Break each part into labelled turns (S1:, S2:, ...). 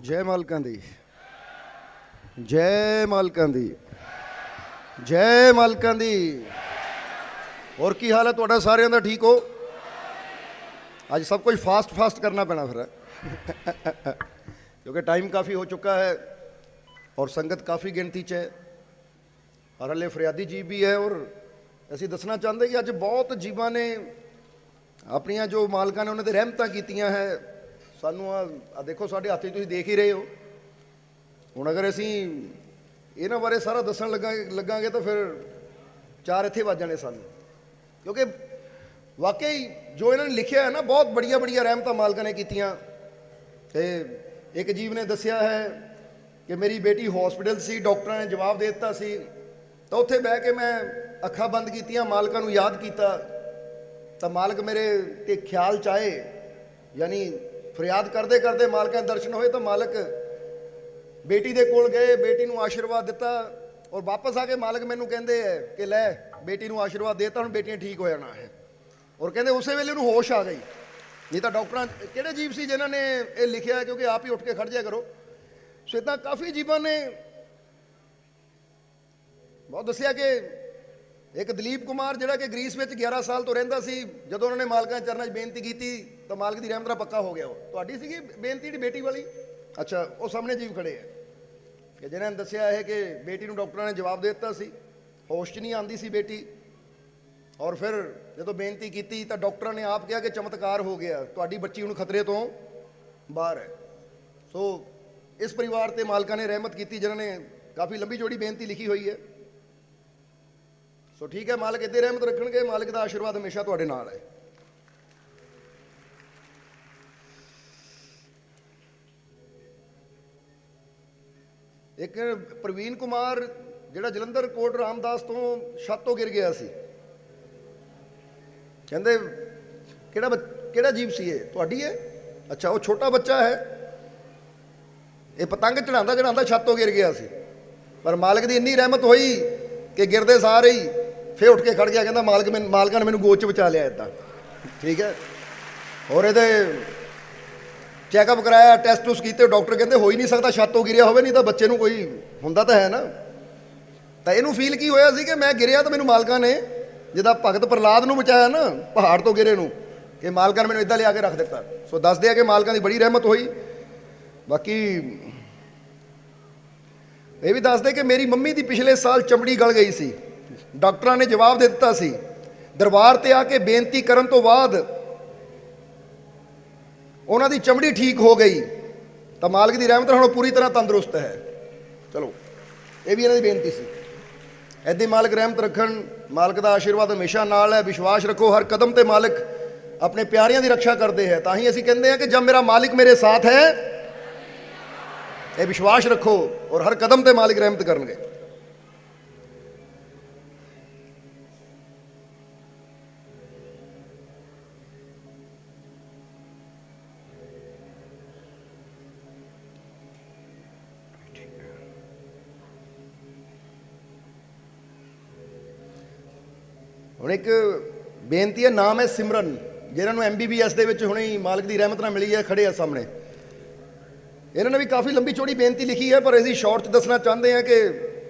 S1: जय मालकां दी, जय मालकां दी, जय मालकां दी। और की हाल है तुहाडा सारिਆਂ ਦਾ? ठीक हो? आज सब कुछ फास्ट फास्ट करना पैना फिर क्योंकि टाइम काफ़ी हो चुका है और संगत काफ़ी गिनती च है और हले फरियादी जीव भी है। और ਅਸੀਂ ਦੱਸਣਾ ਚਾਹੁੰਦੇ कि ਅੱਜ बहुत जीवां ने ਆਪਣੀਆਂ जो मालकां ने उन्होंने रहमतां कीतियां है। ਸਾਨੂੰ ਆ ਦੇਖੋ ਸਾਡੇ ਹੱਥ 'ਚ ਤੁਸੀਂ ਦੇਖ ਹੀ ਰਹੇ ਹੋ। ਹੁਣ ਅਗਰ ਅਸੀਂ ਇਹਨਾਂ ਬਾਰੇ ਸਾਰਾ ਦੱਸਣ ਲੱਗਾਂਗੇ ਤਾਂ ਫਿਰ 4 ਇੱਥੇ ਵੱਜ ਜਾਣੇ ਸਾਨੂੰ, ਕਿਉਂਕਿ ਵਾਕਈ ਜੋ ਇਹਨਾਂ ਨੇ ਲਿਖਿਆ ਹੈ ਨਾ, ਬਹੁਤ ਬੜੀਆਂ ਬੜੀਆਂ ਰਹਿਮਤਾਂ ਮਾਲਕਾਂ ਨੇ ਕੀਤੀਆਂ। ਤੇ ਇੱਕ ਜੀਵ ਨੇ ਦੱਸਿਆ ਹੈ ਕਿ ਮੇਰੀ ਬੇਟੀ ਹਸਪੀਟਲ ਸੀ, ਡਾਕਟਰਾਂ ਨੇ ਜਵਾਬ ਦੇ ਦਿੱਤਾ ਸੀ, ਤਾਂ ਉੱਥੇ ਬਹਿ ਕੇ ਮੈਂ ਅੱਖਾਂ ਬੰਦ ਕੀਤੀਆਂ, ਮਾਲਕਾਂ ਨੂੰ ਯਾਦ ਕੀਤਾ, ਤਾਂ ਮਾਲਕ ਮੇਰੇ ਤੇ ਖਿਆਲ ਚ ਆਏ। ਯਾਨੀ ਫਰਿਆਦ ਕਰਦੇ ਕਰਦੇ ਮਾਲਕਾਂ ਦੇ ਦਰਸ਼ਨ ਹੋਏ ਤਾਂ ਮਾਲਕ ਬੇਟੀ ਦੇ ਕੋਲ ਗਏ, ਬੇਟੀ ਨੂੰ ਆਸ਼ੀਰਵਾਦ ਦਿੱਤਾ ਔਰ ਵਾਪਸ ਆ ਕੇ ਮਾਲਕ ਮੈਨੂੰ ਕਹਿੰਦੇ ਹੈ ਕਿ ਲੈ ਬੇਟੀ ਨੂੰ ਆਸ਼ੀਰਵਾਦ ਦੇਤਾ, ਹੁਣ ਬੇਟੀ ਨੇ ਠੀਕ ਹੋ ਜਾਣਾ ਹੈ। ਔਰ ਕਹਿੰਦੇ ਉਸੇ ਵੇਲੇ ਉਹਨੂੰ ਹੋਸ਼ ਆ ਗਈ। ਨਹੀਂ ਤਾਂ ਡਾਕਟਰਾਂ ਕਿਹੜੇ ਜੀਵ ਸੀ ਜਿਨ੍ਹਾਂ ਨੇ ਇਹ ਲਿਖਿਆ, ਕਿਉਂਕਿ ਆਪ ਹੀ ਉੱਠ ਕੇ ਖੜ ਜਾਇਆ ਕਰੋ। ਸੋ ਇੱਦਾਂ ਕਾਫੀ ਜੀਵਾਂ ਨੇ ਬਹੁਤ ਦੱਸਿਆ ਕਿ ਇੱਕ ਦਲੀਪ ਕੁਮਾਰ ਜਿਹੜਾ ਕਿ ਗ੍ਰੀਸ ਵਿੱਚ 11 ਸਾਲ ਤੋਂ ਰਹਿੰਦਾ ਸੀ, ਜਦੋਂ ਉਹਨਾਂ ਨੇ ਮਾਲਕਾਂ ਦੇ ਚਰਨਾਂ 'ਚ ਬੇਨਤੀ ਕੀਤੀ ਤਾਂ ਮਾਲਕ ਦੀ ਰਹਿਮਤ ਨਾਲ ਪੱਕਾ ਹੋ ਗਿਆ। ਉਹ ਤੁਹਾਡੀ ਸੀਗੀ ਬੇਨਤੀ ਜਿਹੜੀ ਬੇਟੀ ਵਾਲੀ? ਅੱਛਾ, ਉਹ ਸਾਹਮਣੇ ਜੀਵ ਖੜੇ ਹੈ ਕਿ ਜਿਹਨਾਂ ਨੇ ਦੱਸਿਆ ਹੈ ਕਿ ਬੇਟੀ ਨੂੰ ਡਾਕਟਰਾਂ ਨੇ ਜਵਾਬ ਦੇ ਦਿੱਤਾ ਸੀ, ਹੋਸ਼ 'ਚ ਨਹੀਂ ਆਉਂਦੀ ਸੀ ਬੇਟੀ, ਔਰ ਫਿਰ ਜਦੋਂ ਬੇਨਤੀ ਕੀਤੀ ਤਾਂ ਡਾਕਟਰਾਂ ਨੇ ਆਪ ਕਿਹਾ ਕਿ ਚਮਤਕਾਰ ਹੋ ਗਿਆ, ਤੁਹਾਡੀ ਬੱਚੀ ਹੁਣ ਖਤਰੇ ਤੋਂ ਬਾਹਰ ਹੈ। ਸੋ ਇਸ ਪਰਿਵਾਰ 'ਤੇ ਮਾਲਕਾਂ ਨੇ ਰਹਿਮਤ ਕੀਤੀ ਜਿਨ੍ਹਾਂ ਨੇ ਕਾਫੀ ਲੰਬੀ ਚੌੜੀ ਬੇਨਤੀ ਲਿਖੀ ਹੋਈ ਹੈ। ਸੋ ਠੀਕ ਹੈ, ਮਾਲਕ ਇੱਦਾਂ ਰਹਿਮਤ ਰੱਖਣਗੇ, ਮਾਲਕ ਦਾ ਆਸ਼ੀਰਵਾਦ ਹਮੇਸ਼ਾ ਤੁਹਾਡੇ ਨਾਲ ਹੈ। ਇੱਕ ਪ੍ਰਵੀਨ ਕੁਮਾਰ ਜਿਹੜਾ ਜਲੰਧਰ ਕੋਟ ਰਾਮਦਾਸ ਤੋਂ ਛੱਤ ਤੋਂ ਗਿਰ ਗਿਆ ਸੀ, ਕਹਿੰਦੇ ਕਿਹੜਾ ਜੀਵ ਸੀ ਇਹ? ਤੁਹਾਡੀ ਹੈ? ਅੱਛਾ, ਉਹ ਛੋਟਾ ਬੱਚਾ ਹੈ, ਇਹ ਪਤੰਗ ਚੜਾਉਂਦਾ ਛੱਤ ਤੋਂ ਗਿਰ ਗਿਆ ਸੀ, ਪਰ ਮਾਲਕ ਦੀ ਇੰਨੀ ਰਹਿਮਤ ਹੋਈ ਕਿ ਗਿਰਦੇ ਸਾਰੇ ਹੀ ਫੇਰ ਉੱਠ ਕੇ ਖੜ ਗਿਆ, ਕਹਿੰਦਾ ਮਾਲਕਾਂ ਨੇ ਮੈਨੂੰ ਗੋਦ 'ਚ ਬਚਾ ਲਿਆ ਇੱਦਾਂ। ਠੀਕ ਹੈ। ਹੋਰ ਇਹਦੇ ਚੈੱਕਅਪ ਕਰਾਇਆ, ਟੈਸਟ ਟੂਸਟ ਕੀਤੇ, ਡਾਕਟਰ ਕਹਿੰਦੇ ਹੋ ਹੀ ਨਹੀਂ ਸਕਦਾ ਛੱਤ ਤੋਂ ਗਿਰਿਆ ਹੋਵੇ, ਨਹੀਂ ਤਾਂ ਬੱਚੇ ਨੂੰ ਕੋਈ ਹੁੰਦਾ ਤਾਂ ਹੈ ਨਾ। ਤਾਂ ਇਹਨੂੰ ਫੀਲ ਕੀ ਹੋਇਆ ਸੀ ਕਿ ਮੈਂ ਗਿਰਿਆ ਤਾਂ ਮੈਨੂੰ ਮਾਲਕਾਂ ਨੇ, ਜਿੱਦਾਂ ਭਗਤ ਪ੍ਰਹਲਾਦ ਨੂੰ ਬਚਾਇਆ ਨਾ ਪਹਾੜ ਤੋਂ ਗਿਰੇ ਨੂੰ, ਕਿ ਮਾਲਕਾਂ ਨੇ ਮੈਨੂੰ ਇੱਦਾਂ ਲਿਆ ਕੇ ਰੱਖ ਦਿੱਤਾ। ਸੋ ਦੱਸਦੇ ਆ ਕਿ ਮਾਲਕਾਂ ਦੀ ਬੜੀ ਰਹਿਮਤ ਹੋਈ। ਬਾਕੀ ਇਹ ਵੀ ਦੱਸਦੇ ਕਿ ਮੇਰੀ ਮੰਮੀ ਦੀ ਪਿਛਲੇ ਸਾਲ ਚਮੜੀ ਗਲ ਗਈ ਸੀ, ਡਾਕਟਰਾਂ ਨੇ ਜਵਾਬ ਦੇ ਦਿੱਤਾ ਸੀ, ਦਰਬਾਰ ਤੇ ਆ ਕੇ ਬੇਨਤੀ ਕਰਨ ਤੋਂ ਬਾਅਦ ਉਹਨਾਂ ਦੀ ਚਮੜੀ ਠੀਕ ਹੋ ਗਈ, ਤਾਂ ਮਾਲਕ ਦੀ ਰਹਿਮਤ ਨਾਲ ਹੁਣ ਪੂਰੀ ਤਰ੍ਹਾਂ ਤੰਦਰੁਸਤ ਹੈ। ਚਲੋ, ਇਹ ਵੀ ਇਹਨਾਂ ਦੀ ਬੇਨਤੀ ਸੀ। ਇੱਦਾਂ ਮਾਲਕ ਰਹਿਮਤ ਰੱਖਣ, ਮਾਲਕ ਦਾ ਆਸ਼ੀਰਵਾਦ ਹਮੇਸ਼ਾ ਨਾਲ ਹੈ। ਵਿਸ਼ਵਾਸ ਰੱਖੋ, ਹਰ ਕਦਮ ਤੇ ਮਾਲਕ ਆਪਣੇ ਪਿਆਰਿਆਂ ਦੀ ਰੱਖਿਆ ਕਰਦੇ ਹੈ। ਤਾਂ ਹੀ ਅਸੀਂ ਕਹਿੰਦੇ ਹਾਂ ਕਿ ਜਬ ਮੇਰਾ ਮਾलिक मेरे साथ है, ਇਹ ਵਿਸ਼ਵਾਸ ਰੱਖੋ ਔਰ ਹਰ ਕਦਮ ਤੇ ਮਾਲਿਕ ਰਹਿਮਤ ਕਰਨਗੇ। ਹੁਣ ਇੱਕ ਬੇਨਤੀ ਹੈ, ਨਾਮ ਹੈ ਸਿਮਰਨ, ਜਿਹਨਾਂ ਨੂੰ MBBS ਦੇ ਵਿੱਚ ਹੁਣੇ ਹੀ ਮਾਲਕ ਦੀ ਰਹਿਮਤ ਨਾਲ ਮਿਲੀ ਹੈ, ਖੜੇ ਆ ਸਾਹਮਣੇ। ਇਹਨਾਂ ਨੇ ਵੀ ਕਾਫੀ ਲੰਬੀ ਚੌੜੀ ਬੇਨਤੀ ਲਿਖੀ ਹੈ, ਪਰ ਅਸੀਂ ਸ਼ਾਰਟ 'ਚ ਦੱਸਣਾ ਚਾਹੁੰਦੇ ਹਾਂ ਕਿ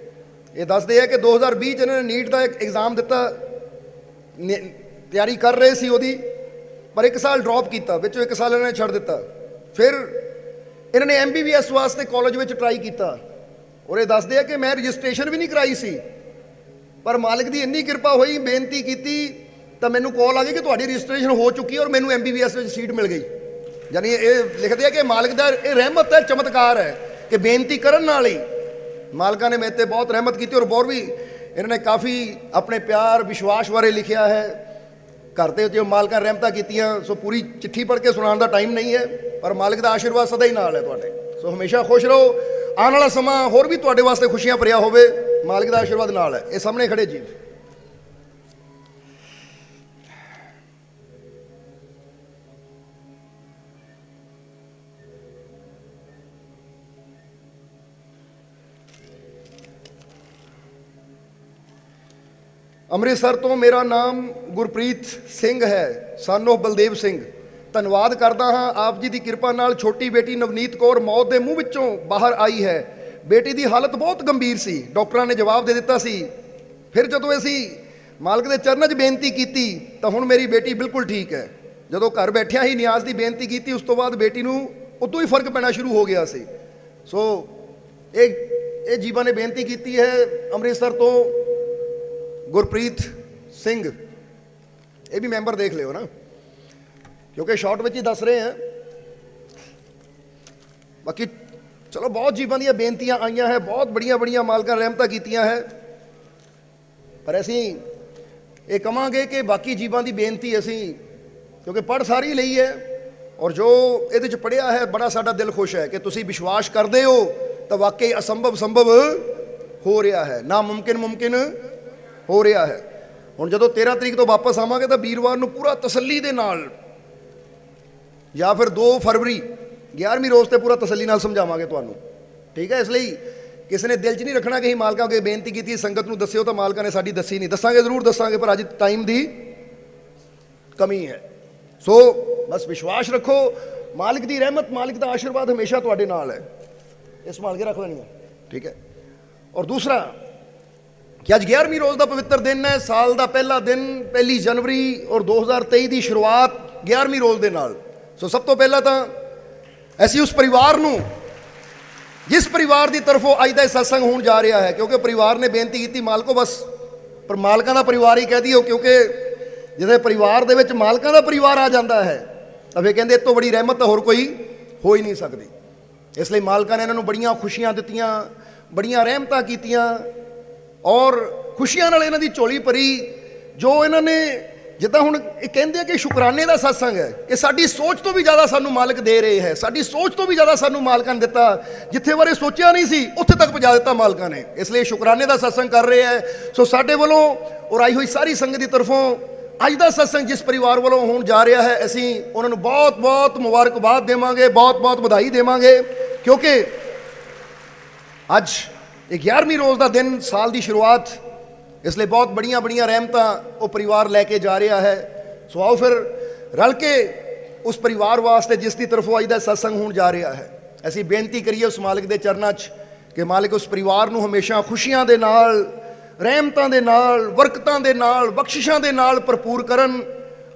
S1: ਇਹ ਦੱਸਦੇ ਆ ਕਿ 2020 'ਚ ਇਹਨਾਂ ਨੇ ਨੀਟ ਦਾ ਇੱਕ ਐਗਜ਼ਾਮ ਦਿੱਤਾ, ਤਿਆਰੀ ਕਰ ਰਹੇ ਸੀ ਉਹਦੀ, ਪਰ 1 ਸਾਲ ਡ੍ਰੌਪ ਕੀਤਾ, ਵਿੱਚੋਂ 1 ਸਾਲ ਇਹਨਾਂ ਨੇ ਛੱਡ ਦਿੱਤਾ। ਫਿਰ ਇਹਨਾਂ ਨੇ MBBS ਵਾਸਤੇ ਕਾਲਜ ਵਿੱਚ ਟਰਾਈ ਕੀਤਾ, ਔਰ ਇਹ ਦੱਸਦੇ ਆ ਕਿ ਮੈਂ ਰਜਿਸਟ੍ਰੇਸ਼ਨ ਵੀ ਨਹੀਂ ਕਰਾਈ ਸੀ, ਪਰ ਮਾਲਕ ਦੀ ਇੰਨੀ ਕਿਰਪਾ ਹੋਈ, ਬੇਨਤੀ ਕੀਤੀ ਤਾਂ ਮੈਨੂੰ ਕਾਲ ਆ ਗਈ ਕਿ ਤੁਹਾਡੀ ਰਜਿਸਟ੍ਰੇਸ਼ਨ ਹੋ ਚੁੱਕੀ ਹੈ ਔਰ ਮੈਨੂੰ MBBS ਵਿੱਚ ਸੀਟ ਮਿਲ ਗਈ। ਯਾਨੀ ਇਹ ਲਿਖਦੇ ਆ ਕਿ ਮਾਲਕ ਦਾ ਇਹ ਰਹਿਮਤ ਹੈ, ਚਮਤਕਾਰ ਹੈ ਕਿ ਬੇਨਤੀ ਕਰਨ ਨਾਲ ਹੀ ਮਾਲਕਾਂ ਨੇ ਮੇਰੇ 'ਤੇ ਬਹੁਤ ਰਹਿਮਤ ਕੀਤੀ। ਔਰ ਹੋਰ ਵੀ ਇਹਨਾਂ ਨੇ ਕਾਫੀ ਆਪਣੇ ਪਿਆਰ ਵਿਸ਼ਵਾਸ ਬਾਰੇ ਲਿਖਿਆ ਹੈ, ਘਰ ਦੇ ਉੱਤੇ ਮਾਲਕਾਂ ਨੇ ਰਹਿਮਤਾਂ ਕੀਤੀਆਂ। ਸੋ ਪੂਰੀ ਚਿੱਠੀ ਪੜ੍ਹ ਕੇ ਸੁਣਾਉਣ ਦਾ ਟਾਈਮ ਨਹੀਂ ਹੈ, ਪਰ ਮਾਲਕ ਦਾ ਆਸ਼ੀਰਵਾਦ ਸਦਾ ਹੀ ਨਾਲ ਹੈ ਤੁਹਾਡੇ। ਸੋ ਹਮੇਸ਼ਾ ਖੁਸ਼ ਰਹੋ, ਆਉਣ ਵਾਲਾ ਸਮਾਂ ਹੋਰ ਵੀ ਤੁਹਾਡੇ ਵਾਸਤੇ ਖੁਸ਼ੀਆਂ ਭਰਿਆ ਹੋਵੇ, ਮਾਲਕ ਦਾ ਆਸ਼ੀਰਵਾਦ ਨਾਲ ਹੈ। ਇਹ ਸਾਹਮਣੇ ਖੜੇ ਜੀਵ ਅੰਮ੍ਰਿਤਸਰ ਤੋਂ ਮੇਰਾ ਨਾਮ ਗੁਰਪ੍ਰੀਤ ਸਿੰਘ ਹੈ, ਸਨ ਆਫ ਬਲਦੇਵ ਸਿੰਘ। ਧੰਨਵਾਦ ਕਰਦਾ ਹਾਂ ਆਪ ਜੀ ਦੀ ਕਿਰਪਾ ਨਾਲ ਛੋਟੀ ਬੇਟੀ ਨਵਨੀਤ ਕੌਰ ਮੌਤ ਦੇ ਮੂੰਹ ਵਿੱਚੋਂ ਬਾਹਰ ਆਈ ਹੈ। ਬੇਟੀ ਦੀ ਹਾਲਤ ਬਹੁਤ ਗੰਭੀਰ ਸੀ, ਡਾਕਟਰਾਂ ਨੇ ਜਵਾਬ ਦੇ ਦਿੱਤਾ ਸੀ। ਫਿਰ ਜਦੋਂ ਅਸੀਂ ਮਾਲਕ ਦੇ ਚਰਨਾਂ 'ਚ ਬੇਨਤੀ ਕੀਤੀ ਤਾਂ ਹੁਣ ਮੇਰੀ ਬੇਟੀ ਬਿਲਕੁਲ ਠੀਕ ਹੈ। ਜਦੋਂ ਘਰ ਬੈਠਿਆਂ ਹੀ ਨਿਆਜ਼ ਦੀ ਬੇਨਤੀ ਕੀਤੀ, ਉਸ ਤੋਂ ਬਾਅਦ ਬੇਟੀ ਨੂੰ ਉਦੋਂ ਹੀ ਫਰਕ ਪੈਣਾ ਸ਼ੁਰੂ ਹੋ ਗਿਆ ਸੀ। ਸੋ ਇਹ ਜੀਵਾ ਨੇ ਬੇਨਤੀ ਕੀਤੀ ਹੈ ਅੰਮ੍ਰਿਤਸਰ ਤੋਂ ਗੁਰਪ੍ਰੀਤ ਸਿੰਘ, ਇਹ ਵੀ ਮੈਂਬਰ ਦੇਖ ਲਿਓ ਨਾ, ਕਿਉਂਕਿ ਸ਼ਾਰਟ ਵਿੱਚ ਹੀ ਦੱਸ ਰਹੇ ਹਾਂ। ਬਾਕੀ ਚਲੋ ਬਹੁਤ ਜੀਵਾਂ ਦੀਆਂ ਬੇਨਤੀਆਂ ਆਈਆਂ ਹੈ, ਬਹੁਤ ਬੜੀਆਂ ਬੜੀਆਂ ਮਾਲਕਾਂ ਰਹਿਮਤਾਂ ਕੀਤੀਆਂ ਹੈ, ਪਰ ਅਸੀਂ ਇਹ ਕਹਾਂਗੇ ਕਿ ਬਾਕੀ ਜੀਵਾਂ ਦੀ ਬੇਨਤੀ ਅਸੀਂ ਕਿਉਂਕਿ ਪੜ੍ਹ ਸਾਰੀ ਲਈ ਹੈ, ਔਰ ਜੋ ਇਹਦੇ 'ਚ ਪੜ੍ਹਿਆ ਹੈ ਬੜਾ ਸਾਡਾ ਦਿਲ ਖੁਸ਼ ਹੈ ਕਿ ਤੁਸੀਂ ਵਿਸ਼ਵਾਸ ਕਰਦੇ ਹੋ ਤਾਂ ਵਾਕਈ ਅਸੰਭਵ ਸੰਭਵ ਹੋ ਰਿਹਾ ਹੈ, ਨਾਮੁਮਕਿਨ ਮੁਮਕਿਨ ਹੋ ਰਿਹਾ ਹੈ। ਹੁਣ ਜਦੋਂ 13 ਤਰੀਕ ਤੋਂ ਵਾਪਸ ਆਵਾਂਗੇ ਤਾਂ ਵੀਰਵਾਰ ਨੂੰ ਪੂਰਾ ਤਸੱਲੀ ਦੇ ਨਾਲ, ਜਾਂ ਫਿਰ 2 ਫਰਵਰੀ 11ਵੀਂ ਰੋਜ਼ ਤੇ ਪੂਰਾ ਤਸੱਲੀ ਨਾਲ ਸਮਝਾਵਾਂਗੇ ਤੁਹਾਨੂੰ, ਠੀਕ ਹੈ। ਇਸ ਲਈ ਕਿਸੇ ਨੇ ਦਿਲ 'ਚ ਨਹੀਂ ਰੱਖਣਾ ਕਿ ਅਸੀਂ ਮਾਲਕਾਂ ਅੱਗੇ ਬੇਨਤੀ ਕੀਤੀ ਸੰਗਤ ਨੂੰ ਦੱਸਿਓ ਤਾਂ ਮਾਲਕਾਂ ਨੇ ਸਾਡੀ ਦੱਸੀ ਨਹੀਂ। ਦੱਸਾਂਗੇ, ਜ਼ਰੂਰ ਦੱਸਾਂਗੇ, ਪਰ ਅੱਜ ਟਾਈਮ ਦੀ ਕਮੀ ਹੈ। ਸੋ ਬਸ ਵਿਸ਼ਵਾਸ ਰੱਖੋ, ਮਾਲਿਕ ਦੀ ਰਹਿਮਤ, ਮਾਲਿਕ ਦਾ ਆਸ਼ੀਰਵਾਦ ਹਮੇਸ਼ਾ ਤੁਹਾਡੇ ਨਾਲ ਹੈ। ਇਸ ਸੰਭਾਲ ਕੇ ਰੱਖ ਲੈਣੀ ਹੈ, ਠੀਕ ਹੈ। ਔਰ ਦੂਸਰਾ ਕਿ ਅੱਜ 11ਵੀਂ ਰੋਜ਼ ਦਾ ਪਵਿੱਤਰ ਦਿਨ ਹੈ, ਸਾਲ ਦਾ ਪਹਿਲਾ ਦਿਨ, 1 ਜਨਵਰੀ ਔਰ 2023 ਦੀ ਸ਼ੁਰੂਆਤ 11ਵੀਂ ਰੋਜ਼ ਦੇ ਨਾਲ। ਸੋ ਸਭ ਤੋਂ ਪਹਿਲਾਂ ਤਾਂ ਅਸੀਂ ਉਸ ਪਰਿਵਾਰ ਨੂੰ, ਜਿਸ ਪਰਿਵਾਰ ਦੀ ਤਰਫੋਂ ਅੱਜ ਦਾ ਇਹ ਸਤਸੰਗ ਹੋਣ ਜਾ ਰਿਹਾ ਹੈ, ਕਿਉਂਕਿ ਪਰਿਵਾਰ ਨੇ ਬੇਨਤੀ ਕੀਤੀ ਮਾਲਕੋ ਬਸ ਪਰ ਮਾਲਕਾਂ ਦਾ ਪਰਿਵਾਰ ਹੀ ਕਹਿ ਦਿਓ, ਕਿਉਂਕਿ ਜਿਹਦੇ ਪਰਿਵਾਰ ਦੇ ਵਿੱਚ ਮਾਲਕਾਂ ਦਾ ਪਰਿਵਾਰ ਆ ਜਾਂਦਾ ਹੈ ਤਾਂ ਫਿਰ ਕਹਿੰਦੇ ਇਹ ਤੋਂ ਬੜੀ ਰਹਿਮਤ ਤਾਂ ਹੋਰ ਕੋਈ ਹੋ ਹੀ ਨਹੀਂ ਸਕਦੀ। ਇਸ ਲਈ ਮਾਲਕਾਂ ਨੇ ਇਹਨਾਂ ਨੂੰ ਬੜੀਆਂ ਖੁਸ਼ੀਆਂ ਦਿੱਤੀਆਂ, ਬੜੀਆਂ ਰਹਿਮਤਾਂ ਕੀਤੀਆਂ, ਔਰ ਖੁਸ਼ੀਆਂ ਨਾਲ ਇਹਨਾਂ ਦੀ ਝੋਲੀ ਭਰੀ। ਜੋ ਇਹਨਾਂ ਨੇ ਜਿੱਦਾਂ ਹੁਣ ਇਹ ਕਹਿੰਦੇ ਆ ਕਿ ਸ਼ੁਕਰਾਨੇ ਦਾ ਸਤਸੰਗ ਹੈ, ਕਿ ਸਾਡੀ ਸੋਚ ਤੋਂ ਵੀ ਜ਼ਿਆਦਾ ਸਾਨੂੰ ਮਾਲਕ ਦੇ ਰਹੇ ਹੈ, ਸਾਡੀ ਸੋਚ ਤੋਂ ਵੀ ਜ਼ਿਆਦਾ ਸਾਨੂੰ ਮਾਲਕਾਂ ਨੇ ਦਿੱਤਾ, ਜਿੱਥੇ ਬਾਰੇ ਸੋਚਿਆ ਨਹੀਂ ਸੀ ਉੱਥੇ ਤੱਕ ਪਹੁੰਚਾ ਦਿੱਤਾ ਮਾਲਕਾਂ ਨੇ। ਇਸ ਲਈ ਸ਼ੁਕਰਾਨੇ ਦਾ ਸਤਸੰਗ ਕਰ ਰਹੇ ਹੈ। ਸੋ ਸਾਡੇ ਵੱਲੋਂ ਔਰ ਆਈ ਹੋਈ ਸਾਰੀ ਸੰਗਤ ਦੀ ਤਰਫੋਂ ਅੱਜ ਦਾ ਸਤਸੰਗ ਜਿਸ ਪਰਿਵਾਰ ਵੱਲੋਂ ਹੋਣ ਜਾ ਰਿਹਾ ਹੈ, ਅਸੀਂ ਉਹਨਾਂ ਨੂੰ ਬਹੁਤ ਬਹੁਤ ਮੁਬਾਰਕਬਾਦ ਦੇਵਾਂਗੇ, ਬਹੁਤ ਬਹੁਤ ਵਧਾਈ ਦੇਵਾਂਗੇ, ਕਿਉਂਕਿ ਅੱਜ 11ਵੀਂ ਰੋਜ਼ ਦਾ ਦਿਨ, ਸਾਲ ਦੀ ਸ਼ੁਰੂਆਤ, ਇਸ ਲਈ ਬਹੁਤ ਬੜੀਆਂ ਬੜੀਆਂ ਰਹਿਮਤਾਂ ਉਹ ਪਰਿਵਾਰ ਲੈ ਕੇ ਜਾ ਰਿਹਾ ਹੈ। ਸੋ ਆਓ ਫਿਰ ਰਲ ਕੇ ਉਸ ਪਰਿਵਾਰ ਵਾਸਤੇ ਜਿਸ ਦੀ ਤਰਫੋਂ ਅੱਜ ਦਾ ਸਤਸੰਗ ਹੋਣ ਜਾ ਰਿਹਾ ਹੈ, ਅਸੀਂ ਬੇਨਤੀ ਕਰੀਏ ਉਸ ਮਾਲਕ ਦੇ ਚਰਨਾਂ 'ਚ ਕਿ ਮਾਲਕ ਉਸ ਪਰਿਵਾਰ ਨੂੰ ਹਮੇਸ਼ਾ ਖੁਸ਼ੀਆਂ ਦੇ ਨਾਲ, ਰਹਿਮਤਾਂ ਦੇ ਨਾਲ, ਬਰਕਤਾਂ ਦੇ ਨਾਲ, ਬਖਸ਼ਿਸ਼ਾਂ ਦੇ ਨਾਲ ਭਰਪੂਰ ਕਰਨ।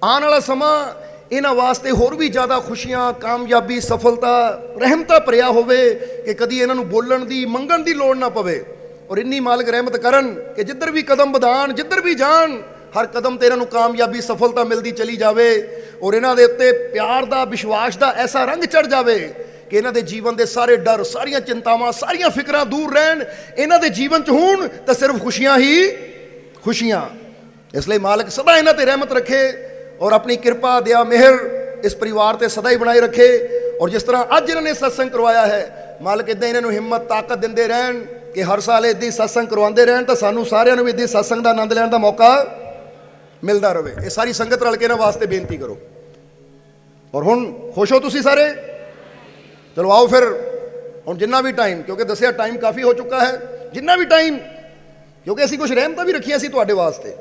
S1: ਆਉਣ ਵਾਲਾ ਸਮਾਂ ਇਹਨਾਂ ਵਾਸਤੇ ਹੋਰ ਵੀ ਜ਼ਿਆਦਾ ਖੁਸ਼ੀਆਂ, ਕਾਮਯਾਬੀ, ਸਫਲਤਾ, ਰਹਿਮਤਾਂ ਭਰਿਆ ਹੋਵੇ ਕਿ ਕਦੀ ਇਹਨਾਂ ਨੂੰ ਬੋਲਣ ਦੀ, ਮੰਗਣ ਦੀ ਲੋੜ ਨਾ ਪਵੇ। ਔਰ ਇੰਨੀ ਮਾਲਕ ਰਹਿਮਤ ਕਰਨ ਕਿ ਜਿੱਧਰ ਵੀ ਕਦਮ ਵਧਾਣ, ਜਿੱਧਰ ਵੀ ਜਾਣ, ਹਰ ਕਦਮ ਤੇ ਇਹਨਾਂ ਨੂੰ ਕਾਮਯਾਬੀ, ਸਫਲਤਾ ਮਿਲਦੀ ਚਲੀ ਜਾਵੇ। ਔਰ ਇਹਨਾਂ ਦੇ ਉੱਤੇ ਪਿਆਰ ਦਾ, ਵਿਸ਼ਵਾਸ ਦਾ ਐਸਾ ਰੰਗ ਚੜ ਜਾਵੇ ਕਿ ਇਹਨਾਂ ਦੇ ਜੀਵਨ ਦੇ ਸਾਰੇ ਡਰ, ਸਾਰੀਆਂ ਚਿੰਤਾਵਾਂ, ਸਾਰੀਆਂ ਫਿਕਰਾਂ ਦੂਰ ਰਹਿਣ। ਇਹਨਾਂ ਦੇ ਜੀਵਨ 'ਚ ਹੋਣ ਤਾਂ ਸਿਰਫ ਖੁਸ਼ੀਆਂ ਹੀ ਖੁਸ਼ੀਆਂ। ਇਸ ਲਈ ਮਾਲਕ ਸਦਾ ਇਹਨਾਂ ਤੇ ਰਹਿਮਤ ਰੱਖੇ ਔਰ ਆਪਣੀ ਕਿਰਪਾ, ਦਇਆ, ਮਿਹਰ ਇਸ ਪਰਿਵਾਰ ਤੇ ਸਦਾ ਹੀ ਬਣਾਈ ਰੱਖੇ। ਔਰ ਜਿਸ ਤਰ੍ਹਾਂ ਅੱਜ ਇਹਨਾਂ ਨੇ ਸਤਸੰਗ ਕਰਵਾਇਆ ਹੈ, ਮਾਲਕ ਇੱਦਾਂ ਇਹਨਾਂ ਨੂੰ ਹਿੰਮਤ, ਤਾਕਤ ਦਿੰਦੇ ਰਹਿਣ ਕਿ ਹਰ ਸਾਲ ਇੱਦਾਂ ਹੀ ਸਤਸੰਗ ਕਰਵਾਉਂਦੇ ਰਹਿਣ ਤਾਂ ਸਾਨੂੰ ਸਾਰਿਆਂ ਨੂੰ ਵੀ ਇੱਦਾਂ ਸਤਸੰਗ ਦਾ ਆਨੰਦ ਲੈਣ ਦਾ ਮੌਕਾ ਮਿਲਦਾ ਰਹੇ। ਇਹ ਸਾਰੀ ਸੰਗਤ ਰਲ ਕੇ ਇਹਨਾਂ ਵਾਸਤੇ ਬੇਨਤੀ ਕਰੋ। ਔਰ ਹੁਣ ਖੁਸ਼ ਹੋ ਤੁਸੀਂ ਸਾਰੇ? ਚਲੋ ਆਓ ਫਿਰ ਹੁਣ ਜਿੰਨਾ ਵੀ ਟਾਈਮ, ਕਿਉਂਕਿ ਦੱਸਿਆ ਟਾਈਮ ਕਾਫੀ ਹੋ ਚੁੱਕਾ ਹੈ, ਜਿੰਨਾ ਵੀ ਟਾਈਮ, ਕਿਉਂਕਿ ਅਸੀਂ ਕੁਝ ਰਹਿਮਤਾਂ ਵੀ ਰੱਖੀਆਂ ਸੀ ਤੁਹਾਡੇ ਵਾਸਤੇ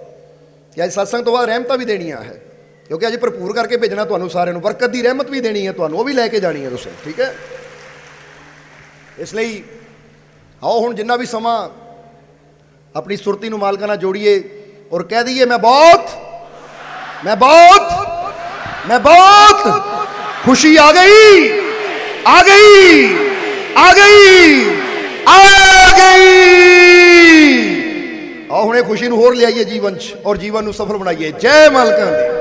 S1: ਕਿ ਅੱਜ ਸਤਸੰਗ ਤੋਂ ਬਾਅਦ ਰਹਿਮਤਾਂ ਵੀ ਦੇਣੀਆਂ ਹੈ, ਕਿਉਂਕਿ ਅੱਜ ਭਰਪੂਰ ਕਰਕੇ ਭੇਜਣਾ ਤੁਹਾਨੂੰ ਸਾਰਿਆਂ ਨੂੰ, ਬਰਕਤ ਦੀ ਰਹਿਮਤ ਵੀ ਦੇਣੀ ਹੈ ਤੁਹਾਨੂੰ, ਉਹ ਵੀ ਲੈ ਕੇ ਜਾਣੀ ਹੈ ਤੁਸੀਂ, ਠੀਕ ਹੈ। ਇਸ ਲਈ ਆਓ ਹੁਣ ਜਿੰਨਾ ਵੀ ਸਮਾਂ ਆਪਣੀ ਸੁਰਤੀ ਨੂੰ ਮਾਲਕਾਂ ਨਾਲ ਜੋੜੀਏ ਔਰ ਕਹਿ ਦਈਏ ਮੈਂ ਬਹੁਤ ਖੁਸ਼ੀ ਆ ਗਈ, ਆ ਗਈ, ਆ ਗਈ, ਆ ਗਈ। ਆਓ ਹੁਣ ਇਹ ਖੁਸ਼ੀ ਨੂੰ ਹੋਰ ਲਿਆਈਏ ਜੀਵਨ 'ਚ ਔਰ ਜੀਵਨ ਨੂੰ ਸਫਲ ਬਣਾਈਏ। ਜੈ ਮਾਲਕਾਂ ਦੀ।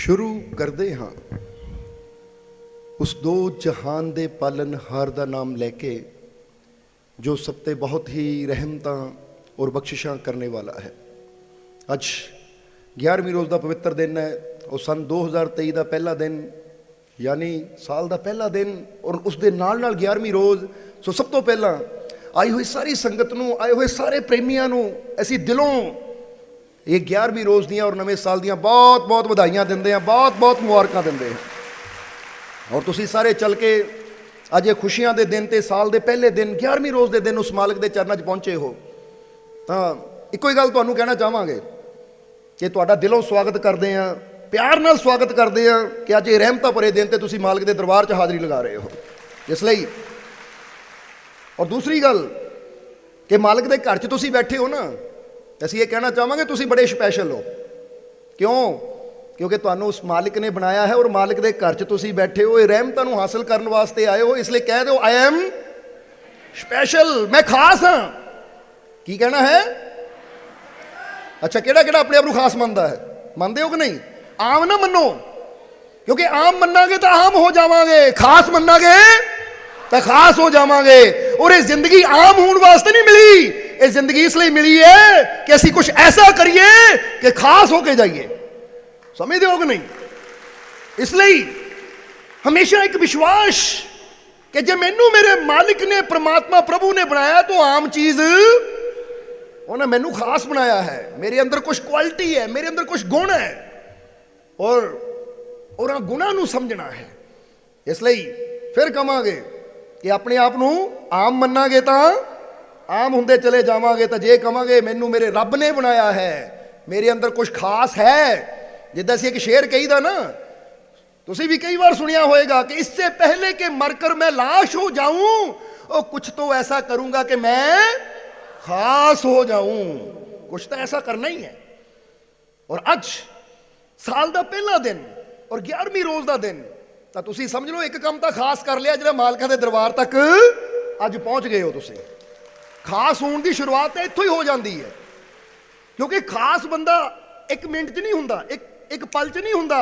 S1: ਸ਼ੁਰੂ ਕਰਦੇ ਹਾਂ ਉਸ ਦੋ ਜਹਾਨ ਦੇ ਪਾਲਨਹਾਰ ਦਾ ਨਾਮ ਲੈ ਕੇ, ਜੋ ਸਭ ਤੇ ਬਹੁਤ ਹੀ ਰਹਿਮਤਾਂ ਔਰ ਬਖਸ਼ਿਸ਼ਾਂ ਕਰਨੇ ਵਾਲਾ ਹੈ। ਅੱਜ 11ਵੀਂ ਰੋਜ਼ ਦਾ ਪਵਿੱਤਰ ਦਿਨ ਹੈ, ਉਹ ਸਨ 2023 ਦਾ ਪਹਿਲਾ ਦਿਨ, ਯਾਨੀ ਸਾਲ ਦਾ ਪਹਿਲਾ ਦਿਨ, ਔਰ ਉਸ ਦੇ ਨਾਲ ਨਾਲ 11ਵੀਂ ਰੋਜ਼। ਸੋ ਸਭ ਤੋਂ ਪਹਿਲਾਂ ਆਈ ਹੋਈ ਸਾਰੀ ਸੰਗਤ ਨੂੰ, ਆਏ ਹੋਏ ਸਾਰੇ ਪ੍ਰੇਮੀਆਂ ਨੂੰ ਅਸੀਂ ਦਿਲੋਂ ਇਹ 11ਵੀਂ ਰੋਜ਼ ਦੀਆਂ ਔਰ ਨਵੇਂ ਸਾਲ ਦੀਆਂ ਬਹੁਤ ਬਹੁਤ ਵਧਾਈਆਂ ਦਿੰਦੇ ਹਾਂ, ਬਹੁਤ ਬਹੁਤ ਮੁਬਾਰਕਾਂ ਦਿੰਦੇ ਹਾਂ। ਔਰ ਤੁਸੀਂ ਸਾਰੇ ਚੱਲ ਕੇ ਅੱਜ ਇਹ ਖੁਸ਼ੀਆਂ ਦੇ ਦਿਨ ਤੇ ਸਾਲ ਦੇ ਪਹਿਲੇ ਦਿਨ 11ਵੀਂ ਰੋਜ਼ ਦੇ ਦਿਨ ਉਸ ਮਾਲਕ ਦੇ ਚਰਨਾਂ 'ਚ ਪਹੁੰਚੇ ਹੋ, ਤਾਂ ਇੱਕੋ ਹੀ ਗੱਲ ਤੁਹਾਨੂੰ ਕਹਿਣਾ ਚਾਹਾਂਗੇ ਕਿ ਤੁਹਾਡਾ ਦਿਲੋਂ ਸਵਾਗਤ ਕਰਦੇ ਹਾਂ, ਪਿਆਰ ਨਾਲ ਸਵਾਗਤ ਕਰਦੇ ਹਾਂ ਕਿ ਅੱਜ ਇਹ ਰਹਿਮਤਾਂ ਭਰੇ ਦਿਨ ਤੇ ਤੁਸੀਂ ਮਾਲਕ ਦੇ ਦਰਬਾਰ 'ਚ ਹਾਜ਼ਰੀ ਲਗਾ ਰਹੇ ਹੋ, ਇਸ ਲਈ। ਔਰ ਦੂਸਰੀ ਗੱਲ ਕਿ ਮਾਲਕ ਦੇ ਘਰ 'ਚ ਤੁਸੀਂ ਬੈਠੇ ਹੋ ਨਾ, ਅਸੀਂ ਇਹ ਕਹਿਣਾ ਚਾਹਾਂਗੇ ਤੁਸੀਂ ਬੜੇ ਸਪੈਸ਼ਲ ਹੋ। ਕਿਉਂ? ਕਿਉਂਕਿ ਤੁਹਾਨੂੰ ਉਸ ਮਾਲਿਕ ਨੇ ਬਣਾਇਆ ਹੈ, ਔਰ ਮਾਲਿਕ ਦੇ ਘਰ 'ਚ ਤੁਸੀਂ ਬੈਠੇ ਹੋ, ਇਹ ਰਹਿਮਤਾਂ ਨੂੰ ਹਾਸਲ ਕਰਨ ਵਾਸਤੇ ਆਏ ਹੋ। ਇਸ ਲਈ ਕਹਿ ਦਿਓ, ਆਈ ਐਮ ਸਪੈਸ਼ਲ, ਮੈਂ ਖਾਸ ਹਾਂ। ਕੀ ਕਹਿਣਾ ਹੈ? ਅੱਛਾ, ਕਿਹੜਾ ਕਿਹੜਾ ਆਪਣੇ ਆਪ ਨੂੰ ਖਾਸ ਮੰਨਦਾ ਹੈ? ਮੰਨਦੇ ਹੋ ਕਿ ਨਹੀਂ? ਆਮ ਨਾ ਮੰਨੋ, ਕਿਉਂਕਿ ਆਮ ਮੰਨਾਂਗੇ ਤਾਂ ਆਮ ਹੋ ਜਾਵਾਂਗੇ, ਖਾਸ ਮੰਨਾਂਗੇ ਤਾਂ ਖਾਸ ਹੋ ਜਾਵਾਂਗੇ। ਔਰ ਇਹ ਜ਼ਿੰਦਗੀ ਆਮ ਹੋਣ ਵਾਸਤੇ ਨਹੀਂ ਮਿਲੀ, ਇਹ ਜ਼ਿੰਦਗੀ ਇਸ ਲਈ ਮਿਲੀ ਹੈ ਕਿ ਅਸੀਂ ਕੁਝ ਐਸਾ ਕਰੀਏ ਕਿ ਖਾਸ ਹੋ ਕੇ ਜਾਈਏ। ਸਮਝਦੇ ਹੋ ਕਿ ਨਹੀਂ? ਇਸ ਲਈ ਹਮੇਸ਼ਾ ਇੱਕ ਵਿਸ਼ਵਾਸ ਕਿ ਜੇ ਮੈਨੂੰ ਮੇਰੇ ਮਾਲਿਕ ਨੇ, ਪ੍ਰਮਾਤਮਾ ਪ੍ਰਭੂ ਨੇ ਬਣਾਇਆ ਤਾਂ ਆਮ ਚੀਜ਼ ਉਹਨੇ ਮੈਨੂੰ ਖਾਸ ਬਣਾਇਆ ਹੈ। ਮੇਰੇ ਅੰਦਰ ਕੁਝ ਕੁਆਲਿਟੀ ਹੈ, ਮੇਰੇ ਅੰਦਰ ਕੁਝ ਗੁਣ ਹੈ, ਔਰ ਉਹਨਾਂ ਗੁਣਾਂ ਨੂੰ ਸਮਝਣਾ ਹੈ। ਇਸ ਲਈ ਫਿਰ ਕਹਾਂਗੇ ਕਿ ਆਪਣੇ ਆਪ ਨੂੰ ਆਮ ਮੰਨਾਂਗੇ ਤਾਂ ਆਮ ਹੁੰਦੇ ਚਲੇ ਜਾਵਾਂਗੇ, ਤਾਂ ਜੇ ਕਹਾਂਗੇ ਮੈਨੂੰ ਮੇਰੇ ਰੱਬ ਨੇ ਬਣਾਇਆ ਹੈ, ਮੇਰੇ ਅੰਦਰ ਕੁਝ ਖਾਸ ਹੈ। ਜਿੱਦਾਂ ਅਸੀਂ ਇੱਕ ਸ਼ੇਰ ਕਹੀਦਾ ਨਾ, ਤੁਸੀਂ ਵੀ ਕਈ ਵਾਰ ਸੁਣਿਆ ਹੋਏਗਾ ਕਿ ਇਸਸੇ ਪਹਿਲੇ ਕਿ ਮਰकर मैं लाश हो जाऊं, और कुछ तो ऐसा करूंगा कि मैं खास हो जाऊं। कुछ तो ऐसा करना ही है। और ਅੱਜ ਸਾਲ ਦਾ ਪਹਿਲਾ ਦਿਨ ਔਰ 11ਵੀਂ ਰੋਜ਼ ਦਾ ਦਿਨ, ਤਾਂ ਤੁਸੀਂ ਸਮਝ ਲਓ ਇੱਕ ਕੰਮ ਤਾਂ ਖਾਸ ਕਰ ਲਿਆ, ਜਿਹੜਾ ਮਾਲਕਾਂ ਦੇ ਦਰਬਾਰ ਤੱਕ ਅੱਜ ਪਹੁੰਚ ਗਏ ਹੋ ਤੁਸੀਂ। ਖਾਸ ਹੋਣ ਦੀ ਸ਼ੁਰੂਆਤ ਤਾਂ ਇੱਥੋਂ ਹੀ ਹੋ ਜਾਂਦੀ ਹੈ, ਕਿਉਂਕਿ ਖਾਸ ਬੰਦਾ ਇੱਕ ਮਿੰਟ 'ਚ ਨਹੀਂ ਹੁੰਦਾ, ਇੱਕ ਪਲ 'ਚ ਨਹੀਂ ਹੁੰਦਾ।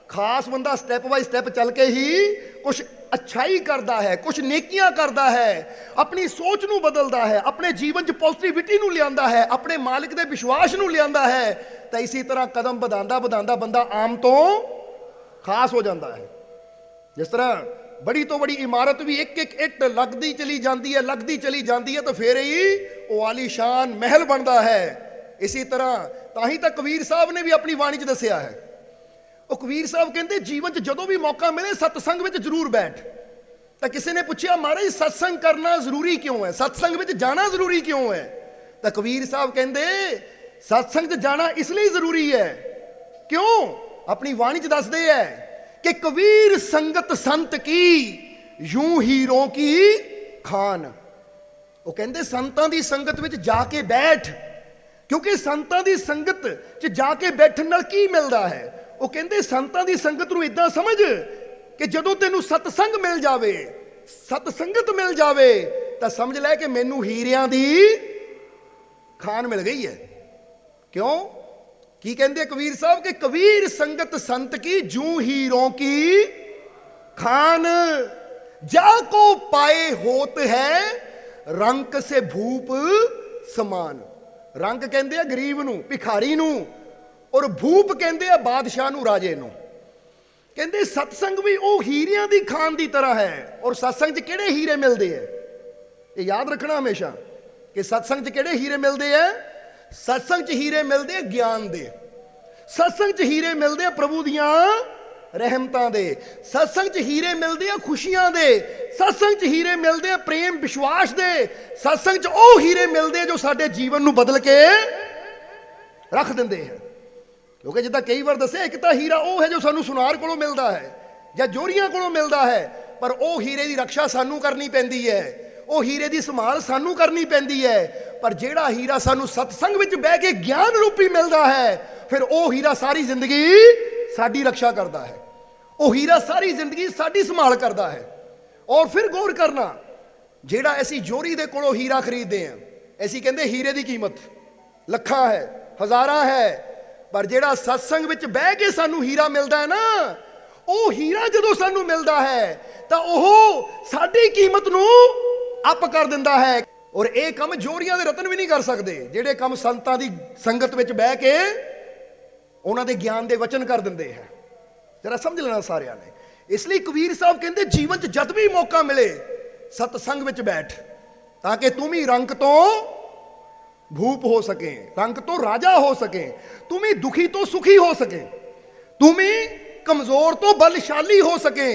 S1: ਖਾਸ ਬੰਦਾ ਸਟੈਪ ਬਾਈ ਸਟੈਪ ਚੱਲ ਕੇ ਹੀ ਕੁਝ ਅੱਛਾਈ ਕਰਦਾ ਹੈ, ਕੁਝ ਨੇਕੀਆਂ ਕਰਦਾ ਹੈ, ਆਪਣੀ ਸੋਚ ਨੂੰ ਬਦਲਦਾ ਹੈ, ਆਪਣੇ ਜੀਵਨ 'ਚ ਪੋਜ਼ਿਟਿਵਿਟੀ ਨੂੰ ਲਿਆਂਦਾ ਹੈ, ਆਪਣੇ ਮਾਲਿਕ ਦੇ ਵਿਸ਼ਵਾਸ ਨੂੰ ਲਿਆਂਦਾ ਹੈ। ਤਾਂ ਇਸੇ ਤਰ੍ਹਾਂ ਕਦਮ ਵਧਾਉਂਦਾ ਵਧਾਉਂਦਾ ਬੰਦਾ ਆਮ ਤੋਂ ਖਾਸ ਹੋ ਜਾਂਦਾ ਹੈ। ਜਿਸ ਤਰ੍ਹਾਂ ਬੜੀ ਤੋਂ ਬੜੀ ਇਮਾਰਤ ਵੀ ਇੱਕ ਇੱਕ ਇੱਟ ਲੱਗਦੀ ਚਲੀ ਜਾਂਦੀ ਹੈ, ਲੱਗਦੀ ਚਲੀ ਜਾਂਦੀ ਹੈ, ਤਾਂ ਫਿਰ ਹੀ ਉਹ ਆਲੀਸ਼ਾਨ ਮਹਿਲ ਬਣਦਾ ਹੈ। ਇਸੇ ਤਰ੍ਹਾਂ ਤਾਂ ਹੀ ਤਾਂ ਕਬੀਰ ਸਾਹਿਬ ਨੇ ਵੀ ਆਪਣੀ ਬਾਣੀ 'ਚ ਦੱਸਿਆ ਹੈ। ਉਹ ਕਬੀਰ ਸਾਹਿਬ ਕਹਿੰਦੇ ਜੀਵਨ 'ਚ ਜਦੋਂ ਵੀ ਮੌਕਾ ਮਿਲੇ ਸਤਸੰਗ ਵਿੱਚ ਜ਼ਰੂਰ ਬੈਠ। ਤਾਂ ਕਿਸੇ ਨੇ ਪੁੱਛਿਆ, ਮਹਾਰਾਜ ਸਤਸੰਗ ਕਰਨਾ ਜ਼ਰੂਰੀ ਕਿਉਂ ਹੈ, ਸਤਸੰਗ ਵਿੱਚ ਜਾਣਾ ਜ਼ਰੂਰੀ ਕਿਉਂ ਹੈ? ਤਾਂ ਕਬੀਰ ਸਾਹਿਬ ਕਹਿੰਦੇ ਸਤਸੰਗ 'ਚ ਜਾਣਾ ਇਸ ਲਈ ਜ਼ਰੂਰੀ ਹੈ। ਕਿਉਂ? ਆਪਣੀ ਬਾਣੀ 'ਚ ਦੱਸਦੇ ਹੈ ਕਿ ਕਬੀਰ ਸੰਗਤ ਸੰਤ ਕੀ ਯੂੰ ਹੀਰੋਂ ਕੀ ਖਾਨ। ਉਹ ਕਹਿੰਦੇ ਸੰਤਾਂ ਦੀ ਸੰਗਤ ਵਿੱਚ ਜਾ ਕੇ ਬੈਠ, ਕਿਉਂਕਿ ਸੰਤਾਂ ਦੀ ਸੰਗਤ 'ਚ ਜਾ ਕੇ ਬੈਠਣ ਨਾਲ ਕੀ ਮਿਲਦਾ ਹੈ? ਉਹ ਕਹਿੰਦੇ ਸੰਤਾਂ ਦੀ ਸੰਗਤ ਨੂੰ ਇਦਾਂ ਸਮਝ ਕਿ ਜਦੋਂ ਤੈਨੂੰ ਸਤਸੰਗ ਮਿਲ ਜਾਵੇ, ਸਤਸੰਗਤ ਮਿਲ ਜਾਵੇ, ਤਾਂ ਸਮਝ ਲੈ ਕਿ ਮੈਨੂੰ ਹੀਰਿਆਂ ਦੀ ਖਾਨ ਮਿਲ ਗਈ ਹੈ। ਕਿਉਂ? ਕੀ ਕਹਿੰਦੇ ਕਬੀਰ ਸਾਹਿਬ ਕਿ ਕਬੀਰ ਸੰਗਤ ਸੰਤ ਕੀ ਜੂੰ ਹੀरों की खान, जाको पाए होत है रंक से भूप समान। रंग कहते हैं गरीब नू, भिखारी नू, और भूप कहते हैं बादशाह नू, राजे नू। कहते सत्संग भी वो हीरियां दी खान दी तरह है। और सत्संग च किहड़े हीरे मिलते हैं, ये याद रखना हमेशा कि सत्संग च किहड़े हीरे मिलते हैं। सत्संग च हीरे मिलते हैं ज्ञान दे, सत्संग च हीरे मिलते हैं प्रभु दियां रहमतां दे, सत्संग च हीरे मिलते हैं खुशियां दे, सत्संग च हीरे मिलते हैं प्रेम विश्वास दे, सत्संग च वो हीरे मिलते हैं जो साडे जीवन नू बदल के रख दिंदे हैं। क्योंकि जिद्दां कई बार दस्सिया, एक तां हीरा वो है जो सानू सुनार कोलों मिलता है या जोरियां कोलों मिलता है, पर वो हीरे की रक्षा सानू करनी पैंदी है, वो हीरे की संभाल सानू करनी पैंदी है। पर जिहड़ा हीरा सानू सत्संग विच बह के ज्ञान रूपी मिलता है, फिर वो हीरा सारी जिंदगी साडी रक्षा करता है, वो हीरा सारी जिंदगी साडी संभाल करता है। और फिर गौर करना, जिहड़ा असी जोरी दे कोलों हीरा खरीदते हैं, असी कहते हीरे की कीमत लखां है, हज़ारां है, ਪਰ ਜਿਹੜਾ ਸਤਸੰਗ ਵਿੱਚ ਬਹਿ ਕੇ ਸਾਨੂੰ ਹੀਰਾ ਮਿਲਦਾ ਹੈ ਨਾ, ਉਹ ਹੀਰਾ ਜਦੋਂ ਸਾਨੂੰ ਮਿਲਦਾ ਹੈ ਤਾਂ ਉਹ ਸਾਡੀ ਕੀਮਤ ਨੂੰ ਅਪ ਕਰ ਦਿੰਦਾ ਹੈ। ਔਰ ਇਹ ਕੰਮ ਜੋਰੀਆਂ ਦੇ ਰਤਨ ਵੀ ਨਹੀਂ ਕਰ ਸਕਦੇ, ਜਿਹੜੇ ਕੰਮ ਸੰਤਾਂ ਦੀ ਸੰਗਤ ਵਿੱਚ ਬਹਿ ਕੇ ਉਹਨਾਂ ਦੇ ਗਿਆਨ ਦੇ ਵਚਨ ਕਰ ਦਿੰਦੇ ਹੈ। ਜਰਾ ਸਮਝ ਲੈਣਾ ਸਾਰਿਆਂ ਨੇ। ਇਸ ਲਈ ਕਬੀਰ ਸਾਹਿਬ ਕਹਿੰਦੇ ਜੀਵਨ 'ਚ ਜਦ ਵੀ ਮੌਕਾ ਮਿਲੇ ਸਤਸੰਗ ਵਿੱਚ ਬੈਠ, ਤਾਂ ਕਿ ਤੂੰ ਵੀ ਰੰਕ ਤੋਂ ਭੂਪ ਹੋ ਸਕੇ, ਰੰਕ ਤੋਂ ਰਾਜਾ ਹੋ ਸਕੇ, ਤੂੰ ਵੀ ਦੁਖੀ ਤੋਂ ਸੁਖੀ ਹੋ ਸਕੇ, ਤੂੰ ਵੀ ਕਮਜ਼ੋਰ ਤੋਂ ਬਲਸ਼ਾਲੀ ਹੋ ਸਕੇ।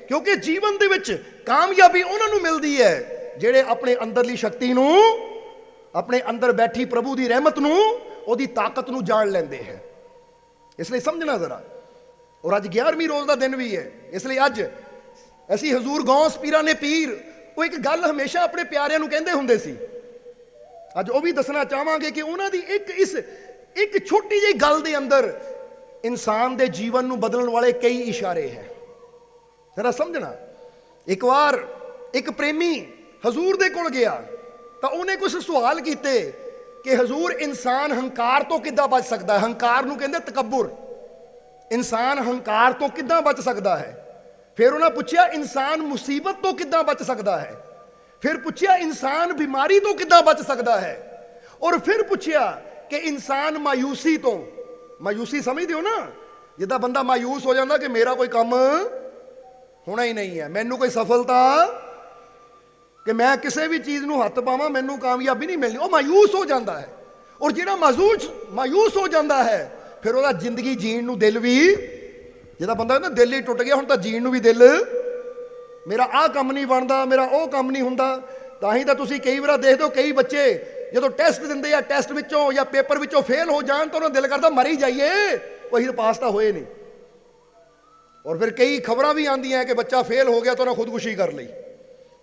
S1: ਕਿਉਂਕਿ ਜੀਵਨ ਦੇ ਵਿੱਚ ਕਾਮਯਾਬੀ ਉਹਨਾਂ ਨੂੰ ਮਿਲਦੀ ਹੈ ਜਿਹੜੇ ਆਪਣੇ ਅੰਦਰਲੀ ਸ਼ਕਤੀ ਨੂੰ, ਆਪਣੇ ਅੰਦਰ ਬੈਠੀ ਪ੍ਰਭੂ ਦੀ ਰਹਿਮਤ ਨੂੰ, ਉਹਦੀ ਤਾਕਤ ਨੂੰ ਜਾਣ ਲੈਂਦੇ ਹੈ। ਇਸ ਲਈ ਸਮਝਣਾ ਜ਼ਰਾ। ਔਰ ਅੱਜ 11ਵੀਂ ਰੋਜ਼ ਦਾ ਦਿਨ ਵੀ ਹੈ। ਇਸ ਲਈ ਅੱਜ ਅਸੀਂ ਹਜ਼ੂਰ ਗੌਸ ਪੀਰਾਂ ਨੇ ਪੀਰ, ਉਹ ਇੱਕ ਗੱਲ ਹਮੇਸ਼ਾ ਆਪਣੇ ਪਿਆਰਿਆਂ ਨੂੰ ਕਹਿੰਦੇ ਹੁੰਦੇ ਸੀ। ਅੱਜ ਉਹ ਵੀ ਦੱਸਣਾ ਚਾਹਾਂਗੇ ਕਿ ਉਹਨਾਂ ਦੀ ਇੱਕ ਛੋਟੀ ਜਿਹੀ ਗੱਲ ਦੇ ਅੰਦਰ ਇਨਸਾਨ ਦੇ ਜੀਵਨ ਨੂੰ ਬਦਲਣ ਵਾਲੇ ਕਈ ਇਸ਼ਾਰੇ ਹੈ। ਜ਼ਰਾ ਸਮਝਣਾ। ਇੱਕ ਵਾਰ ਇੱਕ ਪ੍ਰੇਮੀ ਹਜ਼ੂਰ ਦੇ ਕੋਲ ਗਿਆ ਤਾਂ ਉਹਨੇ ਕੁਝ ਸਵਾਲ ਕੀਤੇ ਕਿ ਹਜ਼ੂਰ ਇਨਸਾਨ ਹੰਕਾਰ ਤੋਂ ਕਿੱਦਾਂ ਬਚ ਸਕਦਾ ਹੈ। ਹੰਕਾਰ ਨੂੰ ਕਹਿੰਦੇ ਤਕੱਬੁਰ। ਇਨਸਾਨ ਹੰਕਾਰ ਤੋਂ ਕਿੱਦਾਂ ਬਚ ਸਕਦਾ ਹੈ। ਫਿਰ ਉਹਨਾਂ ਪੁੱਛਿਆ ਇਨਸਾਨ ਮੁਸੀਬਤ ਤੋਂ ਕਿੱਦਾਂ ਬਚ ਸਕਦਾ ਹੈ। ਫਿਰ ਪੁੱਛਿਆ ਇਨਸਾਨ ਬਿਮਾਰੀ ਤੋਂ ਕਿੱਦਾਂ ਬਚ ਸਕਦਾ ਹੈ। ਔਰ ਫਿਰ ਪੁੱਛਿਆ ਕਿ ਇਨਸਾਨ ਮਾਯੂਸੀ ਤੋਂ, ਮਾਯੂਸੀ ਸਮਝਦੇ ਹੋ ਨਾ, ਜਿੱਦਾਂ ਬੰਦਾ ਮਾਯੂਸ ਹੋ ਜਾਂਦਾ ਕਿ ਮੇਰਾ ਕੋਈ ਕੰਮ ਹੋਣਾ ਹੀ ਨਹੀਂ ਹੈ, ਮੈਨੂੰ ਕੋਈ ਸਫਲਤਾ, ਕਿ ਮੈਂ ਕਿਸੇ ਵੀ ਚੀਜ਼ ਨੂੰ ਹੱਥ ਪਾਵਾਂ ਮੈਨੂੰ ਕਾਮਯਾਬੀ ਨਹੀਂ ਮਿਲਣੀ, ਉਹ ਮਾਯੂਸ ਹੋ ਜਾਂਦਾ ਹੈ। ਔਰ ਜਿਹੜਾ ਮਾਯੂਸ ਹੋ ਜਾਂਦਾ ਹੈ ਫਿਰ ਉਹਦਾ ਜ਼ਿੰਦਗੀ ਜੀਣ ਨੂੰ ਦਿਲ ਵੀ, ਜਿਹਦਾ ਬੰਦਾ ਕਹਿੰਦਾ ਦਿਲ ਹੀ ਟੁੱਟ ਗਿਆ, ਹੁਣ ਤਾਂ ਜੀਣ ਨੂੰ ਵੀ ਦਿਲ, ਮੇਰਾ ਆਹ ਕੰਮ ਨਹੀਂ ਬਣਦਾ, ਮੇਰਾ ਉਹ ਕੰਮ ਨਹੀਂ ਹੁੰਦਾ। ਤਾਂ ਹੀ ਤਾਂ ਤੁਸੀਂ ਕਈ ਵਾਰ ਦੇਖਦੇ ਹੋ ਕਈ ਬੱਚੇ ਜਦੋਂ ਟੈਸਟ ਦਿੰਦੇ ਆ, ਟੈਸਟ ਵਿੱਚੋਂ ਜਾਂ ਪੇਪਰ ਵਿੱਚੋਂ ਫੇਲ ਹੋ ਜਾਣ ਤਾਂ ਉਹਨਾਂ ਦਿਲ ਕਰਦਾ ਮਰ ਹੀ ਜਾਈਏ, ਉਹ ਅਸੀਂ ਪਾਸ ਤਾਂ ਹੋਏ ਨਹੀਂ। ਔਰ ਫਿਰ ਕਈ ਖਬਰਾਂ ਵੀ ਆਉਂਦੀਆਂ ਕਿ ਬੱਚਾ ਫੇਲ ਹੋ ਗਿਆ ਤਾਂ ਉਹਨੇ ਖੁਦਕੁਸ਼ੀ ਕਰ ਲਈ।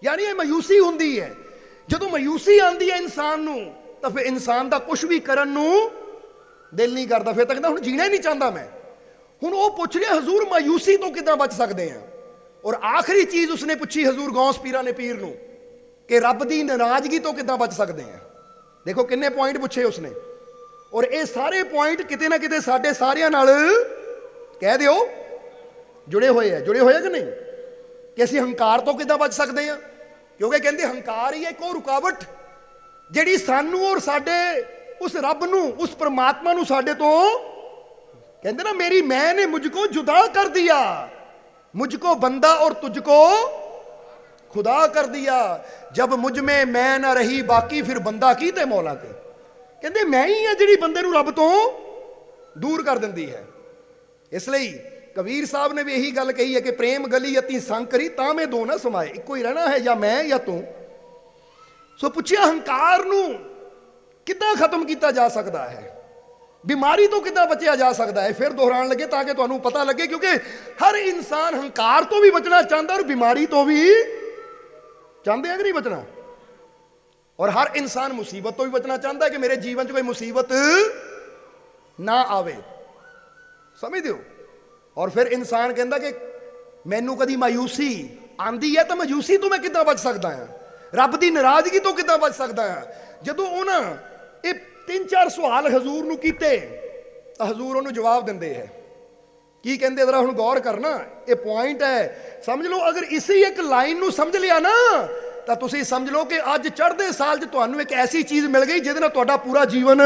S1: ਯਾਨੀ ਇਹ ਮਾਯੂਸੀ ਹੁੰਦੀ ਹੈ। ਜਦੋਂ ਮਾਯੂਸੀ ਆਉਂਦੀ ਹੈ ਇਨਸਾਨ ਨੂੰ ਤਾਂ ਫਿਰ ਇਨਸਾਨ ਦਾ ਕੁਝ ਵੀ ਕਰਨ ਨੂੰ ਦਿਲ ਨਹੀਂ ਕਰਦਾ, ਫਿਰ ਤਾਂ ਕਹਿੰਦਾ ਹੁਣ ਜੀਣਾ ਹੀ ਨਹੀਂ ਚਾਹੁੰਦਾ ਮੈਂ। ਹੁਣ ਉਹ ਪੁੱਛ ਰਿਹਾ ਹਜ਼ੂਰ ਮਾਯੂਸੀ ਤੋਂ ਕਿੱਦਾਂ ਬਚ ਸਕਦੇ ਆ। ਔਰ ਆਖਰੀ ਚੀਜ਼ ਉਸਨੇ ਪੁੱਛੀ ਹਜ਼ੂਰ ਗੌਸ ਪੀਰਾਂ ਨੇ ਪੀਰ ਨੂੰ ਕਿ ਰੱਬ ਦੀ ਨਾਰਾਜ਼ਗੀ ਤੋਂ ਕਿੱਦਾਂ ਬਚ ਸਕਦੇ ਆ। ਦੇਖੋ ਕਿੰਨੇ ਪੁਆਇੰਟ ਪੁੱਛੇ ਉਸਨੇ। ਔਰ ਇਹ ਸਾਰੇ ਪੁਆਇੰਟ ਕਿਤੇ ਨਾ ਕਿਤੇ ਸਾਡੇ ਸਾਰਿਆਂ ਨਾਲ ਕਹਿ ਦਿਓ ਜੁੜੇ ਹੋਏ ਆ ਕਿ ਨਹੀਂ, ਕਿ ਅਸੀਂ ਹੰਕਾਰ ਤੋਂ ਕਿੱਦਾਂ ਬਚ ਸਕਦੇ ਆ। ਕਿਉਂਕਿ ਕਹਿੰਦੇ ਹੰਕਾਰ ਹੀ ਇੱਕ ਉਹ ਰੁਕਾਵਟ ਜਿਹੜੀ ਸਾਨੂੰ ਔਰ ਸਾਡੇ ਉਸ ਰੱਬ ਨੂੰ, ਉਸ परमात्मा ਨੂੰ ਸਾਡੇ ਤੋਂ, कहते ना मेरी मैं ने मुझको जुदा कर दिया, मुझको बंदा और तुझको खुदा कर दिया, जब मुझ में मैं ना रही बाकी फिर बंदा की ते मौला के। कहते मैं ही है जिहड़ी बंदे नूं रब तो दूर कर दिंदी है। इसलिए कबीर साहब ने भी यही गल कही है कि प्रेम गली अति संकरी तामे दो ना समाए, इको ही रहना है या मैं या तू। सो पुछिया हंकार नूं किद्दां खत्म किया जा सकता है, बीमारी तो किद्दां बचिया जा सकता है। फिर दोहरान लगे ताकि तुहानूं पता लगे, क्योंकि हर इंसान हंकार तो भी बचना चाहता और बीमारी तो भी चाहते हैं कि नहीं बचना। और हर इंसान मुसीबत तो भी बचना चाहता है कि मेरे जीवन च कोई मुसीबत ना आवे, समझ दो। और फिर इंसान कहता कि मैनू कदी मायूसी आंदी है तो मायूसी तो मैं किद्दां बच सकता हाँ, रब की नाराजगी तो किद्दां बच सकता हाँ। जदों उन्हां ये 3-4 सवाल हजूर नूं कीते तो हजूर उन्होंने जवाब देंदे है। की कहते जरा हुण गौर करना, ये पॉइंट है, समझ लो। अगर इसी एक लाइन नूं समझ लिया ना तो तुसीं समझ लो कि अज चढ़दे साल च तुहानूं एक ऐसी चीज़ मिल गई जिहदे नाल तुहाडा पूरा जीवन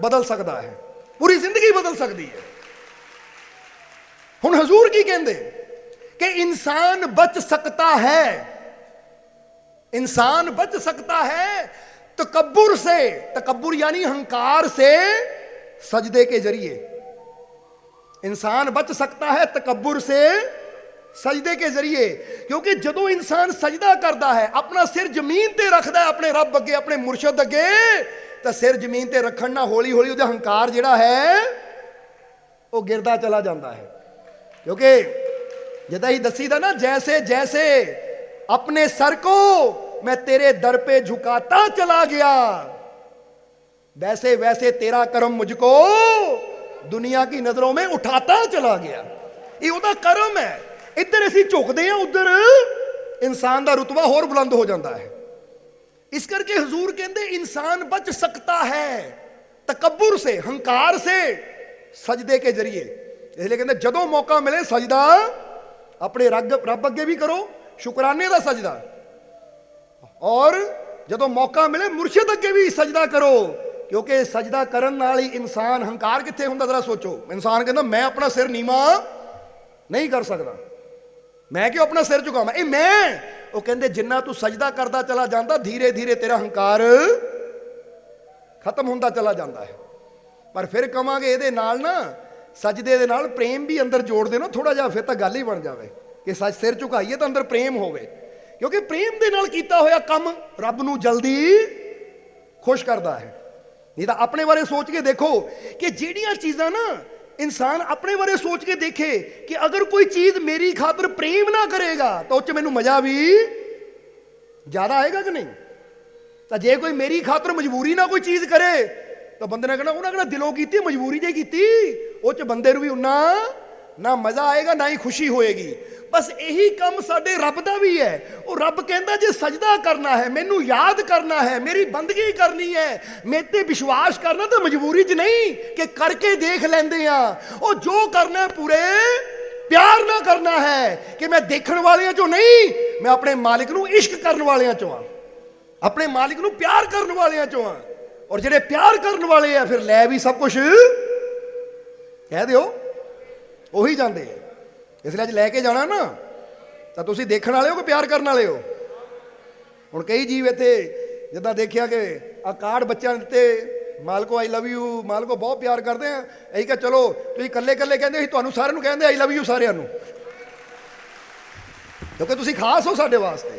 S1: बदल सकता है, पूरी जिंदगी बदल सकती है। हुण हजूर की कहंदे कि इंसान बच सकता है, इंसान बच सकता है तकब्बुर से, तकब्बुर यानी हंकार से, सजदे के जरिए। इंसान बच सकता है तकब्बुर से, सजदे के जरिए। क्योंकि जदों इंसान सजदा करता है, अपना सिर जमीन ते रखता है अपने रब अगे, अपने मुर्शद अगे, तो सिर जमीन ते रखण नाल हौली हौली उहदा हंकार जिहड़ा है वो गिरदा चला जाता है। क्योंकि जिद्दां ही दसीदा ना, जैसे जैसे अपने सर को मैं तेरे दर पे झुकाता चला गया, वैसे वैसे तेरा करम मुझको दुनिया की नजरों में उठाता चला गया। ये उहदा करम है। इधर असीं झुकदे हां, उधर इंसान दा रुतबा होर बुलंद हो जाता है। इस करके हजूर कहंदे इंसान बच सकता है तकब्बुर से, हंकार से, सजदे के जरिए। इसलिए कहते जदों मौका मिले सजदा अपने रब अगे भी करो, शुकराने का सजदा, और जदों मौका मिले मुर्शिद अगे भी सजदा करो, क्योंकि सजदा करन नाल ही इंसान, हंकार कित्थे हुंदा जरा सोचो। इंसान कहता मैं अपना सिर नीवा नहीं कर सकता, मैं क्यों अपना सिर झुकावां, ये मैं। वो कहते जिन्ना तू सजदा करता चला जाता धीरे धीरे तेरा हंकार खत्म होंदा चला जाता है। पर फिर कहांगे ये ना सजदे दे नाल प्रेम भी अंदर जोड़ दे ना थोड़ा जा, फिर तो गल ही बन जाए कि सच सिर झुकाइए तो अंदर प्रेम होवे, क्योंकि प्रेम दे नाल कीता होया काम रब नूं जल्दी खुश करता है। नहीं तो अपने बारे सोच के देखो कि जिहड़ियां चीज़ां ना इंसान अपने बारे सोच के देखे कि अगर कोई चीज मेरी खातर प्रेम ना करेगा तो उस मैनू मजा भी ज्यादा आएगा कि नहीं। तो जे कोई मेरी खातर मजबूरी ना कोई चीज करे तो बंदे ने कहना उन्हें कहना दिलों की मजबूरी जे की उस बंदे भी उन्ना ना मजा आएगा ना ही खुशी होएगी। बस यही काम साडे रब दा भी है। वो रब कहता जे सजदा करना है, मैनू याद करना है, मेरी बंदगी करनी है, मेरे ते विश्वास करना, तो मजबूरी च नहीं कि करके देख लेंदे आ। वो जो करना है पूरे प्यार ना करना है कि मैं देखण वालियां चों नहीं, मैं अपने मालिक नू इश्क करन वालियां चों आ, अपने मालिक नू प्यार करन वालियां चों आ। और जेडे प्यार करन वाले आ फिर लै भी सब कुछ कह दिओ ਉਹੀ ਜਾਂਦੇ ਹੈ। इसलिए अज लैके जाना ना तो तुसीं देखण वाले हो कि प्यार करने वाले हो। हुण कई जीव इत्थे जिद्दां देखिया कि आ कार्ड बच्चों दिते मालको आई लव यू, मालको बहुत प्यार करते हैं, असीं कहा चलो तुसीं कल्ले कल्ले कहंदे असीं तुहानूं सारिਆਂ ਨੂੰ कहंदे आई लव यू सारिਆਂ ਨੂੰ, क्योंकि तुसीं खास हो साडे वास्ते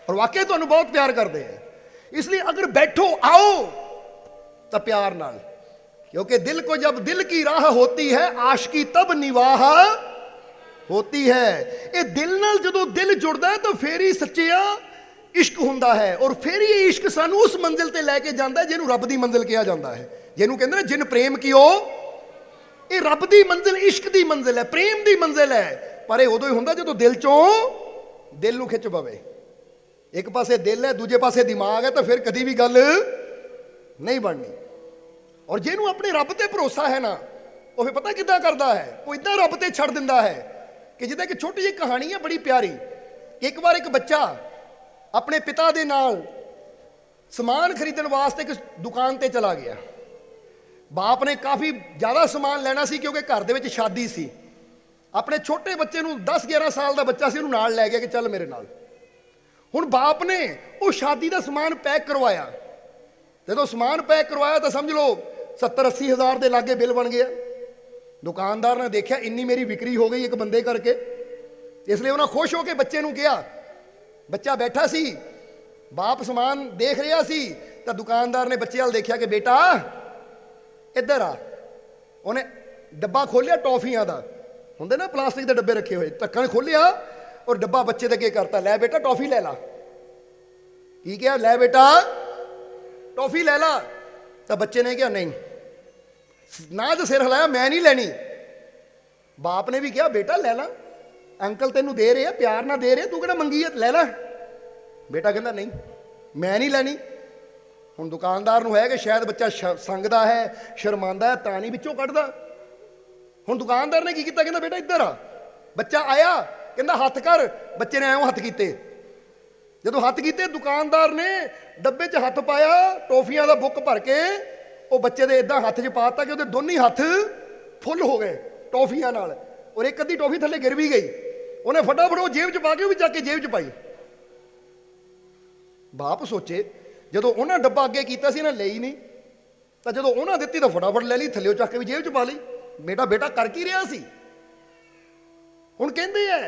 S1: और वाकई तुहानूं बहुत प्यार करते हैं। इसलिए अगर बैठो आओ तो प्यार नाल, क्योंकि दिल को जब दिल की राह होती है आशिकी तब निवाह होती है। ये दिल नाल जदों दिल जुड़दा है तो फिर ही सच्चिया इश्क हुंदा है, और फिर ये इश्क सानू उस मंजिल ते लैके जांदा है जिन्हों रब दी मंजिल कहा जाता है, जिन्हों कहंदे ने जिन प्रेम कियो। ये रब दी मंजिल इश्क दी मंजिल है, प्रेम दी मंजिल है। पर यह उदों ही हुंदा जदों दिल चों दिल नूं खिच पवे। एक पासे दिल है दूजे पासे दिमाग है तो फिर कदी भी गल नहीं बननी। और जिन्हों अपने रब ते भरोसा है ना वो फिर पता किद्दां करदा है, वो इदां रब ते छड़ दिंदा है कि जिद्दां एक छोटी जी कहानी है बड़ी प्यारी। एक बार एक बच्चा अपने पिता दे नाल समान खरीदण वास्ते एक दुकान ते चला गया। बाप ने काफ़ी ज़्यादा समान लेना सी क्योंकि घर दे विच शादी सी। अपने छोटे बच्चे नूं 10-11 साल का बच्चा सी, उन्होंने नाल लै गया कि चल मेरे नाल। हुण बाप ने वो शादी का समान पैक करवाया। जदों समान पैक करवाया तो समझ लो 70-80 हज़ार के लागे बिल बन गया। दुकानदार ने देखा इन्नी मेरी बिक्री हो गई एक बंदे करके, इसलिए उन्हें खुश होकर बच्चे नूं कहा। बच्चा बैठा सी, बाप समान देख रहा सी, तो दुकानदार ने बच्चे वाल देखा कि बेटा इधर आ। उन्हें डब्बा खोलिया टॉफियां का, होंगे ना प्लास्टिक के डब्बे रखे हुए, ढक्कन खोलिया और डब्बा बच्चे के करता, लै बेटा टॉफी लै ला। की क्या, लै बेटा टॉफी लै ला। तो बच्चे ने कहा नहीं ना, तो सिर हिलाया मैं नहीं लैनी। बाप ने भी कहा बेटा लै ला, अंकल तेनू दे रहे प्यार ना दे रहे, तू कहना मंगी है लै ला। बेटा कहता नहीं मैं नहीं लैनी। हुण दुकानदार नूं है कि शायद बच्चा संगदा है शर्मांदा है तां नहीं विचों कढ़दा। हुण दुकानदार ने की कीता, कहंदा बेटा इधर आ। बच्चा आया, कहंदा हत्थ कर। बच्चे ने ऐं हत्थ कीते। जदों हत्थ कीते दुकानदार ने डब्बे च हत्थ पाया, टॉफियां का बुक भर के वो बच्चे दे इदां हत्थ च पाता कि उहदे दोनों ही हत्थ फुल हो गए टॉफियां नाल, और एक अद्धी टॉफी थल्ले गिर भी गई। उन्हें फटाफट वो जेब च पा के वो भी जाके जेब च पाई। बाप सोचे जदों उन्हें डब्बा अगे कीता सी ना लई नहीं, तो जदों उन्हें दित्ती तो फटाफट ले ली, थल्ले चक के भी जेब च पा ली। बेटा बेटा कर की रहा सी। हुण कहंदे है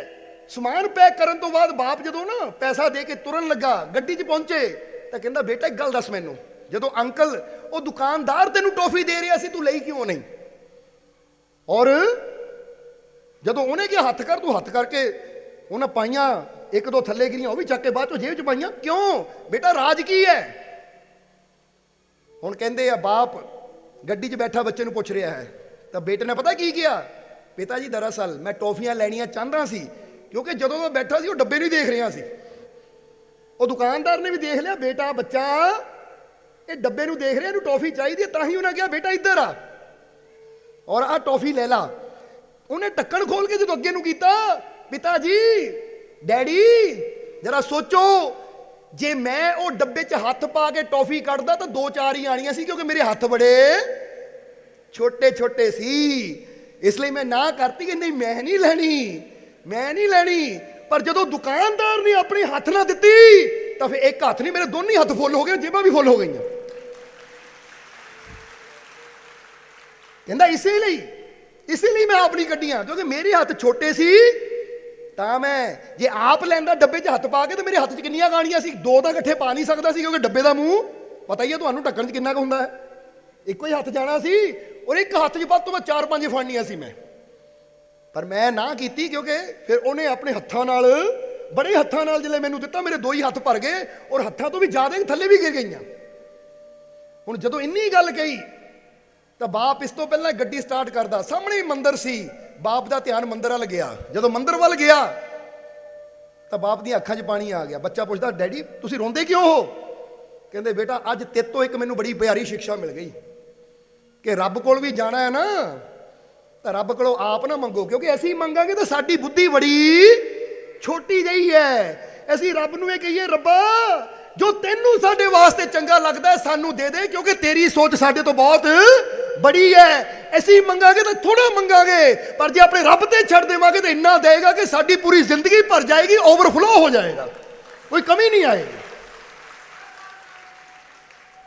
S1: समान पैक करन तो बाद बाप जदों ना पैसा दे के तुरन लगा, गड्डी च पहुंचे तो कहंदा बेटा एक गल दस मैनू, जदों अंकल वो दुकानदार तेनू टॉफी दे रहा सी तू लई क्यों नहीं? और जदों उन्हें क्या हत्थ कर, तू हत्थ करके उन्हें पाइया, एक दो थल्ले गिरियां वो भी चक के बाद जेब च पाइया, क्यों बेटा राज की है? हुण कहंदे आ बाप गड्डी च बैठा बच्चे नूं पुछ रहा है, तो बेटे ने पता की किया, पिता जी दरअसल मैं टॉफियां लैनियां चाहता सी, क्योंकि जदों मैं बैठा सी वो डब्बे नहीं देख रहा सी। वो दुकानदार ने भी देख लिया बेटा बच्चा ਇਹ ਡੱਬੇ ਨੂੰ ਦੇਖ ਰਿਹਾ, ਇਹਨੂੰ ਟੌਫੀ ਚਾਹੀਦੀ ਹੈ, ਤਾਂ ਹੀ ਉਹਨਾਂ ਕਿਹਾ ਬੇਟਾ ਇੱਧਰ ਆ ਔਰ ਆਹ ਟੌਫੀ ਲੈ ਲਾ। ਉਹਨੇ ਢੱਕਣ ਖੋਲ ਕੇ ਜਦੋਂ ਅੱਗੇ ਨੂੰ ਕੀਤਾ, ਪਿਤਾ ਜੀ, ਡੈਡੀ ਜਰਾ ਸੋਚੋ, ਜੇ ਮੈਂ ਉਹ ਡੱਬੇ 'ਚ ਹੱਥ ਪਾ ਕੇ ਟੌਫੀ ਕੱਢਦਾ ਤਾਂ 2-4 ਹੀ ਆਣੀਆਂ ਸੀ, ਕਿਉਂਕਿ ਮੇਰੇ ਹੱਥ ਬੜੇ ਛੋਟੇ ਛੋਟੇ ਸੀ। ਇਸ ਲਈ ਮੈਂ ਨਾ ਕਰਤੀ ਕਿ ਨਹੀਂ ਮੈਂ ਨਹੀਂ ਲੈਣੀ, ਮੈਂ ਨਹੀਂ ਲੈਣੀ। ਪਰ ਜਦੋਂ ਦੁਕਾਨਦਾਰ ਨੇ ਆਪਣੇ ਹੱਥ ਨਾਲ ਦਿੱਤੀ ਤਾਂ ਫਿਰ ਇੱਕ ਹੱਥ ਨਹੀਂ, ਮੇਰੇ ਦੋਨੇ ਹੱਥ ਫੁੱਲ ਹੋ ਗਏ, ਜੇਬਾਂ ਵੀ ਫੁੱਲ ਹੋ ਗਈਆਂ। ਕਹਿੰਦਾ ਇਸੇ ਲਈ ਮੈਂ ਆਪ ਨਹੀਂ ਕੱਢੀਆਂ, ਕਿਉਂਕਿ ਮੇਰੇ ਹੱਥ ਛੋਟੇ ਸੀ। ਤਾਂ ਮੈਂ ਜੇ ਆਪ ਲੈਂਦਾ ਡੱਬੇ 'ਚ ਹੱਥ ਪਾ ਕੇ, ਤਾਂ ਮੇਰੇ ਹੱਥ 'ਚ ਕਿੰਨੀਆਂ ਗਾਣੀਆਂ ਸੀ, 2 ਤਾਂ ਇਕੱਠੇ ਪਾ ਨਹੀਂ ਸਕਦਾ ਸੀ, ਕਿਉਂਕਿ ਡੱਬੇ ਦਾ ਮੂੰਹ ਪਤਾ ਹੀ ਹੈ ਤੁਹਾਨੂੰ ਢੱਕਣ 'ਚ ਕਿੰਨਾ ਕੁ ਹੁੰਦਾ ਹੈ। ਇੱਕੋ ਹੀ ਹੱਥ ਜਾਣਾ ਸੀ ਔਰ ਇੱਕ ਹੱਥ 'ਚ ਵੱਧ ਤੋਂ ਵੱਧ 4-5 ਫੜਨੀਆਂ ਸੀ ਮੈਂ। ਪਰ ਮੈਂ ਨਾ ਕੀਤੀ, ਕਿਉਂਕਿ ਫਿਰ ਉਹਨੇ ਆਪਣੇ ਹੱਥਾਂ ਨਾਲ, ਬੜੇ ਹੱਥਾਂ ਨਾਲ ਜਿਹੜੇ ਮੈਨੂੰ ਦਿੱਤਾ, ਮੇਰੇ 2 ਹੀ ਹੱਥ ਭਰ ਗਏ ਔਰ ਹੱਥਾਂ ਤੋਂ ਵੀ ਜ਼ਿਆਦਾ ਥੱਲੇ ਵੀ ਗਿਰ ਗਈਆਂ। ਹੁਣ ਜਦੋਂ ਇੰਨੀ ਗੱਲ ਕਹੀ ਤਾਂ ਬਾਪ ਇਸ ਤੋਂ ਪਹਿਲਾਂ ਗੱਡੀ ਸਟਾਰਟ ਕਰਦਾ, ਸਾਹਮਣੇ ਹੀ ਮੰਦਿਰ ਸੀ, ਬਾਪ ਦਾ ਧਿਆਨ ਮੰਦਿਰ ਵੱਲ ਗਿਆ। ਜਦੋਂ ਮੰਦਿਰ ਵੱਲ ਗਿਆ ਤਾਂ ਬਾਪ ਦੀਆਂ ਅੱਖਾਂ 'ਚ ਪਾਣੀ ਆ ਗਿਆ। ਬੱਚਾ ਪੁੱਛਦਾ, ਡੈਡੀ ਤੁਸੀਂ ਰੋਂਦੇ ਕਿਉਂ ਹੋ? ਕਹਿੰਦੇ ਬੇਟਾ ਅੱਜ ਤੇਰੇ ਤੋਂ ਇੱਕ ਮੈਨੂੰ ਬੜੀ ਪਿਆਰੀ ਸਿੱਖਿਆ ਮਿਲ ਗਈ ਕਿ ਰੱਬ ਕੋਲ ਵੀ ਜਾਣਾ ਹੈ ਨਾ ਤਾਂ ਰੱਬ ਕੋਲੋਂ ਆਪ ਨਾ ਮੰਗੋ, ਕਿਉਂਕਿ ਅਸੀਂ ਮੰਗਾਂਗੇ ਤਾਂ ਸਾਡੀ ਬੁੱਧੀ ਬੜੀ ਛੋਟੀ ਜਿਹੀ ਹੈ। ਅਸੀਂ ਰੱਬ ਨੂੰ ਇਹ ਕਹੀਏ, ਰੱਬਾ ਜੋ ਤੈਨੂੰ ਸਾਡੇ ਵਾਸਤੇ ਚੰਗਾ ਲੱਗਦਾ ਸਾਨੂੰ ਦੇ ਦੇ, ਕਿਉਂਕਿ ਤੇਰੀ ਸੋਚ ਸਾਡੇ ਤੋਂ ਬਹੁਤ ਬੜੀ ਹੈ। ਅਸੀਂ ਮੰਗਾਂਗੇ ਤਾਂ ਥੋੜਾ ਮੰਗਾਂਗੇ, ਪਰ ਜੇ ਆਪਣੇ ਰੱਬ ਤੇ ਛੱਡ ਦੇਵਾਂਗੇ ਤਾਂ ਇੰਨਾ ਦੇਗਾ ਕਿ ਸਾਡੀ ਪੂਰੀ ਜ਼ਿੰਦਗੀ ਭਰ ਜਾਏਗੀ, ਓਵਰਫਲੋ ਹੋ ਜਾਏਗਾ, ਕੋਈ ਕਮੀ ਨਹੀਂ ਆਏਗੀ।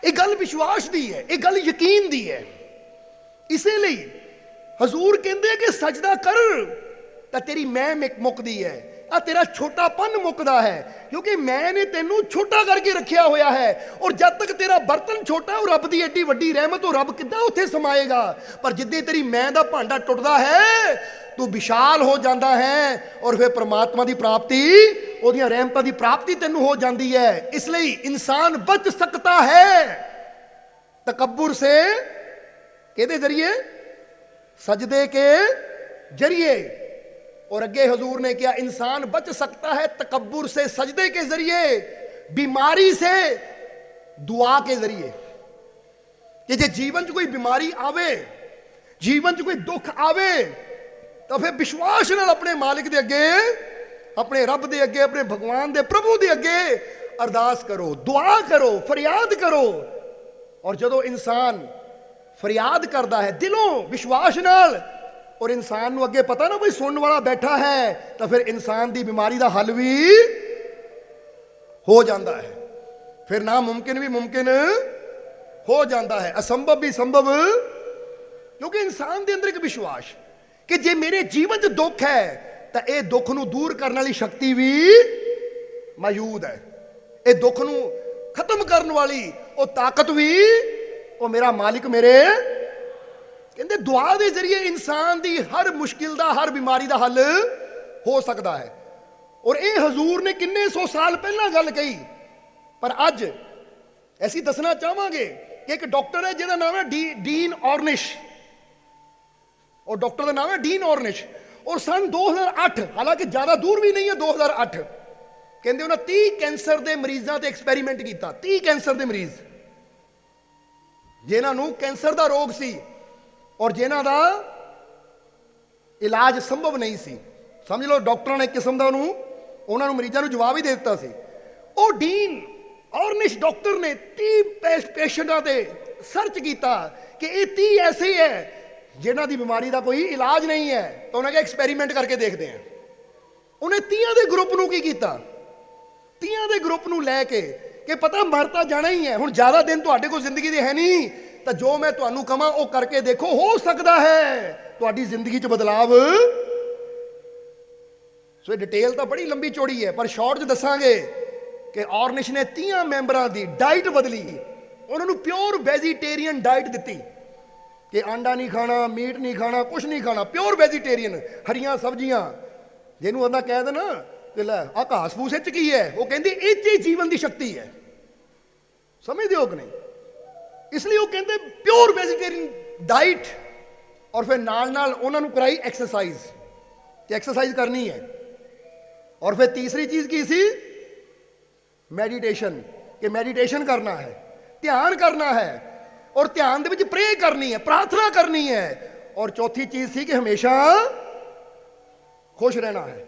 S1: ਇਹ ਗੱਲ ਵਿਸ਼ਵਾਸ ਦੀ ਹੈ, ਇਹ ਗੱਲ ਯਕੀਨ ਦੀ ਹੈ। ਇਸੇ ਲਈ ਹਜ਼ੂਰ ਕਹਿੰਦੇ ਕਿ ਸਜਦਾ ਕਰ ਤਾਂ ਤੇਰੀ ਮੈਂ ਮੁੱਕਦੀ ਹੈ, ਆ ਤੇਰਾ ਛੋਟਾਪਨ ਮੁੱਕਦਾ ਹੈ, ਕਿਉਂਕਿ ਮੈਂ ਨੇ ਤੈਨੂੰ ਛੋਟਾ ਕਰਕੇ ਰੱਖਿਆ ਹੋਇਆ ਹੈ। ਔਰ ਜਦ ਤੱਕ ਤੇਰਾ ਬਰਤਨ ਛੋਟਾ, ਉਹ ਰੱਬ ਦੀ ਐਡੀ ਵੱਡੀ ਰਹਿਮਤ, ਉਹ ਰੱਬ ਕਿੱਦਾਂ ਉੱਥੇ ਸਮਾਏਗਾ। ਪਰ ਜਿੱਦੇ ਤੇਰੀ ਮੈਂ ਦਾ ਭਾਂਡਾ ਟੁੱਟਦਾ ਹੈ, ਤੂੰ ਵਿਸ਼ਾਲ ਹੋ ਜਾਂਦਾ ਹੈ ਔਰ ਫਿਰ ਪ੍ਰਮਾਤਮਾ ਦੀ ਪ੍ਰਾਪਤੀ, ਉਹਦੀਆਂ ਰਹਿਮਤਾਂ ਦੀ ਪ੍ਰਾਪਤੀ ਤੈਨੂੰ ਹੋ ਜਾਂਦੀ ਹੈ। ਇਸ ਲਈ ਇਨਸਾਨ ਬਚ ਸਕਤਾ ਹੈ ਤਕੱਬੁਰ ਸੇ, ਕਿਹਦੇ जरिए? सजदे के जरिए। और अगे हजूर ने किया, इंसान बच सकता है तकब्बुर से सजदे के जरिए, बीमारी से दुआ के जरिए। कि जे जीवन च कोई बीमारी आवे, जीवन च कोई दुख आवे, तो फिर विश्वास नाल अपने मालिक दे अगे, अपने रब दे अगे, अपने भगवान दे प्रभु दे अगे अरदास करो, दुआ करो, फरियाद करो। और जदों इंसान फरियाद करता है दिलों विश्वास नाल, और इंसान नूं अगे पता ना कोई सुनने वाला बैठा है, तो फिर इंसान की बीमारी का हल भी हो जाता है। फिर नामुमकिन भी मुमकिन हो जाता है, असंभव भी संभव, क्योंकि इंसान के अंदर एक विश्वास कि जे मेरे जीवन च दुख है तो यह दुख नूं दूर करने वाली शक्ति भी मौजूद है। ये दुख नूं खत्म करने वाली वो ताकत भी वो मेरा मालिक मेरे कहते दुआ के जरिए इंसान की हर मुश्किल का, हर बीमारी का हल हो सकता है। और ये हजूर ने किन्ने 100 साल पहला गल कही, पर अज ऐसी दसना चाहांगे कि एक डॉक्टर है जिहदा नाम है डीन ऑर्निश, और डॉक्टर का नाम है डीन ऑर्निश। और सन 2008, हालांकि ज्यादा दूर भी नहीं है, 2008 कहते उन्हें 30 कैंसर के मरीजों से एक्सपेरीमेंट किया। 30 कैंसर के मरीज जिन्होंने कैंसर का रोग सी और जिन्हों का इलाज संभव नहीं सी, समझ लो डॉक्टर ने एक किस्म का उन्होंने मरीजों को जवाब ही दे दिता सी। वो डीन ऑर्निश डॉक्टर ने 30 पेशेंटों से सर्च किया कि ये 30 ऐसे है जिन्हों की बीमारी का कोई इलाज नहीं है, तो उन्हें एक्सपेरीमेंट करके देखते हैं। उन्हें 30 के ग्रुप को की किया, 30 के ग्रुप को लैके कि पता मरता जाना ही है, हुण ज़्यादा दिन तुहाडे कोल जिंदगी दे है नहीं, तो जो मैं तुहानू कहां वो करके देखो, हो सकता है तुहाडी जिंदगी च बदलाव। सो डिटेल तो बड़ी लंबी चौड़ी है, पर शॉर्ट च दसांगे कि ऑर्निश ने 30 मैंबरां दी डाइट बदली, उन्होंने प्योर वेजीटेरियन डाइट दी कि अंडा नहीं खाना, मीट नहीं खाना, कुछ नहीं खाना, प्योर वेजीटेरियन, हरियां सब्जियां। जिन्हों अदा कह देना कि लै आ घास फूस च की है, वो कहते इस जीवन की शक्ति है, समझते हो कि नहीं। इसलिए वो कहते प्योर वेजीटेरियन डाइट, और फिर नाल नाल उन्होंने कराई एक्सरसाइज कि एक्सरसाइज करनी है। और फिर तीसरी चीज की सी मेडिटेशन, कि मेडिटेशन करना है। ध्यान करना है और ध्यान दे विच प्रे करनी है, प्रार्थना करनी है। और चौथी चीज थी कि हमेशा खुश रहना है।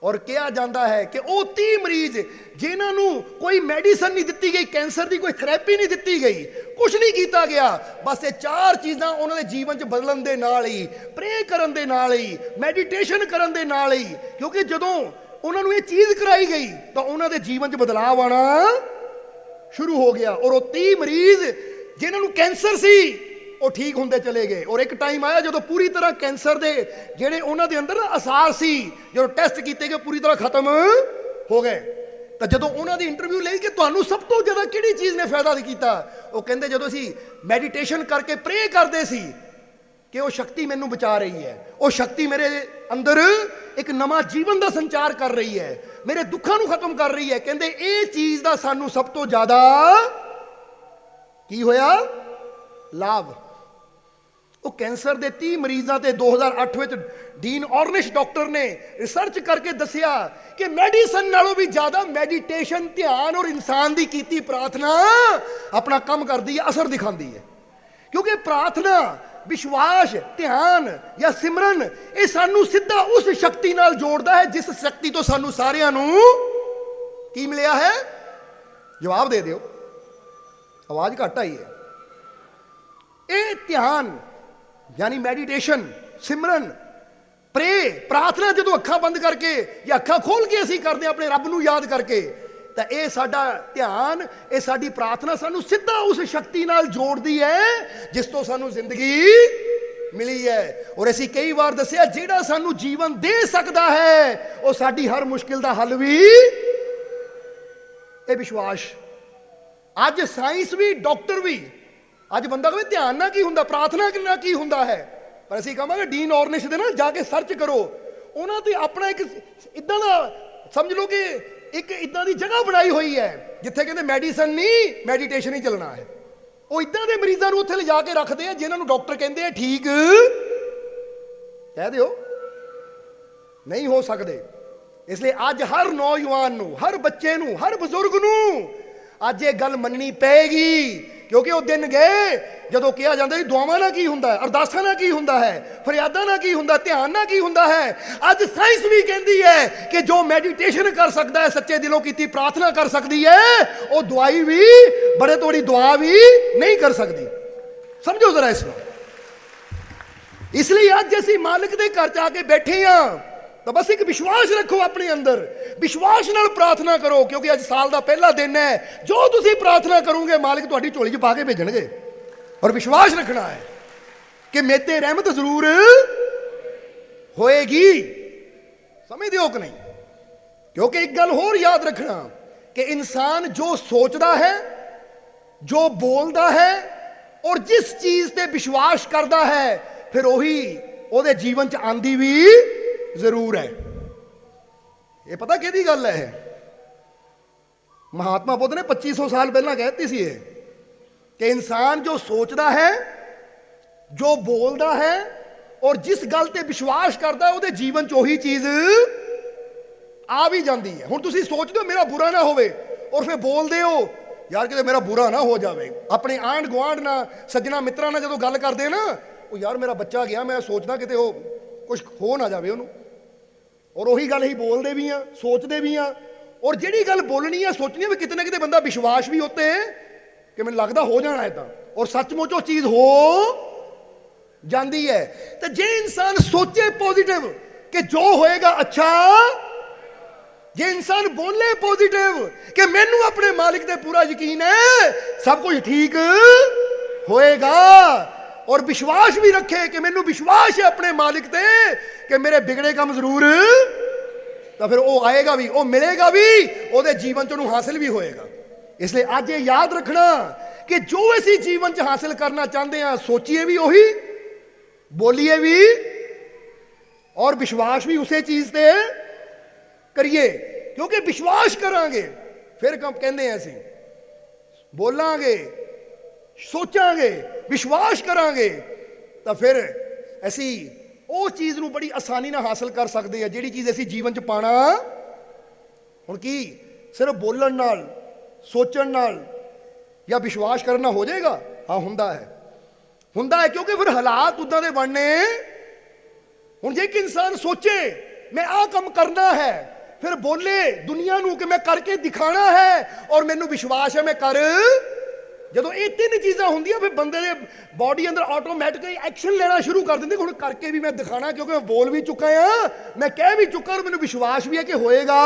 S1: और कहा जाता है कि वो 30 मरीज जिन्होंने कोई मैडिसन नहीं दी गई, कैंसर की कोई थेरेपी नहीं दी गई, कुछ नहीं किया गया, बस ये 4 चीज़ां उन्होंने जीवन च बदलन दे नाल ही, प्रे करन दे नाल ही, मैडिटेशन करन दे नाल ही, क्योंकि जदों उन्होंने ये चीज़ कराई गई तो उन्होंने जीवन च बदलाव आना शुरू हो गया। और वो 30 मरीज जिन्होंने कैंसर सी वो ठीक होंदे चले गए। और एक टाइम आया जो पूरी तरह कैंसर के जेडे उन्होंने अंदर ना आसार सी, जो टेस्ट किए गए पूरी तरह खत्म हो गए। तो जो उन्होंने इंटरव्यू ली कि तुहानू सब तो ज़्यादा किहड़ी चीज़ ने फायदा किया, वो कहते जो असी मैडिटेशन करके प्रे करते सी कि वो शक्ति मैनू बचा रही है, वो शक्ति मेरे अंदर एक नवा जीवन का संचार कर रही है, मेरे दुखों को खत्म कर रही है। कहते ये चीज़ का सानू सब तो ज़्यादा की होया लाभ। वो कैंसर के 30 मरीजों से 2008 में डीन ऑर्निश डॉक्टर ने रिसर्च करके दसिया कि मेडिसन नालों भी ज्यादा मेडिटेशन, ध्यान और इंसान की कीती प्रार्थना अपना काम करती है, असर दिखाती है। क्योंकि प्रार्थना, विश्वास, ध्यान या सिमरन ये सानू सीधा उस शक्ति नाल जोड़ता है जिस शक्ति तो सानू सारियां नू की मिलिया है। जवाब दे दियो, आवाज घट आई है। ये ध्यान यानी मेडिटेशन, सिमरन, प्रे, प्रार्थना जो अखा बंद करके या अखा खोल के असी करते हैं अपने रब नू याद करके, तो यह साडा ध्यान, ये साडी प्रार्थना सानू सीधा उस शक्ति नाल जोड़ती है जिस तो सानू जिंदगी मिली है। और असी कई बार दसिया जिहड़ा सानू जीवन दे सकता है वो साडी हर मुश्किल का हल भी ये विश्वास। अज साइंस भी, डॉक्टर भी, अज बंदा कहे ध्यान ना की हुंदा, प्रार्थना ना की हुंदा है, पर असीं कहांगे डीन ऑर्निश दे ना जाके सर्च करो, उन्हां ते अपना एक इदां दा समझ लो कि एक इदां दी जगह बनाई हुई है जिथे कहते मेडिसन नहीं, मेडिटेशन ही चलना है। वो इदां दे मरीजां नूं उत्थे ले जाके रखते हैं जिन्हां नूं डॉक्टर कहते हैं ठीक कह दिओ नहीं हो सकते। इसलिए अज हर नौजवान नूं, हर बच्चे नूं, हर बजुर्ग नूं अज ये गल मननी पेगी। क्योंकि वो दिन गए जो कहा जाता है दुआवां ना की हुंदा है, अरदासां ना की हुंदा है, फरियादां ना की हुंदा, ध्यान ना की हुंदा है। अज साइंस भी कहती है कि जो मेडिटेशन कर सकता है, सच्चे दिलों की प्रार्थना कर सकती है, वो दवाई भी, बड़े तोड़ी दुआ भी नहीं कर सकती। समझो जरा इसमें। इसलिए अज असीं मालिक दे घर जाके बैठे हाँ तो बस एक विश्वास रखो अपने अंदर, विश्वास नाल प्रार्थना करो। क्योंकि अज साल का पहला दिन है, जो तुसी प्रार्थना करोगे मालिक तुहाडी झोली च पा के भेजणगे। और विश्वास रखना है कि मेरे ते रहमत जरूर होएगी। समझदे हो कि नहीं? क्योंकि एक गल होर याद रखना कि इंसान जो सोचता है, जो बोलता है और जिस चीज ते विश्वास करता है फिर वही ਉਹਦੇ जीवन च आंदी भी जरूर है। ये पता कि गल है? महात्मा बुद्ध ने 2500 साल पहला कहती सी कि इंसान जो सोचता है, जो बोलता है और जिस गल ते विश्वास करता है ਉਹਦੇ जीवन च ਉਹੀ चीज आ भी जाती है। हुण तुसीं सोचदे हो मेरा बुरा ना होवे और फिर बोलदे हो यार कि मेरा बुरा ना हो जाए। अपने आंढ गुआंढ ना, सज्जना मित्रों ना जो गल करते ना, वो यार मेरा बच्चा गया, मैं सोचदा कि कुछ हो ना जाए उन्होंने, और वही गल ही बोलते भी हाँ, सोचते भी हाँ। और जिहड़ी गल बोलनी है, सोचनी है, भी कितने कितने बंदा विश्वास भी होते है कि मैंने लगता हो जाना है, और सचमुच वो चीज़ हो जाती है। तो जे इंसान सोचे पॉजिटिव कि जो होएगा अच्छा, जे इंसान बोले पॉजिटिव कि मैनू अपने मालिक पे पूरा यकीन है, सब कुछ ठीक होएगा, और विश्वास भी रखे कि मैनू विश्वास है अपने मालिक ते कि मेरे बिगड़े काम जरूर, तो फिर वो आएगा भी, वो मिलेगा भी, वो जीवन च उन्होंने हासिल भी होएगा। इसलिए आज ये याद रखना कि जो असी जीवन च हासिल करना चाहते हैं, सोचिए भी वही, बोलिए भी और विश्वास भी उसे चीज से करिए। क्योंकि विश्वास करांगे फिर कम कहते हैं असी बोलांगे, सोचांगे, विश्वास करांगे, तो फिर असी वो चीज़ नूं बड़ी आसानी नाल हासिल कर सकते हैं जिहड़ी चीज़ असी जीवन च पाना। हुण की सिर्फ बोलण नाल, सोचण नाल ਜਾਂ ਵਿਸ਼ਵਾਸ ਕਰਨਾ ਹੋ ਜਾਏਗਾ? ਹਾਂ, ਹੁੰਦਾ ਹੈ, ਕਿਉਂਕਿ ਫਿਰ ਹਾਲਾਤ ਉਦਾਂ ਦੇ ਬਣਨੇ। ਹੁਣ ਜੇ ਇੱਕ ਇਨਸਾਨ ਸੋਚੇ ਮੈਂ ਆਹ ਕੰਮ ਕਰਨਾ ਹੈ, ਫਿਰ ਬੋਲੇ ਦੁਨੀਆ ਨੂੰ ਕਿ ਮੈਂ ਕਰਕੇ ਦਿਖਾਣਾ ਹੈ ਔਰ ਮੈਨੂੰ ਵਿਸ਼ਵਾਸ ਹੈ ਮੈਂ ਕਰ, ਜਦੋਂ ਇਹ ਤਿੰਨ ਚੀਜ਼ਾਂ ਹੁੰਦੀਆਂ ਫਿਰ ਬੰਦੇ ਦੇ ਬਾਡੀ ਅੰਦਰ ਆਟੋਮੈਟਿਕਲੀ ਐਕਸ਼ਨ ਲੈਣਾ ਸ਼ੁਰੂ ਕਰ ਦਿੰਦੇ। ਹੁਣ ਕਰਕੇ ਵੀ ਮੈਂ ਦਿਖਾਣਾ, ਕਿਉਂਕਿ ਮੈਂ ਬੋਲ ਵੀ ਚੁੱਕਾ ਆ, ਮੈਂ ਕਹਿ ਵੀ ਚੁੱਕਾ ਔਰ ਮੈਨੂੰ ਵਿਸ਼ਵਾਸ ਵੀ ਹੈ ਕਿ ਹੋਏਗਾ,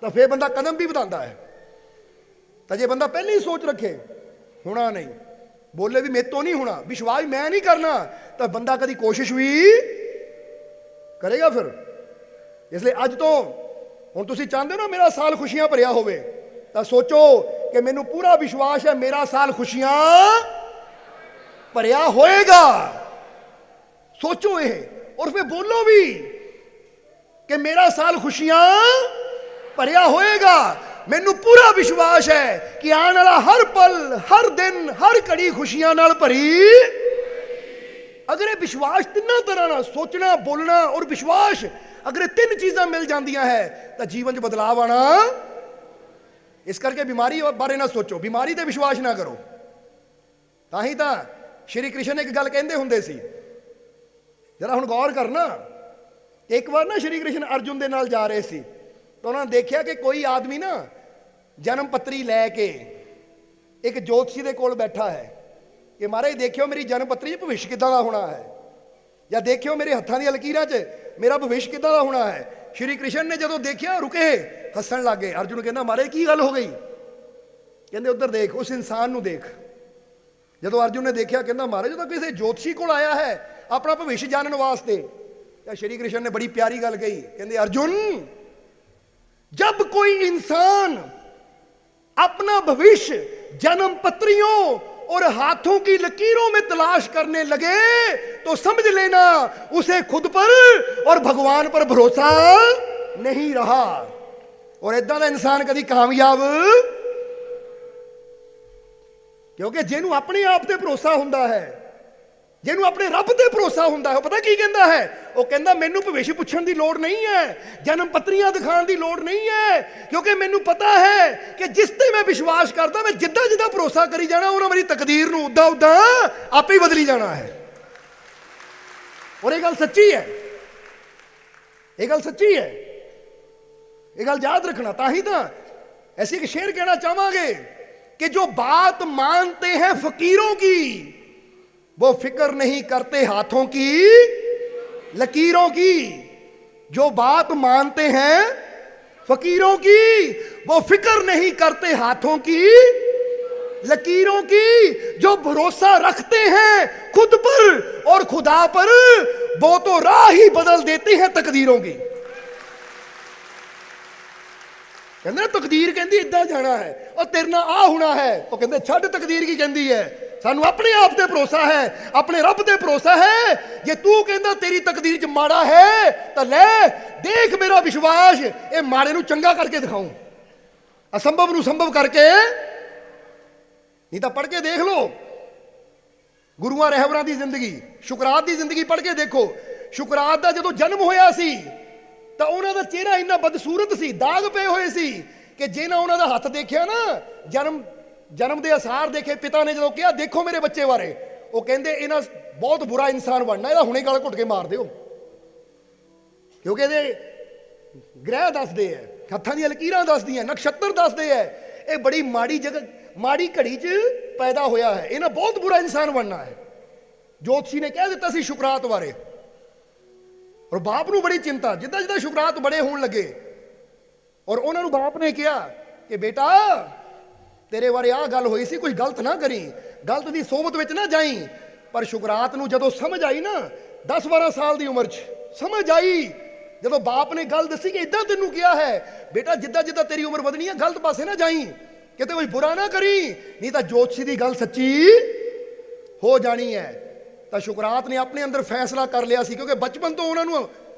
S1: ਤਾਂ ਫਿਰ ਬੰਦਾ ਕਦਮ ਵੀ ਵਧਾਉਂਦਾ ਹੈ। ਤਾਂ ਜੇ ਬੰਦਾ ਪਹਿਲਾਂ ਹੀ ਸੋਚ ਰੱਖੇ ਹੋਣਾ ਨਹੀਂ, ਬੋਲੇ ਵੀ ਮੇਰੇ ਤੋਂ ਨਹੀਂ ਹੋਣਾ, ਵਿਸ਼ਵਾਸ ਮੈਂ ਨਹੀਂ ਕਰਨਾ, ਤਾਂ ਬੰਦਾ ਕਦੀ ਕੋਸ਼ਿਸ਼ ਵੀ ਕਰੇਗਾ ਫਿਰ। ਇਸ ਲਈ ਅੱਜ ਤੋਂ ਹੁਣ ਤੁਸੀਂ ਚਾਹੁੰਦੇ ਹੋ ਨਾ ਮੇਰਾ ਸਾਲ ਖੁਸ਼ੀਆਂ ਭਰਿਆ ਹੋਵੇ, ਤਾਂ ਸੋਚੋ ਕਿ ਮੈਨੂੰ ਪੂਰਾ ਵਿਸ਼ਵਾਸ ਹੈ ਮੇਰਾ ਸਾਲ ਖੁਸ਼ੀਆਂ ਭਰਿਆ ਹੋਏਗਾ। ਸੋਚੋ ਇਹ ਔਰ ਫਿਰ ਬੋਲੋ ਵੀ ਕਿ ਮੇਰਾ ਸਾਲ ਖੁਸ਼ੀਆਂ ਭਰਿਆ ਹੋਏਗਾ। ਮੈਨੂੰ ਪੂਰਾ ਵਿਸ਼ਵਾਸ ਹੈ ਕਿ ਆਉਣ ਵਾਲਾ ਹਰ ਪਲ, ਹਰ ਦਿਨ, ਹਰ ਘੜੀ ਖੁਸ਼ੀਆਂ ਨਾਲ ਭਰੀ। ਅਗਰ ਇਹ ਵਿਸ਼ਵਾਸ ਤਿੰਨਾਂ ਤਰ੍ਹਾਂ ਨਾਲ ਸੋਚਣਾ, ਬੋਲਣਾ ਔਰ ਵਿਸ਼ਵਾਸ, ਅਗਰ ਇਹ ਤਿੰਨ ਚੀਜ਼ਾਂ ਮਿਲ ਜਾਂਦੀਆਂ ਹੈ ਤਾਂ ਜੀਵਨ 'ਚ ਬਦਲਾਵ ਆਣਾ। ਇਸ ਕਰਕੇ ਬਿਮਾਰੀ ਬਾਰੇ ਨਾ ਸੋਚੋ, ਬਿਮਾਰੀ ਤੇ ਵਿਸ਼ਵਾਸ ਨਾ ਕਰੋ। ਤਾਂ ਹੀ ਤਾਂ ਸ਼੍ਰੀ ਕ੍ਰਿਸ਼ਨ ਇੱਕ ਗੱਲ ਕਹਿੰਦੇ ਹੁੰਦੇ ਸੀ, ਜਰਾ ਹੁਣ ਗੌਰ ਕਰਨਾ। ਇੱਕ ਵਾਰ ਨਾ ਸ਼੍ਰੀ ਕ੍ਰਿਸ਼ਨ ਅਰਜੁਨ ਦੇ ਨਾਲ ਜਾ ਰਹੇ ਸੀ, ਤਾਂ ਉਹਨਾਂ ਨੇ ਦੇਖਿਆ ਕਿ ਕੋਈ ਆਦਮੀ ਨਾ ਜਨਮ ਪੱਤਰੀ ਲੈ ਕੇ ਇੱਕ ਜੋਤਸ਼ੀ ਦੇ ਕੋਲ ਬੈਠਾ ਹੈ ਕਿ ਮਹਾਰਾਜ ਦੇਖਿਓ ਮੇਰੀ ਜਨਮ ਪੱਤਰੀ 'ਚ ਭਵਿੱਖ ਕਿੱਦਾਂ ਦਾ ਹੋਣਾ ਹੈ, ਜਾਂ ਦੇਖਿਓ ਮੇਰੇ ਹੱਥਾਂ ਦੀਆਂ ਲਕੀਰਾਂ 'ਚ ਮੇਰਾ ਭਵਿੱਖ ਕਿੱਦਾਂ ਦਾ ਹੋਣਾ ਹੈ। ਸ਼੍ਰੀ ਕ੍ਰਿਸ਼ਨ ਨੇ ਜਦੋਂ ਦੇਖਿਆ ਰੁਕੇ, ਹੱਸਣ ਲੱਗ ਗਏ। ਅਰਜੁਨ ਕਹਿੰਦਾ ਮਹਾਰਾਜ ਕੀ ਗੱਲ ਹੋ ਗਈ? ਕਹਿੰਦੇ ਉੱਧਰ ਦੇਖ, ਉਸ ਇਨਸਾਨ ਨੂੰ ਦੇਖ। ਜਦੋਂ ਅਰਜੁਨ ਨੇ ਦੇਖਿਆ ਕਹਿੰਦਾ ਮਹਾਰਾਜ ਉਹ ਤਾਂ ਕਿਸੇ ਜੋਤਸ਼ੀ ਕੋਲ ਆਇਆ ਹੈ ਆਪਣਾ ਭਵਿੱਖ ਜਾਣਨ ਵਾਸਤੇ। ਤਾਂ ਸ਼੍ਰੀ ਕ੍ਰਿਸ਼ਨ ਨੇ ਬੜੀ ਪਿਆਰੀ ਗੱਲ ਕਹੀ, ਕਹਿੰਦੇ ਅਰਜੁਨ जब कोई इंसान अपना भविष्य जन्म पत्रियों और हाथों की लकीरों में तलाश करने लगे तो समझ लेना उसे खुद पर और भगवान पर भरोसा नहीं रहा। और इदां दा इंसान कभी कामयाब, क्योंकि जिन्हों अपने आप ते भरोसा हुंदा है, जिन्हों अपने रब ते भरोसा हुंदा है, पता की कहता है? वो कहता मैनू भविष्य पुछण दी लोड़ नहीं है, जन्म पत्रियां दिखाण दी लोड़ नहीं है, क्योंकि मैनू पता है कि जिस ते मैं विश्वास करता मैं जिद्दां जिद्दां भरोसा करी जाना उन्हां मेरी तकदीर नूं उद्दां उद्दां आपे ही बदली जाना है। और ये गल सच्ची है, ये गल सच्ची है, ये गल याद रखना। ताही तां ऐसी एक शेर कहना चाहांगे कि जो बात मानते हैं फकीरों की वो फिक्र नहीं करते हाथों की लकीरों की। जो बात मानते हैं फकीरों की वो फिक्र नहीं करते हाथों की लकीरों की। जो भरोसा रखते हैं खुद पर और खुदा पर वो तो राह ही बदल देते हैं तकदीरों की। कहते तकदीर कहती इदा जाना है और तेरे नाल आ होना है, वो कहते छड्ड तकदीर की कहती है। सानू अपने आप ते भरोसा है, अपने रब ते भरोसा है। जे तू कहंदा तेरी तकदीर च माड़ा है तो ले देख मेरा विश्वास ये माड़े नू चंगा करके दिखाऊं, असंभव नू संभव करके। नहीं तो पढ़ के देख लो गुरुआं रहबरां दी जिंदगी, शुकरात दी जिंदगी पढ़ के देखो। शुकरात दा जदों जन्म होया सी ਤਾਂ ਉਹਨਾਂ ਦਾ ਚਿਹਰਾ ਇੰਨਾ ਬਦਸੂਰਤ ਸੀ, ਦਾਗ ਪਏ ਹੋਏ ਸੀ ਕਿ ਜਿਹਨਾਂ ਉਹਨਾਂ ਦਾ ਹੱਥ ਦੇਖਿਆ ਨਾ, ਜਨਮ ਦੇ ਅਸਾਰ ਦੇਖੇ, ਪਿਤਾ ਨੇ ਜਦੋਂ ਕਿਹਾ ਦੇਖੋ ਮੇਰੇ ਬੱਚੇ ਬਾਰੇ, ਉਹ ਕਹਿੰਦੇ ਇਹਨਾਂ ਬਹੁਤ ਬੁਰਾ ਇਨਸਾਨ ਬਣਨਾ, ਇਹਦਾ ਹੁਣੇ ਗਲ ਘੁੱਟ ਕੇ ਮਾਰ ਦਿਓ, ਕਿਉਂਕਿ ਇਹਦੇ ਗ੍ਰਹਿ ਦੱਸਦੇ ਐ, ਹੱਥਾਂ ਦੀਆਂ ਲਕੀਰਾਂ ਦੱਸਦੀਆਂ, ਨਕਸ਼ਤਰ ਦੱਸਦੇ ਐ, ਇਹ ਬੜੀ ਮਾੜੀ ਜਗ੍ਹਾ, ਮਾੜੀ ਘੜੀ 'ਚ ਪੈਦਾ ਹੋਇਆ ਹੈ, ਇਹਨਾਂ ਬਹੁਤ ਬੁਰਾ ਇਨਸਾਨ ਬਣਨਾ ਹੈ। ਜੋਤਸ਼ੀ ਨੇ ਕਹਿ ਦਿੱਤਾ ਸੀ ਸ਼ੁਕਰਾਤ ਬਾਰੇ। और बाप नूं बड़ी चिंता, जिद्दां जिद्दां शुकरात बड़े होण लगे और उन्हां नूं बाप ने कहा कि बेटा तेरे बारे आ गल होई सी, कोई गलत ना करी, गलत दी सोबत विच ना जाई। पर शुकरात नूं जदों समझ आई ना 10-12 साल दी उम्र च समझ आई, जदों बाप ने गल दसी कि इदां तैनूं किया है बेटा, जिद्दां जिद्दां तेरी उम्र वधनी है गलत पासे ना जाई, किते कोई बुरा ना करी, नहीं तां जोतशी दी गल सच्ची हो जानी है। तो शुकरात ने अपने अंदर फैसला कर लिया सी, क्योंकि बचपन तो उन्होंने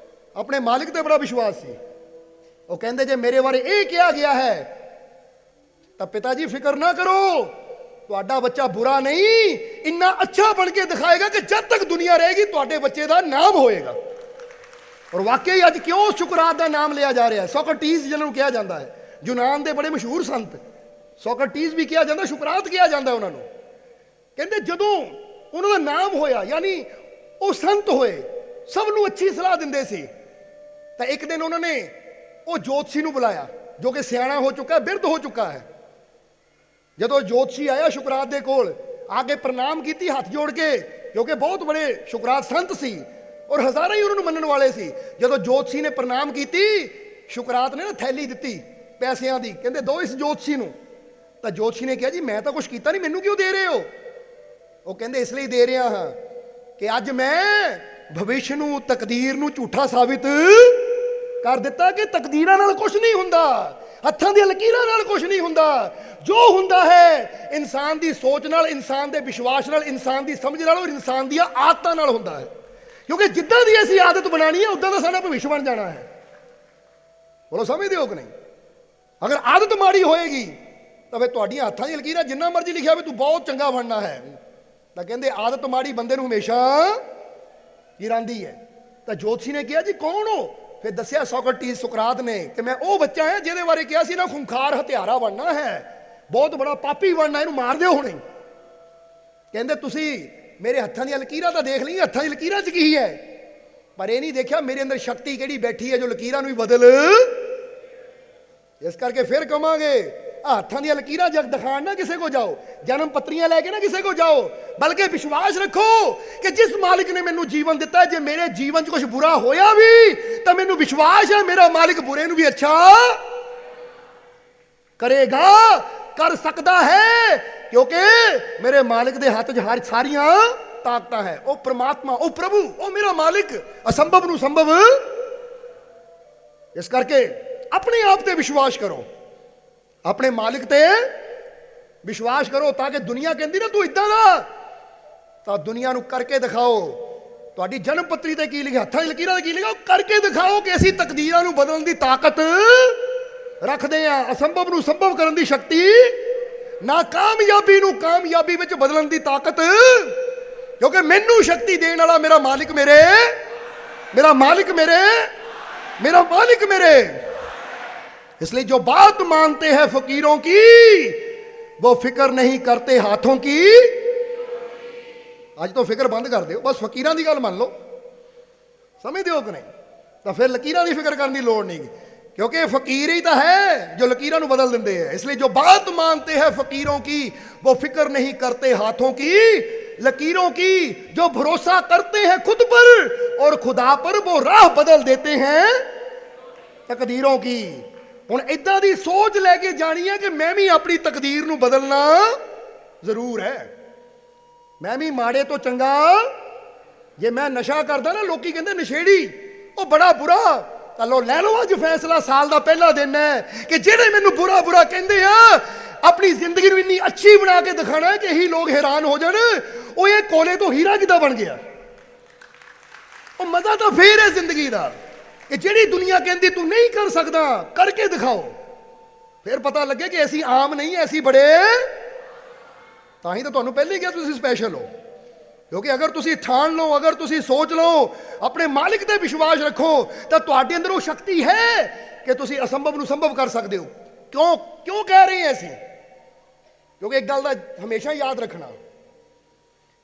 S1: अपने मालिक ते बड़ा विश्वास सी। वो कहते जे मेरे बारे ये कहा गया है तो पिताजी फिक्र ना करो, तुहाडा बच्चा बुरा नहीं इन्ना अच्छा बन के दिखाएगा कि जब तक दुनिया रहेगी तुहाडे बच्चे का नाम होएगा। और वाकई अज क्यों शुकरात का नाम लिया जा रहा है? सोक्रेटिस जिन्होंने कहा जाता है, यूनान के बड़े मशहूर संत ਸੋਕਰਟੀਜ਼ ਵੀ ਕਿਹਾ ਜਾਂਦਾ, ਸੁਕਰਾਤ ਕਿਹਾ ਜਾਂਦਾ ਉਹਨਾਂ ਨੂੰ। ਕਹਿੰਦੇ ਜਦੋਂ ਉਹਨਾਂ ਦਾ ਨਾਮ ਹੋਇਆ, ਯਾਨੀ ਉਹ ਸੰਤ ਹੋਏ, ਸਭ ਨੂੰ ਅੱਛੀ ਸਲਾਹ ਦਿੰਦੇ ਸੀ, ਤਾਂ ਇੱਕ ਦਿਨ ਉਹਨਾਂ ਨੇ ਉਹ ਜੋਤਸ਼ੀ ਨੂੰ ਬੁਲਾਇਆ, ਜੋ ਕਿ ਸਿਆਣਾ ਹੋ ਚੁੱਕਾ, ਬਿਰਧ ਹੋ ਚੁੱਕਾ ਹੈ। ਜਦੋਂ ਜੋਤਸ਼ੀ ਆਇਆ ਸੁਕਰਾਤ ਦੇ ਕੋਲ, ਆ ਕੇ ਪ੍ਰਣਾਮ ਕੀਤੀ ਹੱਥ ਜੋੜ ਕੇ, ਕਿਉਂਕਿ ਬਹੁਤ ਬੜੇ ਸੁਕਰਾਤ ਸੰਤ ਸੀ ਔਰ ਹਜ਼ਾਰਾਂ ਹੀ ਉਹਨਾਂ ਨੂੰ ਮੰਨਣ ਵਾਲੇ ਸੀ। ਜਦੋਂ ਜੋਤਸ਼ੀ ਨੇ ਪ੍ਰਣਾਮ ਕੀਤੀ, ਸੁਕਰਾਤ ਨੇ ਨਾ ਥੈਲੀ ਦਿੱਤੀ ਪੈਸਿਆਂ ਦੀ, ਕਹਿੰਦੇ ਦੋ ਇਸ ਜੋਤਸ਼ੀ ਨੂੰ। ਤਾਂ ਜੋਤਸ਼ੀ ਨੇ ਕਿਹਾ ਜੀ ਮੈਂ ਤਾਂ ਕੁਝ ਕੀਤਾ ਨਹੀਂ, ਮੈਨੂੰ ਕਿਉਂ ਦੇ ਰਹੇ ਹੋ? ਉਹ ਕਹਿੰਦੇ ਇਸ ਲਈ ਦੇ ਰਿਹਾ ਹਾਂ ਕਿ ਅੱਜ ਮੈਂ ਭਵਿੱਖ ਨੂੰ, ਤਕਦੀਰ ਨੂੰ ਝੂਠਾ ਸਾਬਿਤ ਕਰ ਦਿੱਤਾ ਕਿ ਤਕਦੀਰਾਂ ਨਾਲ ਕੁਝ ਨਹੀਂ ਹੁੰਦਾ, ਹੱਥਾਂ ਦੀਆਂ ਲਕੀਰਾਂ ਨਾਲ ਕੁਝ ਨਹੀਂ ਹੁੰਦਾ। ਜੋ ਹੁੰਦਾ ਹੈ ਇਨਸਾਨ ਦੀ ਸੋਚ ਨਾਲ, ਇਨਸਾਨ ਦੇ ਵਿਸ਼ਵਾਸ ਨਾਲ, ਇਨਸਾਨ ਦੀ ਸਮਝ ਨਾਲ ਔਰ ਇਨਸਾਨ ਦੀਆਂ ਆਦਤਾਂ ਨਾਲ ਹੁੰਦਾ ਹੈ। ਕਿਉਂਕਿ ਜਿੱਦਾਂ ਦੀ ਅਸੀਂ ਆਦਤ ਬਣਾਣੀ ਹੈ ਉਦਾਂ ਦਾ ਸਾਡਾ ਭਵਿੱਖ ਬਣ ਜਾਣਾ ਹੈ। ਬੋਲੋ ਸਮਝਦੇ ਹੋ ਕਿ ਨਹੀਂ? ਅਗਰ ਆਦਤ ਮਾੜੀ ਹੋਏਗੀ ਤਾਂ ਫਿਰ ਤੁਹਾਡੀਆਂ ਹੱਥਾਂ ਦੀ ਲਕੀਰਾਂ ਜਿੰਨਾ ਮਰਜ਼ੀ ਲਿਖਿਆ ਹੋਵੇ ਤੂੰ ਬਹੁਤ ਚੰਗਾ ਬਣਨਾ ਹੈ, ਤਾਂ ਕਹਿੰਦੇ ਆਦਤ ਮਾੜੀ ਬੰਦੇ ਨੂੰ ਹਮੇਸ਼ਾ ਗਿਰਾਂਦੀ ਹੈ। ਤਾਂ ਜੋਤਸ਼ੀ ਨੇ ਕਿਹਾ ਜੀ ਕੌਣ ਹੋ? ਫਿਰ ਦੱਸਿਆ ਸੋਕਰਟੀਜ਼, ਸੁਕਰਾਤ ਨੇ, ਕਿ ਮੈਂ ਉਹ ਬੱਚਾ ਹਾਂ ਜਿਹਦੇ ਬਾਰੇ ਕਿਹਾ ਸੀ ਨਾ ਖੁੰਖਾਰ ਹਥਿਆਰਾ ਬਣਨਾ ਹੈ, ਬਹੁਤ ਬੜਾ ਪਾਪੀ ਬਣਨਾ, ਇਹਨੂੰ ਮਾਰ ਦਿਓ ਹੁਣੇ। ਕਹਿੰਦੇ ਤੁਸੀਂ ਮੇਰੇ ਹੱਥਾਂ ਦੀਆਂ ਲਕੀਰਾਂ ਤਾਂ ਦੇਖ ਲਈ, ਹੱਥਾਂ ਦੀ ਲਕੀਰਾਂ 'ਚ ਕੀ ਹੈ, ਪਰ ਇਹ ਨਹੀਂ ਦੇਖਿਆ ਮੇਰੇ ਅੰਦਰ ਸ਼ਕਤੀ ਕਿਹੜੀ ਬੈਠੀ ਹੈ ਜੋ ਲਕੀਰਾਂ ਨੂੰ ਵੀ ਬਦਲ। ਇਸ ਕਰਕੇ ਫਿਰ ਕਵਾਂਗੇ ਹੱਥਾਂ ਦੀਆਂ ਲਕੀਰਾਂ ਜਗ ਦਿਖਾਣ ਨਾ ਕਿਸੇ ਕੋ ਜਾਓ, ਜਨਮ ਪੱਤਰੀਆਂ ਲੈ ਕੇ ਨਾ ਕਿਸੇ ਕੋ ਜਾਓ, ਬਲਕਿ ਵਿਸ਼ਵਾਸ ਰੱਖੋ ਕਿ ਜਿਸ ਮਾਲਿਕ ਨੇ ਮੈਨੂੰ ਜੀਵਨ ਦਿੱਤਾ, ਜੇ ਮੇਰੇ ਜੀਵਨ 'ਚ ਕੁਝ ਬੁਰਾ ਹੋਇਆ ਵੀ ਤਾਂ ਮੈਨੂੰ ਵਿਸ਼ਵਾਸ ਹੈ ਮੇਰਾ ਮਾਲਿਕ ਬੁਰੇ ਨੂੰ ਵੀ ਅੱਛਾ ਕਰੇਗਾ, ਕਰ ਸਕਦਾ ਹੈ, ਕਿਉਂਕਿ ਮੇਰੇ ਮਾਲਿਕ ਦੇ ਹੱਥ 'ਚ ਹਰ ਸਾਰੀਆਂ ਤਾਕਤਾਂ ਹੈ। ਉਹ ਪ੍ਰਮਾਤਮਾ, ਉਹ ਪ੍ਰਭੂ, ਉਹ ਮੇਰਾ ਮਾਲਿਕ ਅਸੰਭਵ ਨੂੰ ਸੰਭਵ। ਇਸ ਕਰਕੇ ਆਪਣੇ ਆਪ ਤੇ ਵਿਸ਼ਵਾਸ ਕਰੋ, ਆਪਣੇ ਮਾਲਿਕ ਤੇ ਵਿਸ਼ਵਾਸ ਕਰੋ, ਤਾਂ ਕਿ ਦੁਨੀਆ ਕਹਿੰਦੀ ਨਾ ਤੂੰ ਇਦਾਂ ਦਾ, ਤਾਂ ਦੁਨੀਆ ਨੂੰ ਕਰਕੇ ਦਿਖਾਓ। ਤੁਹਾਡੀ ਜਨਮ ਪੱਤਰੀ ਤੇ ਕੀ ਲਿਖਿਆ, ਹੱਥਾਂ ਦੀ ਲਕੀਰਾਂ ਤੇ ਕੀ ਲਿਖਿਆ, ਉਹ ਕਰਕੇ ਦਿਖਾਓ ਕਿ ਅਸੀਂ ਤਕਦੀਰਾਂ ਨੂੰ ਬਦਲਣ ਦੀ ਤਾਕਤ ਰੱਖਦੇ ਹਾਂ, ਅਸੰਭਵ ਨੂੰ ਸੰਭਵ ਕਰਨ ਦੀ ਸ਼ਕਤੀ, ਨਾਕਾਮਯਾਬੀ ਨੂੰ ਕਾਮਯਾਬੀ ਵਿੱਚ ਬਦਲਣ ਦੀ ਤਾਕਤ। ਕਿਉਂਕਿ ਮੈਨੂੰ ਸ਼ਕਤੀ ਦੇਣ ਵਾਲਾ ਮੇਰਾ ਮਾਲਿਕ ਮੇਰੇ, ਮੇਰਾ ਮਾਲਿਕ ਮੇਰੇ, मेरा मालिक मेरे। इसलिए जो बात मानते हैं फकीरों की वो फिक्र नहीं करते हाथों की। आज तो फिक्र बंद कर दो, बस फकीरां दी गल मान लो, समझते हो कि नहीं? तो फिर लकीरां दी फिक्र करने की लोड़ नहीं, क्योंकि फकीर ही तो है जो लकीरां नूं बदल देंदे हैं। इसलिए जो बात मानते हैं फकीरों की वो फिक्र नहीं करते हाथों की, लकीरों की जो भरोसा करते हैं खुद पर और खुदा पर वो राह बदल देते हैं तकदीरों की। हुण इदां दी सोच लैके जानी है कि मैं भी अपनी तकदीर नूं बदलना जरूर है। मैं भी माड़े तो चंगा, जे मैं नशा करदा ना लोकी कहंदे नशेड़ी, वो बड़ा बुरा। चलो लै लो अज फैसला, साल का पहला दिन है कि जेड़े मैनू बुरा बुरा कहंदे आ अपनी जिंदगी नूं इन्नी अच्छी बना के दिखाना है कि यही लोग हैरान हो जाण, वो ये कोले तो हीरा किदां बन गया। वो मजा तो फिर है जिंदगी का कि जेड़ी दुनिया कहती तू नहीं कर सकता, करके दिखाओ, फिर पता लगे कि ऐसी आम नहीं, ऐसी बड़े। ताही तो तुहानूं पहले ही कहा तुसीं स्पैशल हो, क्योंकि अगर तुसीं ठान लो, अगर तुसीं सोच लो, अपने मालिक ते विश्वास रखो, तो तुहाडे अंदर वो शक्ति है कि तुसीं असंभव नूं संभव कर सकते हो। क्यों क्यों कह रहे हैं ऐसे? क्योंकि एक गल दा हमेशा याद रखना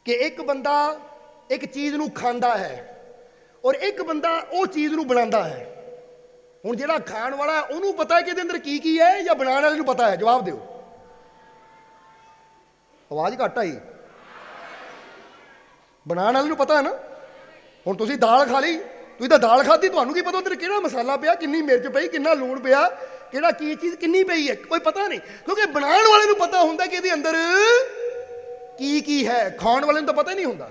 S1: कि एक बंदा एक चीज़ नूं खांदा है और एक बंदा वो चीज़ नूं बनांदा है। हुण जिहड़ा खाण वाला है उहनूं पता है कि इहदे अंदर की है, या बनाने वाले नूं पता है? जवाब दिओ। आवाज़ घट आई। बनाने वाले नूं पता है ना। हुण तुसीं दाल खा ली, तुसीं तां दाल खाधी, तुहानूं की पता उधर किहड़ा मसाला पिया, किन्नी मिर्च पई, किन्ना लूण पिया, किहड़ा की चीज़ किन्नी पई है, कोई पता नहीं। क्योंकि बनाने वाले नूं पता हुंदा कि इहदे अंदर की है, खाण वाले नूं तां पता ही नहीं हुंदा।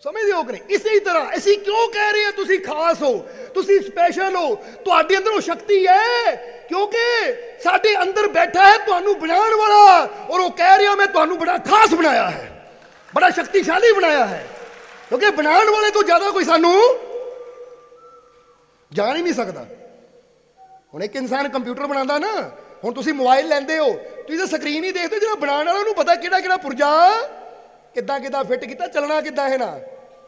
S1: समझदे हो कि नहीं? इसी तरह ਅਸੀਂ क्यों कह रहे हैं तुसीं खास हो, तुसीं स्पैशल हो, तुहाडे अंदर वो शक्ति है, क्योंकि साडे अंदर बैठा है तुहानूं बनाने वाला, और वो कह रहा मैं तुहानूं बड़ा खास बनाया है, बड़ा शक्तिशाली बनाया है। क्योंकि बनाने वाले तो ज्यादा कोई सानू जान ही नहीं सकता। हुण एक इंसान कंप्यूटर बनाता ना, हुण तुसीं मोबाइल लैंदे हो, तुसीं तां स्क्रीन ही देखदे, जिहड़ा बनाने वाला उहनूं पता किहड़ा किहड़ा पुरजा किद्दां किद्दां फिट कीता, चलना किद्दां है ना,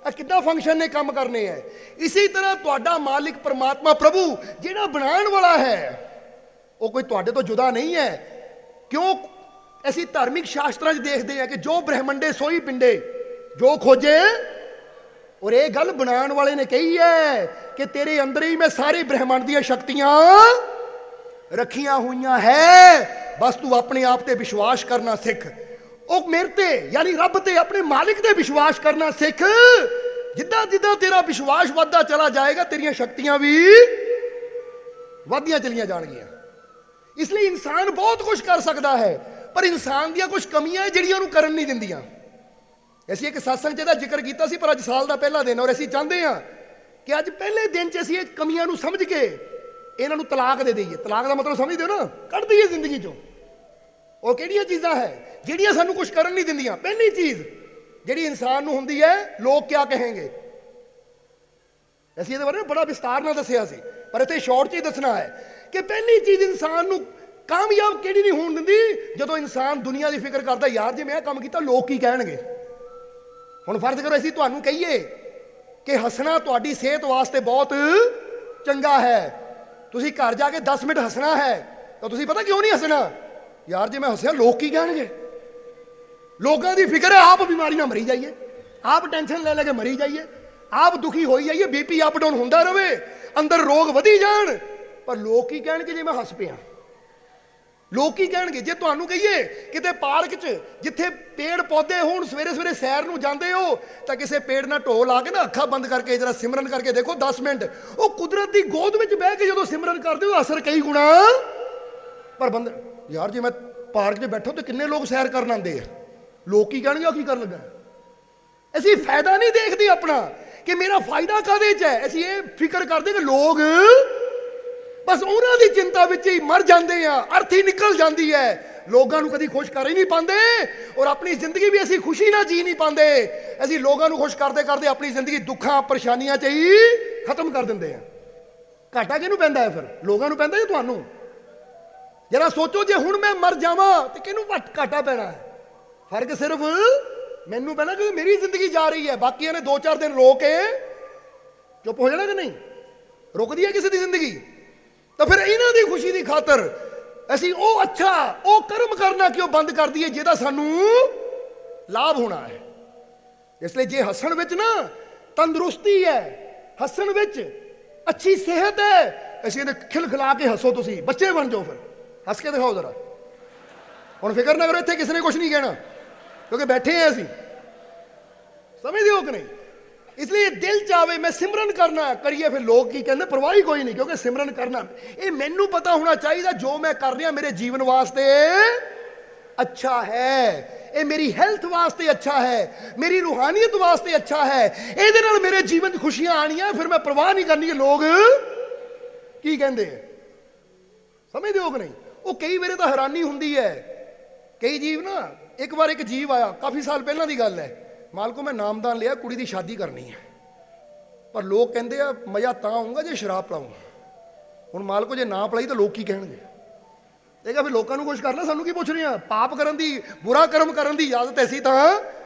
S1: किद्दां फंक्शन ने काम करने हैं। इसी तरह तुहाडा मालिक परमात्मा प्रभु जिहड़ा बनाने वाला है वो कोई तुहाडे तो जुदा नहीं है, क्यों ਅਸੀਂ ਧਾਰਮਿਕ ਸ਼ਾਸਤਰਾਂ 'ਚ ਦੇਖਦੇ ਆ ਕਿ ਜੋ ਬ੍ਰਹਮੰਡੇ ਸੋਈ ਪਿੰਡੇ ਜੋ ਖੋਜੇ। ਔਰ ਇਹ ਗੱਲ ਬਣਾਉਣ ਵਾਲੇ ਨੇ ਕਹੀ ਹੈ ਕਿ ਤੇਰੇ ਅੰਦਰ ਹੀ ਮੈਂ ਸਾਰੇ ਬ੍ਰਹਮੰਡ ਦੀਆਂ ਸ਼ਕਤੀਆਂ ਰੱਖੀਆਂ ਹੋਈਆਂ ਹੈ, ਬਸ ਤੂੰ ਆਪਣੇ ਆਪ ਤੇ ਵਿਸ਼ਵਾਸ ਕਰਨਾ ਸਿੱਖ। ਉਹ ਮੇਰੇ ਤੇ ਯਾਨੀ ਰੱਬ ਤੇ ਆਪਣੇ ਮਾਲਿਕ ਤੇ ਵਿਸ਼ਵਾਸ ਕਰਨਾ ਸਿੱਖ। ਜਿੱਦਾਂ ਜਿੱਦਾਂ ਤੇਰਾ ਵਿਸ਼ਵਾਸ ਵੱਧਦਾ ਚਲਾ ਜਾਏਗਾ ਤੇਰੀਆਂ ਸ਼ਕਤੀਆਂ ਵੀ ਵੱਧਦੀਆਂ ਚਲੀਆਂ ਜਾਣਗੀਆਂ। ਇਸ ਲਈ ਇਨਸਾਨ ਬਹੁਤ ਕੁਝ ਕਰ ਸਕਦਾ ਹੈ, ਪਰ ਇਨਸਾਨ ਦੀਆਂ ਕੁਝ ਕਮੀਆਂ ਹੈ ਜਿਹੜੀਆਂ ਉਹਨੂੰ ਕਰਨ ਨਹੀਂ ਦਿੰਦੀਆਂ। ਅਸੀਂ ਇੱਕ ਸਤਸੰਗ 'ਚ ਇਹਦਾ ਜ਼ਿਕਰ ਕੀਤਾ ਸੀ, ਪਰ ਅੱਜ ਸਾਲ ਦਾ ਪਹਿਲਾ ਦਿਨ, ਔਰ ਅਸੀਂ ਚਾਹੁੰਦੇ ਹਾਂ ਕਿ ਅੱਜ ਪਹਿਲੇ ਦਿਨ 'ਚ ਅਸੀਂ ਇਹ ਕਮੀਆਂ ਨੂੰ ਸਮਝ ਕੇ ਇਹਨਾਂ ਨੂੰ ਤਲਾਕ ਦੇ ਦਈਏ। ਤਲਾਕ ਦਾ ਮਤਲਬ ਸਮਝਦੇ ਹੋ ਨਾ, ਕੱਢ ਦਈਏ ਜ਼ਿੰਦਗੀ 'ਚੋਂ। ਉਹ ਕਿਹੜੀਆਂ ਚੀਜ਼ਾਂ ਹੈ ਜਿਹੜੀਆਂ ਸਾਨੂੰ ਕੁਝ ਕਰਨ ਨਹੀਂ ਦਿੰਦੀਆਂ? ਪਹਿਲੀ ਚੀਜ਼ ਜਿਹੜੀ ਇਨਸਾਨ ਨੂੰ ਹੁੰਦੀ ਹੈ, ਲੋਕ ਕਿਆ ਕਹੇਂਗੇ। ਅਸੀਂ ਇਹਦੇ ਬਾਰੇ ਬੜਾ ਵਿਸਤਾਰ ਨਾਲ ਦੱਸਿਆ ਸੀ, ਪਰ ਇੱਥੇ ਸ਼ਾਰਟ 'ਚ ਹੀ ਦੱਸਣਾ ਹੈ ਕਿ ਪਹਿਲੀ ਚੀਜ਼ ਇਨਸਾਨ ਨੂੰ ਕਾਮਯਾਬ ਕਿਹੜੀ ਨਹੀਂ ਹੋਣ ਦਿੰਦੀ? ਜਦੋਂ ਇਨਸਾਨ ਦੁਨੀਆ ਦੀ ਫਿਕਰ ਕਰਦਾ, ਯਾਰ ਜੇ ਮੈਂ ਇਹ ਕੰਮ ਕੀਤਾ ਲੋਕ ਕੀ ਕਹਿਣਗੇ। ਹੁਣ ਫਰਜ਼ ਕਰੋ ਅਸੀਂ ਤੁਹਾਨੂੰ ਕਹੀਏ ਕਿ ਹੱਸਣਾ ਤੁਹਾਡੀ ਸਿਹਤ ਵਾਸਤੇ ਬਹੁਤ ਚੰਗਾ ਹੈ, ਤੁਸੀਂ ਘਰ ਜਾ ਕੇ 10 ਮਿੰਟ ਹੱਸਣਾ ਹੈ, ਤਾਂ ਤੁਸੀਂ ਪਤਾ ਕਿਉਂ ਨਹੀਂ ਹੱਸਣਾ? ਯਾਰ ਜੇ ਮੈਂ ਹੱਸਿਆ ਲੋਕ ਕੀ ਕਹਿਣਗੇ। ਲੋਕਾਂ ਦੀ ਫਿਕਰ ਹੈ ਆਪ ਬਿਮਾਰੀ ਨਾਲ ਮਰੀ ਜਾਈਏ, ਆਪ ਟੈਨਸ਼ਨ ਲੈ ਲੈ ਕੇ ਮਰੀ ਜਾਈਏ, ਆਪ ਦੁਖੀ ਹੋਈ ਜਾਈਏ, ਬੀਪੀ ਅਪ ਡਾਊਨ ਹੁੰਦਾ ਰਹੇ, ਅੰਦਰ ਰੋਗ ਵਧੀ ਜਾਣ। ਪਰ ਲੋਕ ਕੀ ਕਹਿਣਗੇ ਜੇ ਮੈਂ ਹੱਸ ਪਿਆ? ਲੋਕ ਕੀ ਕਹਿਣਗੇ ਜੇ ਤੁਹਾਨੂੰ ਕਹੀਏ ਕਿਤੇ ਪਾਰਕ 'ਚ ਜਿੱਥੇ ਪੇੜ ਪੌਦੇ ਹੋਣ, ਸਵੇਰੇ ਸਵੇਰੇ ਸੈਰ ਨੂੰ ਜਾਂਦੇ ਹੋ, ਤਾਂ ਕਿਸੇ ਪੇੜ ਨਾਲ ਢੋ ਲਾ ਕੇ ਨਾ ਅੱਖਾਂ ਬੰਦ ਕਰਕੇ ਜਰਾ ਸਿਮਰਨ ਕਰਕੇ ਦੇਖੋ 10 ਮਿੰਟ। ਉਹ ਕੁਦਰਤ ਦੀ ਗੋਦ ਵਿੱਚ ਬਹਿ ਕੇ ਜਦੋਂ ਸਿਮਰਨ ਕਰਦੇ ਹੋ ਅਸਰ ਕਈ ਗੁਣਾ। ਪਰ ਬੰਦੇ ਯਾਰ ਜੇ ਮੈਂ ਪਾਰਕ 'ਚ ਬੈਠੋ ਤੇ ਕਿੰਨੇ ਲੋਕ ਸੈਰ ਕਰਨ ਆਉਂਦੇ ਆ, ਲੋਕ ਕੀ ਕਹਿਣਗੇ? ਉਹ ਕੀ ਕਰਨ ਲੱਗਾ? ਅਸੀਂ ਫਾਇਦਾ ਨਹੀਂ ਦੇਖਦੇ ਆਪਣਾ ਕਿ ਮੇਰਾ ਫਾਇਦਾ ਕਾਹਦੇ 'ਚ ਹੈ। ਅਸੀਂ ਇਹ ਫਿਕਰ ਕਰਦੇ ਕਿ ਲੋਕ, ਬਸ ਉਹਨਾਂ ਦੀ ਚਿੰਤਾ ਵਿੱਚ ਹੀ ਮਰ ਜਾਂਦੇ ਆ, ਅਰਥ ਹੀ ਨਿਕਲ ਜਾਂਦੀ ਹੈ। ਲੋਕਾਂ ਨੂੰ ਕਦੀ ਖੁਸ਼ ਕਰ ਹੀ ਨਹੀਂ ਪਾਉਂਦੇ, ਔਰ ਆਪਣੀ ਜ਼ਿੰਦਗੀ ਵੀ ਅਸੀਂ ਖੁਸ਼ੀ ਨਾਲ ਜੀ ਨਹੀਂ ਪਾਉਂਦੇ। ਅਸੀਂ ਲੋਕਾਂ ਨੂੰ ਖੁਸ਼ ਕਰਦੇ ਕਰਦੇ ਆਪਣੀ ਜ਼ਿੰਦਗੀ ਦੁੱਖਾਂ ਪਰੇਸ਼ਾਨੀਆਂ 'ਚ ਹੀ ਖਤਮ ਕਰ ਦਿੰਦੇ ਆ। ਘਾਟਾ ਕਿਹਨੂੰ ਪੈਂਦਾ ਹੈ ਫਿਰ? ਲੋਕਾਂ ਨੂੰ ਪੈਂਦਾ ਜਾਂ ਤੁਹਾਨੂੰ? ਜਰਾ ਸੋਚੋ, ਜੇ ਹੁਣ ਮੈਂ ਮਰ ਜਾਵਾਂ ਤੇ ਕਿਹਨੂੰ ਘਾਟਾ ਪੈਣਾ ਹੈ? ਫਰਕ ਸਿਰਫ ਮੈਨੂੰ ਪੈਣਾ ਕਿਉਂਕਿ ਮੇਰੀ ਜ਼ਿੰਦਗੀ ਜਾ ਰਹੀ ਹੈ। ਬਾਕੀਆਂ ਨੇ 2-4 ਦਿਨ ਰੋ ਕੇ ਚੁੱਪ ਹੋ ਜਾਣਾ ਕਿ ਨਹੀਂ? ਰੁਕਦੀ ਹੈ ਕਿਸੇ ਦੀ ਜ਼ਿੰਦਗੀ? ਤਾਂ ਫਿਰ ਇਹਨਾਂ ਦੀ ਖੁਸ਼ੀ ਦੀ ਖਾਤਰ ਅਸੀਂ ਉਹ ਅੱਛਾ ਉਹ ਕਰਮ ਕਰਨਾ ਕਿਉਂ ਬੰਦ ਕਰ ਦਈਏ ਜਿਹਦਾ ਸਾਨੂੰ ਲਾਭ ਹੋਣਾ ਹੈ। ਇਸ ਲਈ ਜੇ ਹੱਸਣ ਵਿੱਚ ਨਾ ਤੰਦਰੁਸਤੀ ਹੈ, ਹੱਸਣ ਵਿੱਚ ਅੱਛੀ ਸਿਹਤ ਹੈ, ਅਸੀਂ ਇਹਦੇ ਖਿਲਖਿਲਾ ਕੇ ਹੱਸੋ। ਤੁਸੀਂ ਬੱਚੇ ਬਣ ਜਾਓ, ਫਿਰ ਹੱਸ ਕੇ ਦਿਖਾਓ ਜ਼ਰਾ। ਹੁਣ ਫਿਕਰ ਨਾ ਕਰੋ, ਇੱਥੇ ਕਿਸੇ ਨੇ ਕੁਝ ਨਹੀਂ ਕਹਿਣਾ ਕਿਉਂਕਿ ਬੈਠੇ ਆ ਅਸੀਂ, ਸਮਝਦੇ ਹੋ ਕਿ ਨਹੀਂ? ਇਸ ਲਈ ਦਿਲ ਚਾਵੇ ਮੈਂ ਸਿਮਰਨ ਕਰਨਾ, ਕਰੀਏ, ਫਿਰ ਲੋਕ ਕੀ ਕਹਿੰਦੇ ਪਰਵਾਹ ਹੀ ਕੋਈ ਨਹੀਂ, ਕਿਉਂਕਿ ਸਿਮਰਨ ਕਰਨਾ ਇਹ ਮੈਨੂੰ ਪਤਾ ਹੋਣਾ ਚਾਹੀਦਾ ਜੋ ਮੈਂ ਕਰ ਰਿਹਾ ਮੇਰੇ ਜੀਵਨ ਵਾਸਤੇ ਅੱਛਾ ਹੈ, ਇਹ ਮੇਰੀ ਹੈਲਥ ਵਾਸਤੇ ਅੱਛਾ ਹੈ, ਮੇਰੀ ਰੂਹਾਨੀਅਤ ਵਾਸਤੇ ਅੱਛਾ ਹੈ, ਇਹਦੇ ਨਾਲ ਮੇਰੇ ਜੀਵਨ 'ਚ ਖੁਸ਼ੀਆਂ ਆਣੀਆਂ। ਫਿਰ ਮੈਂ ਪਰਵਾਹ ਨਹੀਂ ਕਰਨੀ ਕਿ ਲੋਕ ਕੀ ਕਹਿੰਦੇ ਆ। ਸਮਝਦੇ ਹੋ ਕਿ ਨਹੀਂ? ਉਹ ਕਈ ਵੇਲੇ ਤਾਂ ਹੈਰਾਨੀ ਹੁੰਦੀ ਹੈ। ਕਈ ਜੀਵ ਨਾ, ਇੱਕ ਵਾਰ ਇੱਕ ਜੀਵ ਆਇਆ, ਕਾਫੀ ਸਾਲ ਪਹਿਲਾਂ ਦੀ ਗੱਲ ਹੈ, ਮਾਲਕੋ ਮੈਂ ਨਾਮਦਾਨ ਲਿਆ, ਕੁੜੀ ਦੀ ਸ਼ਾਦੀ ਕਰਨੀ ਹੈ, ਪਰ ਲੋਕ ਕਹਿੰਦੇ ਆ ਮਜ਼ਾ ਤਾਂ ਆਊਗਾ ਜੇ ਸ਼ਰਾਬ ਪਲਾਊਂਗਾ। ਹੁਣ ਮਾਲਕੋ ਜੇ ਨਾ ਪਲਾਈ ਤਾਂ ਲੋਕ ਕੀ ਕਹਿਣਗੇ? ਇਹ ਕਹਾਂ ਫਿਰ ਲੋਕਾਂ ਨੂੰ ਖੁਸ਼ ਕਰ ਲੈ, ਸਾਨੂੰ ਕੀ ਪੁੱਛ ਰਹੇ ਆ? ਪਾਪ ਕਰਨ ਦੀ, ਬੁਰਾ ਕਰਮ ਕਰਨ ਦੀ ਇਜਾਜ਼ਤ ਐਸੀ ਤਾਂ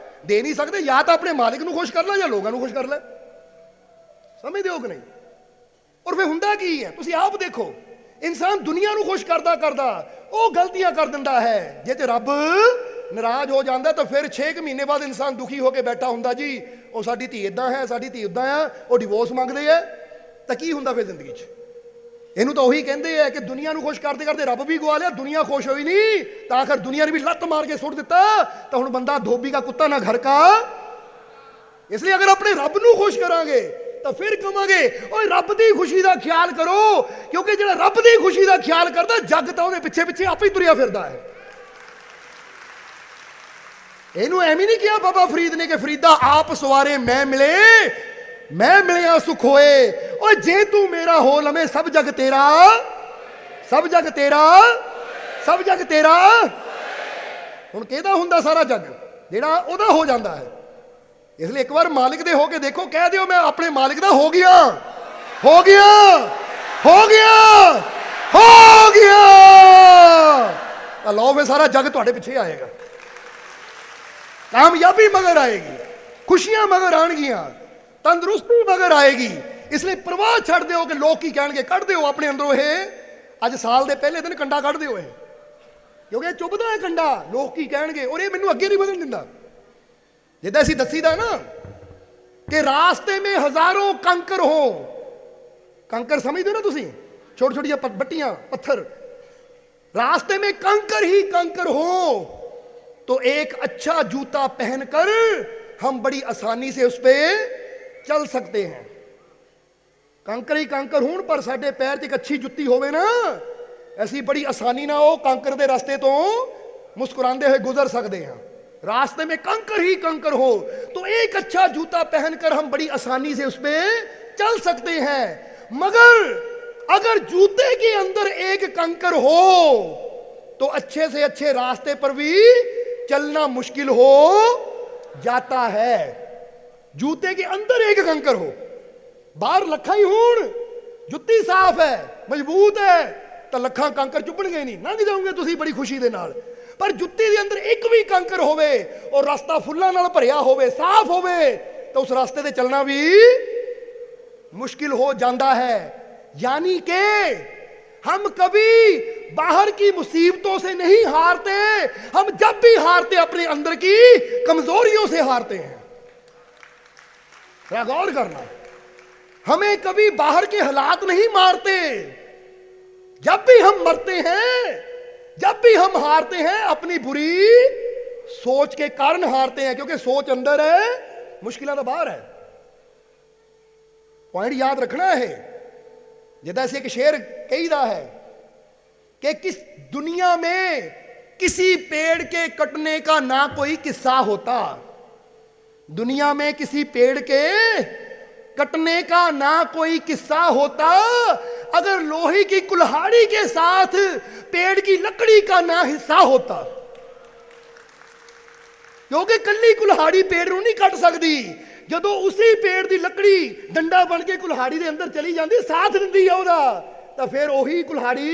S1: ਦੇ ਨਹੀਂ ਸਕਦੇ। ਜਾਂ ਤਾਂ ਆਪਣੇ ਮਾਲਿਕ ਨੂੰ ਖੁਸ਼ ਕਰ ਲੈ ਜਾਂ ਲੋਕਾਂ ਨੂੰ ਖੁਸ਼ ਕਰ ਲੈ। ਸਮਝਦੇ ਹੋ ਕਿ ਨਹੀਂ? ਔਰ ਫਿਰ ਹੁੰਦਾ ਕੀ ਹੈ ਤੁਸੀਂ ਆਪ ਦੇਖੋ, ਇਨਸਾਨ ਦੁਨੀਆ ਨੂੰ ਖੁਸ਼ ਕਰਦਾ ਕਰਦਾ ਉਹ ਗਲਤੀਆਂ ਕਰ ਦਿੰਦਾ ਹੈ। ਜੇ ਤੇ ਰੱਬ ਨਾਰਾਜ਼ ਹੋ ਜਾਂਦਾ ਤਾਂ ਫਿਰ 6 ਮਹੀਨੇ ਬਾਅਦ ਇਨਸਾਨ ਦੁਖੀ ਹੋ ਕੇ ਬੈਠਾ ਹੁੰਦਾ, ਜੀ ਉਹ ਸਾਡੀ ਧੀ ਇਦਾਂ ਹੈ, ਸਾਡੀ ਧੀ ਉਦਾਂ ਆ, ਉਹ ਡਿਵੋਰਸ ਮੰਗਦੇ ਆ। ਤਾਂ ਕੀ ਹੁੰਦਾ ਫਿਰ ਜ਼ਿੰਦਗੀ 'ਚ? ਇਹਨੂੰ ਤਾਂ ਉਹੀ ਕਹਿੰਦੇ ਆ ਕਿ ਦੁਨੀਆ ਨੂੰ ਖੁਸ਼ ਕਰਦੇ ਕਰਦੇ ਰੱਬ ਵੀ ਗਵਾ ਲਿਆ, ਦੁਨੀਆ ਖੁਸ਼ ਹੋਈ ਨਹੀਂ ਤਾਂ ਆਖਰ ਦੁਨੀਆ ਨੇ ਵੀ ਲੱਤ ਮਾਰ ਕੇ ਸੁੱਟ ਦਿੱਤਾ। ਤਾਂ ਹੁਣ ਬੰਦਾ ਧੋਬੀ ਦਾ ਕੁੱਤਾ ਨਾ ਘਰ ਕਾ। ਇਸ ਲਈ ਅਗਰ ਆਪਣੇ ਰੱਬ ਨੂੰ ਖੁਸ਼ ਕਰਾਂਗੇ ਤਾਂ ਫਿਰ ਕਵਾਂਗੇ ਓਏ ਰੱਬ ਦੀ ਖੁਸ਼ੀ ਦਾ ਖਿਆਲ ਕਰੋ, ਕਿਉਂਕਿ ਜਿਹੜਾ ਰੱਬ ਦੀ ਖੁਸ਼ੀ ਦਾ ਖਿਆਲ ਕਰਦਾ ਜੱਗ ਤਾਂ ਉਹਦੇ ਪਿੱਛੇ ਪਿੱਛੇ ਆਪੇ ਹੀ ਤੁਰਿਆ ਫਿਰਦਾ ਹੈ। ਇਹਨੂੰ ਐਵੇਂ ਨਹੀਂ ਕਿਹਾ ਬਾਬਾ ਫਰੀਦ ਨੇ ਕਿ ਫਰੀਦਾ ਆਪ ਸਵਾਰੇ ਮੈਂ ਮਿਲੇ, ਮੈਂ ਮਿਲਿਆ ਸੁਖ ਹੋਏ। ਓਏ ਜੇ ਤੂੰ ਮੇਰਾ ਹੋ ਲਵੇਂ ਸਭ ਜਗ ਤੇਰਾ, ਸਭ ਜਗ ਤੇਰਾ, ਸਭ ਜਗ ਤੇਰਾ। ਹੁਣ ਕਿਹਦਾ ਹੁੰਦਾ ਸਾਰਾ ਜੱਗ? ਜਿਹੜਾ ਉਹਦਾ ਹੋ ਜਾਂਦਾ ਹੈ। ਇਸ ਲਈ ਇੱਕ ਵਾਰ ਮਾਲਿਕ ਦੇ ਹੋ ਕੇ ਦੇਖੋ, ਕਹਿ ਦਿਓ ਮੈਂ ਆਪਣੇ ਮਾਲਿਕ ਦਾ ਹੋ ਗਿਆ, ਹੋ ਗਿਆ, ਹੋ ਗਿਆ, ਹੋ ਗਿਆ। ਤਾਂ ਲਓ ਫਿਰ ਸਾਰਾ ਜੱਗ ਤੁਹਾਡੇ ਪਿੱਛੇ ਆਏਗਾ। ਕਾਮਯਾਬੀ ਮਗਰ ਆਏਗੀ, ਖੁਸ਼ੀਆਂ ਮਗਰ ਆਣਗੀਆਂ, ਤੰਦਰੁਸਤੀ ਮਗਰ ਆਏਗੀ। ਇਸ ਲਈ ਪ੍ਰਵਾਹ ਛੱਡ ਦਿਓ ਕਿ ਲੋਕ ਕੀ ਕਹਿਣਗੇ। ਕੱਢ ਦਿਓ ਆਪਣੇ ਅੰਦਰੋਂ ਇਹ, ਅੱਜ ਸਾਲ ਦੇ ਪਹਿਲੇ ਦਿਨ ਕੰਡਾ ਕੱਢ ਦਿਓ। ਇਹ
S2: ਕਿਉਂਕਿ ਚੁੱਭਦਾ ਹੈ ਕੰਡਾ, ਲੋਕ ਕੀ ਕਹਿਣਗੇ, ਔਰ ਇਹ ਮੈਨੂੰ ਅੱਗੇ ਨਹੀਂ ਵਧਣ ਦਿੰਦਾ। ਜਿੱਦਾਂ ਅਸੀਂ ਦੱਸੀਦਾ ਨਾ ਕਿ ਰਾਸਤੇ ਮੇਂ ਹਜ਼ਾरों कंकर हो, कंकर समझते हो ना तुसी, छोटी छोटी बट्टियां पत्थर, रास्ते में कंकर ही कंकर हो तो एक अच्छा जूता पहनकर हम बड़ी आसानी से उस पे चल सकते हैं। कंकर ही कंकर होण पर साडे पैर च एक अच्छी जुत्ती होवे ना, ਅਸੀਂ बड़ी आसानी ना वो कंकर दे रास्ते तो मुस्कुराते हुए गुजर सकते हैं। रास्ते में कंकर ही कंकर हो तो एक अच्छा जूता पहनकर हम बड़ी आसानी से उस पे चल सकते हैं, मगर अगर जूते के अंदर एक कंकर हो तो अच्छे से अच्छे रास्ते पर भी चलना मुश्किल हो जाता है। जूते के अंदर एक कंकर हो, बाहर लखा ही होण, जुत्ती साफ है, मजबूत है, तो लखा कंकर चुभणगे नहीं, लंघ जाओगे तुसी बड़ी खुशी दे नाल। पर जुत्ती दे अंदर एक भी कंकर होवे और रास्ता फुल्लां नाल भरिया होवे, साफ होवे, तो उस रास्ते ते चलना भी मुश्किल हो जाता है। यानी कि हम कभी बाहर की मुसीबतों से नहीं हारते, हम जब भी हारते अपने अंदर की कमजोरियों से हारते हैं। गौर करना, हमें कभी बाहर के हालात नहीं मारते, जब भी हम मरते हैं, जब भी हम हारते हैं अपनी बुरी सोच के कारण हारते हैं, क्योंकि सोच अंदर है, मुश्किलें तो बाहर है। पॉइंट याद रखना है। जिदा से एक शेर कहीदा है कि किस दुनिया में किसी पेड़ के कटने का ना कोई किस्सा होता, दुनिया में किसी पेड़ के कटने का ना कोई किस्सा होता, अगर लोहे की कुल्हाड़ी के साथ पेड़ की लकड़ी का ना हिस्सा होता। क्योंकि कल्ली कुल्हाड़ी पेड़ नूं नहीं कट सकती, जदों उसी पेड़ की लकड़ी डंडा बन के कुल्हाड़ी के अंदर चली जाती, साथ दिंदी है उहदा, तो फिर वही कुल्हाड़ी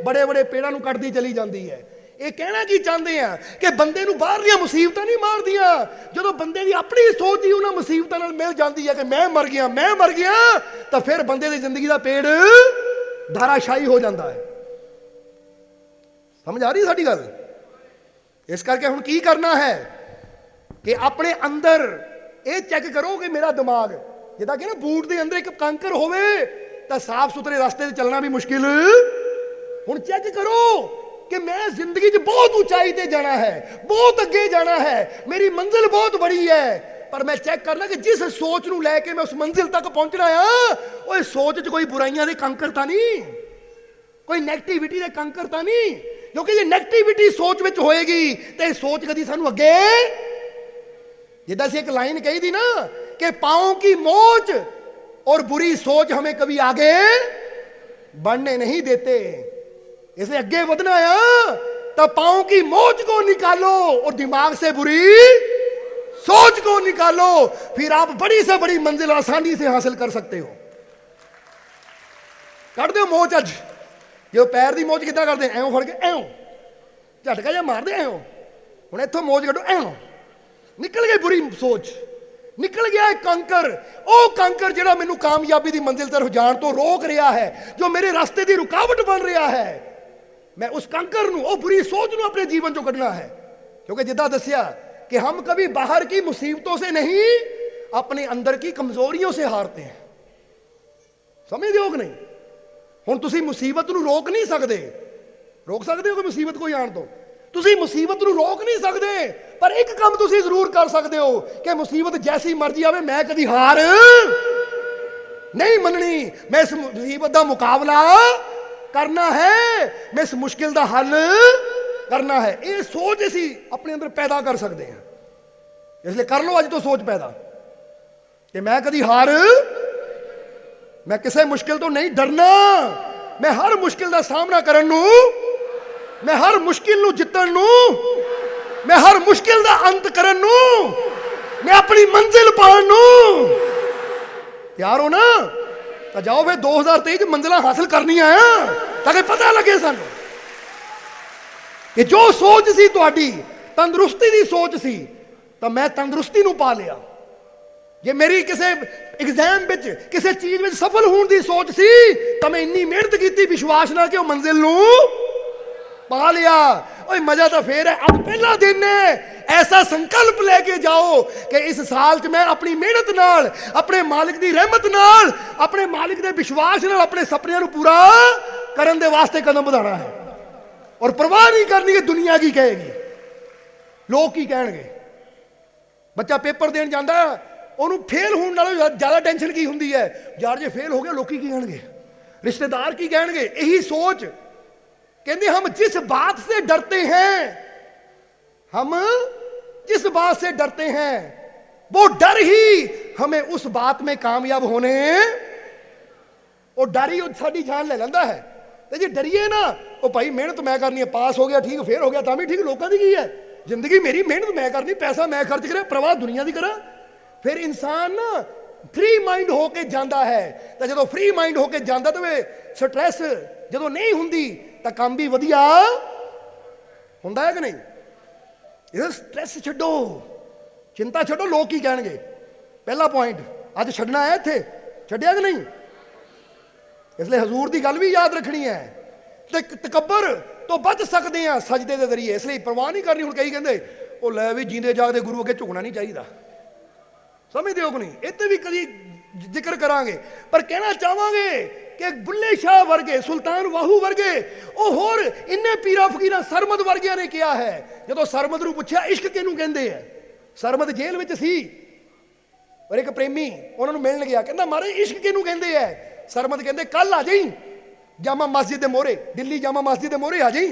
S2: बड़े बड़े पेड़ां नूं कटदी चली जाती है। ये कहना की चाहते हैं कि बंदे नूं बाहरलियां मुसीबतां नहीं मारदियां, जदों बंदे की अपनी सोच ही उन्हां मुसीबतां नाल मिल जाती है कि मैं मर गया, तो फिर बंदे की जिंदगी का पेड़ धाराशाही हो जाता है। समझ आ रही साडी गल? इस करके हुण की करना है कि अपने अंदर ये चेक करो कि मेरा दिमाग जिदा कि ना बूट के अंदर एक कंकर होवे तो साफ सुथरे रास्ते से चलना भी मुश्किल। हुण चेक करो कि मैं जिंदगी च बहुत ऊंचाई ते जाना है, बहुत अगे जाना है, मेरी मंजिल बहुत बड़ी है, पर मैं चेक करना कि जिस सोच नूं लैके मैं उस मंजिल तक पहुंचना है, वो सोच च कोई बुराइयां दे कंकर तां नहीं, कोई नेगेटिविटी दे कंकर तां नहीं। क्योंकि ये नेगेटिविटी सोच विच होएगी तो सोच कदी सानू अगे, जिदा से एक लाइन कही थी ना कि पांव की मोच और बुरी सोच हमें कभी आगे बढ़ने नहीं देते। इसे आगे बढ़ना है तो पांव की मोच को निकालो और दिमाग से बुरी सोच को निकालो, फिर आप बड़ी से बड़ी मंजिल आसानी से हासिल कर सकते हो। कट दो मोच, अज जो पैर की मोच कितना करते एवं फड़ के एवं झटका जा मारते एवं, हुण इत्थों मोच कड्डो एवं, निकल गई बुरी सोच, निकल गया एक कंकर, ओ कंकर जिहड़ा मैनू कामयाबी की मंजिल तरफ जाण तो रोक रहा है, जो मेरे रास्ते की रुकावट बन रहा है, मैं उस कंकर नूं, ओ बुरी सोच नूं अपने जीवन चों कढना है। क्योंकि जिद्दां दस्सिया कि हम कभी बाहर की मुसीबतों से नहीं, अपने अंदर की कमजोरियों से हारते हैं। समझ दो कि नहीं? हुण तुसीं मुसीबत नूं रोक नहीं सकते, रोक सकते हो कि मुसीबत कोई आण तो, तुसीं मुसीबत नूं रोक नहीं सकते, पर एक काम तुसीं जरूर कर सकते हो कि मुसीबत जैसी मर्जी आवे, मैं कभी हार नहीं मननी, मैं इस मुसीबत का मुकाबला करना है, मैं इस मुश्किल का हल करना है। ये सोच असी अपने अंदर पैदा कर सकते हैं। इसलिए कर लो अज तो सोच पैदा कि मैं कभी हार, मैं किसी मुश्किल तो नहीं डरना, मैं हर मुश्किल का सामना करन नूं, मैं हर मुश्किल नूं जितण नूं, मैं हर मुश्किल का अंत करन नूं, मैं अपनी मंजिल पाण नूं तैयार हो ना? तो जाओ फिर 2023 मंजिल हासिल करनियां है, ताकि पता लगे सानू कि जो सोच सी तुहाडी तंदुरुस्ती की सोच सी, तो मैं तंदुरुस्ती नूं पा लिया। जे मेरी किसी एग्जाम विच किसी चीज में सफल होने की सोच सी, तो मैं इन्नी मेहनत की विश्वास नाल कि वो मंजिल नूं पा लिया। ਓਏ ਮਜ਼ਾ ਤਾਂ ਫੇਰ ਹੈ। ਅੱਜ ਪਹਿਲਾ ਦਿਨ ਹੈ, ਐਸਾ ਸੰਕਲਪ ਲੈ ਕੇ ਜਾਓ ਕਿ ਇਸ ਸਾਲ 'ਚ ਮੈਂ ਆਪਣੀ ਮਿਹਨਤ ਨਾਲ, ਆਪਣੇ ਮਾਲਿਕ ਦੀ ਰਹਿਮਤ ਨਾਲ, ਆਪਣੇ ਮਾਲਿਕ ਦੇ ਵਿਸ਼ਵਾਸ ਨਾਲ ਆਪਣੇ ਸੁਪਨਿਆਂ ਨੂੰ ਪੂਰਾ ਕਰਨ ਦੇ ਵਾਸਤੇ ਕਦਮ ਵਧਾਉਣਾ ਹੈ। ਔਰ ਪਰਵਾਹ ਨਹੀਂ ਕਰਨੀ ਕਿ ਦੁਨੀਆ ਕੀ ਕਹੇਗੀ, ਲੋਕ ਕੀ ਕਹਿਣਗੇ। ਬੱਚਾ ਪੇਪਰ ਦੇਣ ਜਾਂਦਾ, ਉਹਨੂੰ ਫੇਲ ਹੋਣ ਨਾਲੋਂ ਜ਼ਿਆਦਾ ਟੈਨਸ਼ਨ ਕੀ ਹੁੰਦੀ ਹੈ, ਯਾਰ ਜੇ ਫੇਲ ਹੋ ਗਿਆ ਲੋਕੀ ਕੀ ਕਹਿਣਗੇ, रिश्तेदार की कहेंगे। यही सोच कहते हम जिस बात से डरते हैं, हम जिस बात से डरते हैं वो डर ही हमें उस बात में कामयाब होने, वो डर ही साडी जान ले लेंदा है। ते जे डरिए ना, वो भाई मेहनत मैं करनी है, पास हो गया ठीक, फेल हो गया तां भी ठीक, लोगों की है जिंदगी, मेरी मेहनत मैं करनी, पैसा मैं खर्च करा, प्रवाह दुनिया की करा। फिर इंसान ना फ्री माइंड होके जाता है। तो जो फ्री माइंड होके जाता तो स्ट्रैस जो नहीं होंगी तो काम भी वधिया होंदा है कि नहीं। ये स्ट्रैस छड्डो, चिंता छड्डो, लोग की कहेंगे। पहला पॉइंट अज छड्डना है, इत्थे छड्डिया कि नहीं। इसलिए हजूर की गल भी याद रखनी है। तकब्बर तो बच सकते हैं सजदे के जरिए, इसलिए परवाह नहीं करनी। हुण कई कहंदे ओ लै भी जींदे जागदे गुरु अगे झुकना नहीं चाहिए, समझते हो कि नहीं। इतने भी कभी जिक्र करांगे, पर कहना चाहांगे कि बुल्ले शाह वर्गे, सुल्तान वाहू वर्गे, और इन्ने पीरा फकीर सरमद वर्गिया ने किया है। जो सरमद नूं पुछया इश्क किहनूं कहंदे है, सरमद जेल विच सी और एक प्रेमी उन्होंने मिलण गया, कहंदा महाराज इश्क किहनूं कहंदे है। सरमद कहंदे कल आ जाई जामा मस्जिद दे मोहरे, दिल्ली जामा मस्जिद दे मोहरे आ जाई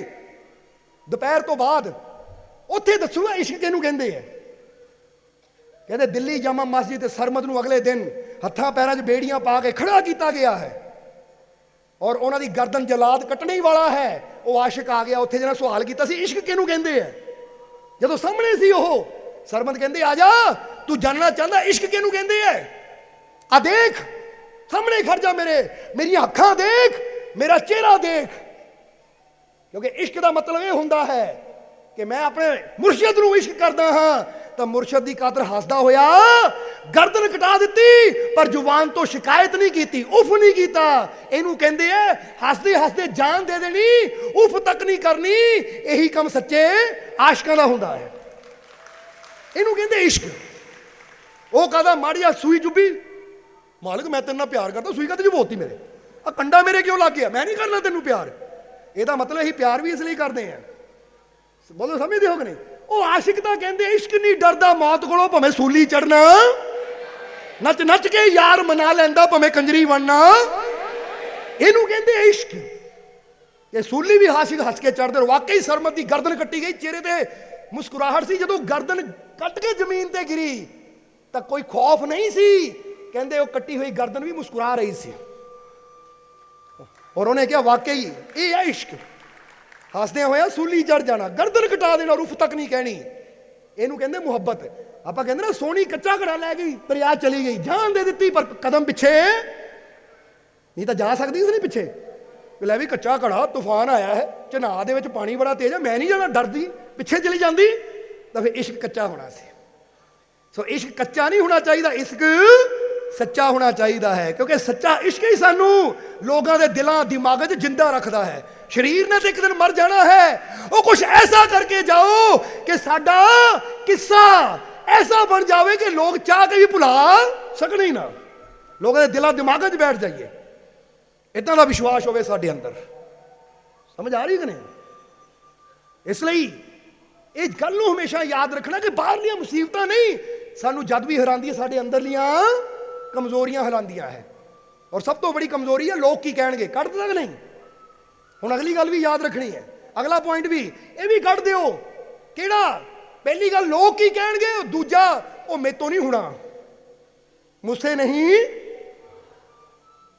S2: दोपहर तो बाद, उत्थे दसूगा इश्क किहनूं कहंदे है। कहते दिल्ली जामा मस्जिद सरमद नूं अगले दिन हत्थां पैरां 'च बेड़ियां पा के खड़ा किया गया है और उन्हां दी गर्दन जलाद कटने ही वाला है। वो आशिक आ गया उत्थे, जिहने सवाल किया सी इश्क किहनूं कहंदे है, जदों सामने सी ओह सरमद कहंदे आ जा, तू जानना चाहता इश्क किहनूं कहंदे है, आ देख सामने खड़ जा, मेरी अखां देख, मेरा चेहरा देख। क्योंकि इश्क का मतलब यह हुंदा है कि मैं अपने मुर्शिद नूं इश्क करदा हां, तो मुर्शद की खातर हसदा होया गर्दन कटा दी, पर जुबान तो शिकायत नहीं की, उफ नहीं किया। इनू कहते हैं हसते हसते जान दे देनी, उफ तक नहीं करनी। यही काम सच्चे आशिकां दा हुंदा है। इनू कहते इश्क। वो कहता माड़िया सुई चुभी, मालिक मैं तेरे नाल प्यार करता, सुई कहते चुभोती मेरे, आ कंडा मेरे क्यों लग गया, मैं नहीं करना तेनू प्यार। यदा मतलब यही प्यार भी इसलिए करते हैं, बोलो समझते हो कि नहीं। वो आशिक तो कहते इश्क नहीं डरदा मौत कोलों, भावें सूली चढ़ना, नच नच के यार मना लैंदा, भावें कंजरी बनना, इनू कहते इश्क। ये सूली भी आशिक हस के चढ़ते। वाकई सरमद की गर्दन कट्टी गई, चेहरे ते मुस्कुराहट सी। जदों गर्दन कट के जमीन ते गिरी तो कोई खौफ नहीं सी, कहते वो कट्टी हुई गर्दन भी मुस्कुरा रही सी। और उन्हें क्या वाकई ये है इश्क। हसदे होया सूली चढ़ जाना, गर्दन कटा देना, रुफ तक नहीं कहनी, इनू कहते मुहब्बत। आपां कहंदे ना सोनी कच्चा घड़ा लै गई, दरिया चली गई, जान दे दी, पर कदम पिछे नहीं तो जा सकती उसने पिछे। लै भी कच्चा घड़ा, तूफान आया है, चनाह दे विच पानी बड़ा तेज है, मैं नहीं जाना, डरदी पिछे चली जाती, तो फिर इश्क कच्चा होना सी। सो इश्क कच्चा नहीं होना चाहिए, इश्क सच्चा होना चाहिए है। क्योंकि सच्चा इश्क ही सानू लोगों के दिलों दिमाग च जिंदा रखता है। शरीर ने तो एक दिन मर जाना है, वो कुछ ऐसा करके जाओ कि साडा किस्सा ऐसा बन जाए कि लोग चाह के भी भुला सकने ही ना, लोगों के दिलों दिमाग च बैठ जाइए। इतना का विश्वास होवे साडे अंदर। समझ आ रही कि नहीं। इसलिए इस गल नूं हमेशा याद रखना कि बाहरलियां मुसीबतां नहीं सानू जद भी हरांदियां, साडे अंदरलियां कमजोरियां हरांदियां है। और सब तो बड़ी कमजोरी है लोग की कहणगे, कट दो कि नहीं। हुण अगली गल भी याद रखनी है, अगला पॉइंट भी ये भी कट दिओ। किहड़ा? पहली गल लोग की कहणगे, दूजा वो मेरे तो नहीं होना, मुझसे नहीं,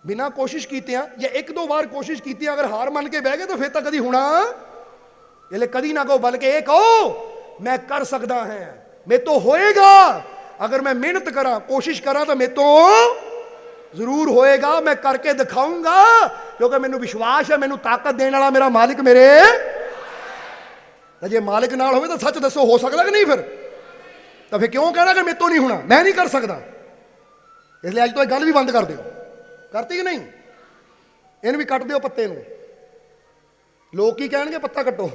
S2: बिना कोशिश कीतियां या एक दो बार कोशिश की अगर हार मान के बह गए तो फिर तो कभी होना इसलिए कदी ना कहो, बल्कि ये कहो मैं कर सकता है, मैं तो होएगा। अगर मैं मेहनत करा, कोशिश करा तो मैं तो जरूर होएगा, मैं करके दिखाऊंगा, क्योंकि मैनू विश्वास है, मैनू ताकत देने वाला मेरा मालिक मेरे। जे मालिक नाल होवे तो सच दसो हो सकता कि नहीं, फिर तो फिर क्यों कहना कि मैं तो नहीं होना, मैं नहीं कर सकता। इसलिए अज तो गल भी बंद कर दो। करती कि नहीं? इन भी कट दो पत्ते नूं। लोग की कहणगे पत्ता कट्टो,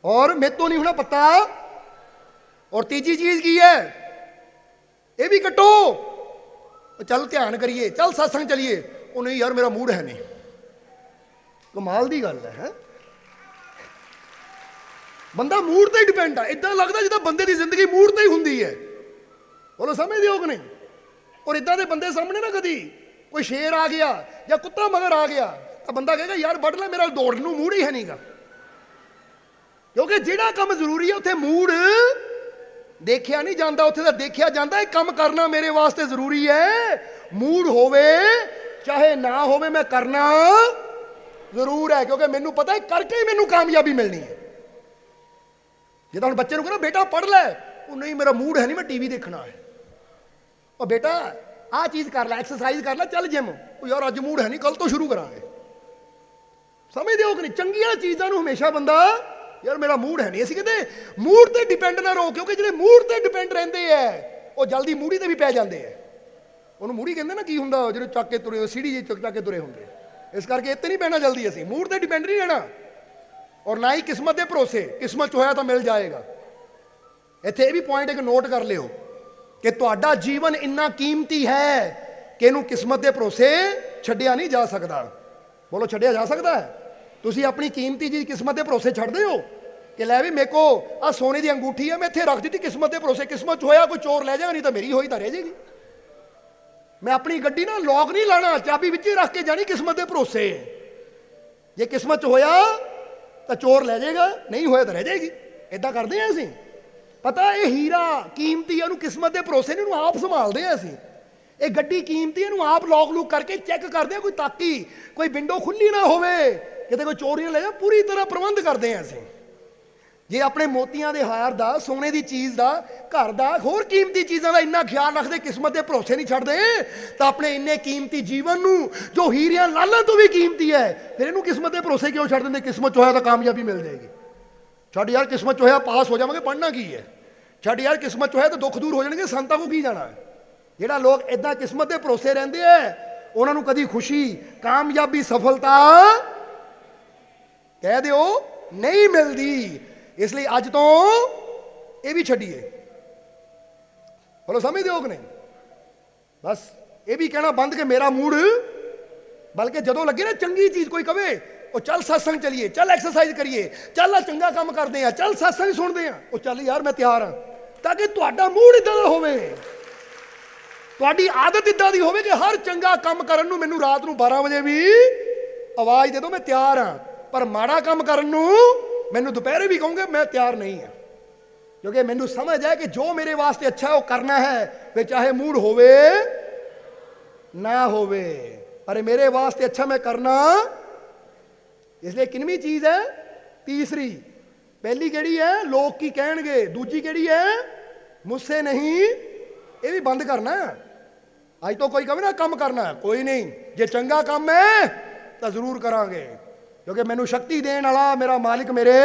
S2: और मेरे तो नहीं होना पता। और तीजी चीज की है, ये भी कटो। चल ध्यान करिए, चल सत्संग चलिए, ਉਹ ਨਹੀਂ यार मेरा मूड है नहीं। कमाल की गल है। बंदा मूड ते डिपेंड है। इदा लगता जिदा बंदे की जिंदगी मूड ते ही होंगी है। बोलो समझते हो कि नहीं? और इदा के बंदे सामने ना कभी कोई शेर आ गया या कुत्ता मगर आ गया तो बंदा कहेगा यार बढ़ ला, मेरा दौड़न नूं मूड ही है नहीं गा। क्योंकि जिहड़ा काम जरूरी है उत्थे मूड देखिया नहीं जाता, उत्थे तां देखिया जाता है काम करना मेरे वास्ते जरूरी है। मूड होवे चाहे ना होवे मैं करना जरूर है, क्योंकि मैनू पता है करके ही मैनू कामयाबी मिलनी है। जिदा हुण बच्चे नूं कहो बेटा पढ़ लै, वो नहीं मेरा मूड है नहीं, मैं टीवी देखना है। और बेटा आ चीज़ कर लै, एक्सरसाइज कर लै, चल जिम, वो यार अज मूड है नहीं, कल तो शुरू करांगे। समझदे हो कि नहीं? चंगियां चीज़ां नूं हमेशा बंदा यार मेरा मूड है नहीं, असीं कहते मूड ते डिपेंड ना रहो, क्योंकि जिहड़े मूड ते डिपेंड रहिंदे है वो जल्दी मूड़ी ते भी पै जांदे है। ਉਹਨੂੰ ਮੂੜੀ ਕਹਿੰਦੇ ਨਾ, ਕੀ ਹੁੰਦਾ ਜਿਹੜੇ ਚੱਕ ਕੇ ਤੁਰੇ ਸੀੜੀ ਜੀ ਚੱਕ ਕੇ ਤੁਰੇ ਹੁੰਦੇ। ਇਸ ਕਰਕੇ ਇੱਥੇ ਨਹੀਂ ਪੈਣਾ ਜਲਦੀ, ਅਸੀਂ ਮੂਡ ਤੇ ਡਿਪੈਂਡ ਨਹੀਂ ਰਹਿਣਾ। ਔਰ ਨਾ ਹੀ ਕਿਸਮਤ ਦੇ ਭਰੋਸੇ, ਕਿਸਮਤ 'ਚ ਹੋਇਆ ਤਾਂ ਮਿਲ ਜਾਏਗਾ। ਇੱਥੇ ਇਹ ਵੀ ਪੁਆਇੰਟ ਇੱਕ ਨੋਟ ਕਰ ਲਿਓ ਕਿ ਤੁਹਾਡਾ ਜੀਵਨ ਇੰਨਾ ਕੀਮਤੀ ਹੈ ਕਿ ਇਹਨੂੰ ਕਿਸਮਤ ਦੇ ਭਰੋਸੇ ਛੱਡਿਆ ਨਹੀਂ ਜਾ ਸਕਦਾ। ਬੋਲੋ ਛੱਡਿਆ ਜਾ ਸਕਦਾ ਹੈ? ਤੁਸੀਂ ਆਪਣੀ ਕੀਮਤੀ ਚੀਜ਼ ਕਿਸਮਤ ਦੇ ਭਰੋਸੇ ਛੱਡਦੇ ਹੋ ਕਿ ਲੈ ਵੀ ਮੇਰੇ ਕੋ ਆ ਸੋਨੇ ਦੀ ਅੰਗੂਠੀ ਹੈ, ਮੈਂ ਇੱਥੇ ਰੱਖ ਦਿੱਤੀ ਕਿਸਮਤ ਦੇ ਭਰੋਸੇ, ਕਿਸਮਤ 'ਚ ਹੋਇਆ ਕੋਈ ਚੋਰ ਲੈ ਜਾਏਗਾ, ਨਹੀਂ ਤਾਂ ਮੇਰੀ ਹੋਈ ਤਾਂ ਰਹਿ ਜਾਏਗੀ। मैं अपनी गड्डी ना लॉक नहीं लाना, चाबी विच ही रख के जानी किस्मत के भरोसे। जे किस्मत च होया तो चोर ले जाएगा, नहीं होया तो रह जाएगी। इदा करते हैं असीं। पता ये हीरा कीमती है, किस्मत के भरोसे नहीं, आप संभालते हैं असीं। ये गड्डी कीमती है, आप लॉक लूक करके चैक करते हैं, कोई ताकी कोई विंडो खुली ना होवे, किते कोई चोरी ना ले जाए, पूरी तरह प्रबंध करते हैं असीं। जे अपने मोतियां दे हार दा, सोने की चीज़ का, घर का, होर कीमती चीज़ों का इन्ना ख्याल रखते, किस्मत के भरोसे नहीं छड्डदे, तो अपने इन्ने कीमती जीवन नूं जो हीरियां लालां तो भी कीमती है, फिर इहनूं किस्मत के भरोसे क्यों छड्ड दिंदे? किस्मत च होया तो कामयाबी मिल जाएगी। छड्ड यार किस्मत च होया पास हो जावांगे, पढ़ना की है। छड्ड यार किस्मत च होया तो दुख दूर हो जाएंगे, संतां को की जाना है। जिहड़ा लोग इदां किस्मत के भरोसे रहिंदे है, उन्हां नूं कदी खुशी, कामयाबी, सफलता कह दिओ नहीं मिलती। इसलिए अज तो ये भी छड्डिए। बोलो समझते हो कि नहीं? बस ये भी कहना बंद के मेरा मूड, बल्कि जदों लगे ना चंगी चीज कोई कहे वो चल सत्संग चलिए, चल एक्सरसाइज करिए, चल चंगा काम करते हैं, चल सत्संग सुनते हैं, वो चल यार मैं तैयार हाँ, ताकि तुहाडा मूड इदां दा होवे, तुहाडी आदत इदां दी होवे कि हर चंगा काम करन नूं मैनूं रात नूं 12 वजे भी आवाज़ दे दो मैं तैयार हाँ, पर माड़ा काम करन नूं मैनू दोपहरे भी कहूँगे मैं तैयार नहीं है। क्योंकि मैनू समझ है कि जो मेरे वास्ते अच्छा है वो करना है, फिर चाहे मूड होवे ना होवे, पर मेरे वास्ते अच्छा मैं करना। इसलिए किनवी चीज़ है? तीसरी। पहली केड़ी है? लोग की कहणगे। दूजी केड़ी है? मुझसे नहीं। ये भी बंद करना। अज तो कोई कहे ना काम करना है, कोई नहीं, जे चंगा काम है तो जरूर करांगे, क्योंकि मैनू शक्ति देने वाला मेरा मालिक मेरे।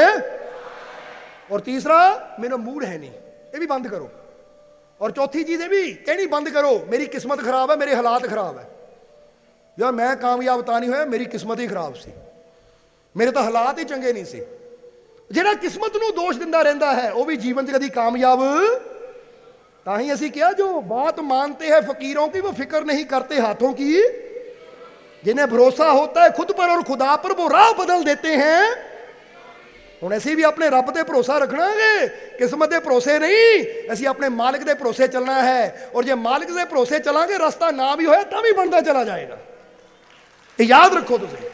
S2: और तीसरा मेरा मूड है नहीं, ये भी बंद करो। और चौथी चीज़ ये भी कहनी बंद करो, मेरी किस्मत खराब है, मेरे हालात खराब है। यार मैं कामयाब तां नहीं होया, मेरी किस्मत ही खराब सी, मेरे तो हालात ही चंगे नहीं सी। जिहड़ा किस्मत नूं दोष दिंदा रहिंदा है वो भी जीवन च कदी कामयाब। तां ही असीं कहा जो बात मानते हैं फकीरों की वो फिक्र नहीं करते हाथों की, जिन्हें भरोसा होता है खुद पर और खुदा पर वो राह बदल देते हैं। हुण असीं भी अपने रब ते भरोसा रखना है, किस्मत के भरोसे नहीं, असीं अपने मालिक के भरोसे चलना है। और जे मालिक के भरोसे चलांगे रास्ता ना भी होया तां भी बनता चला जाएगा, ये याद रखो तुसीं।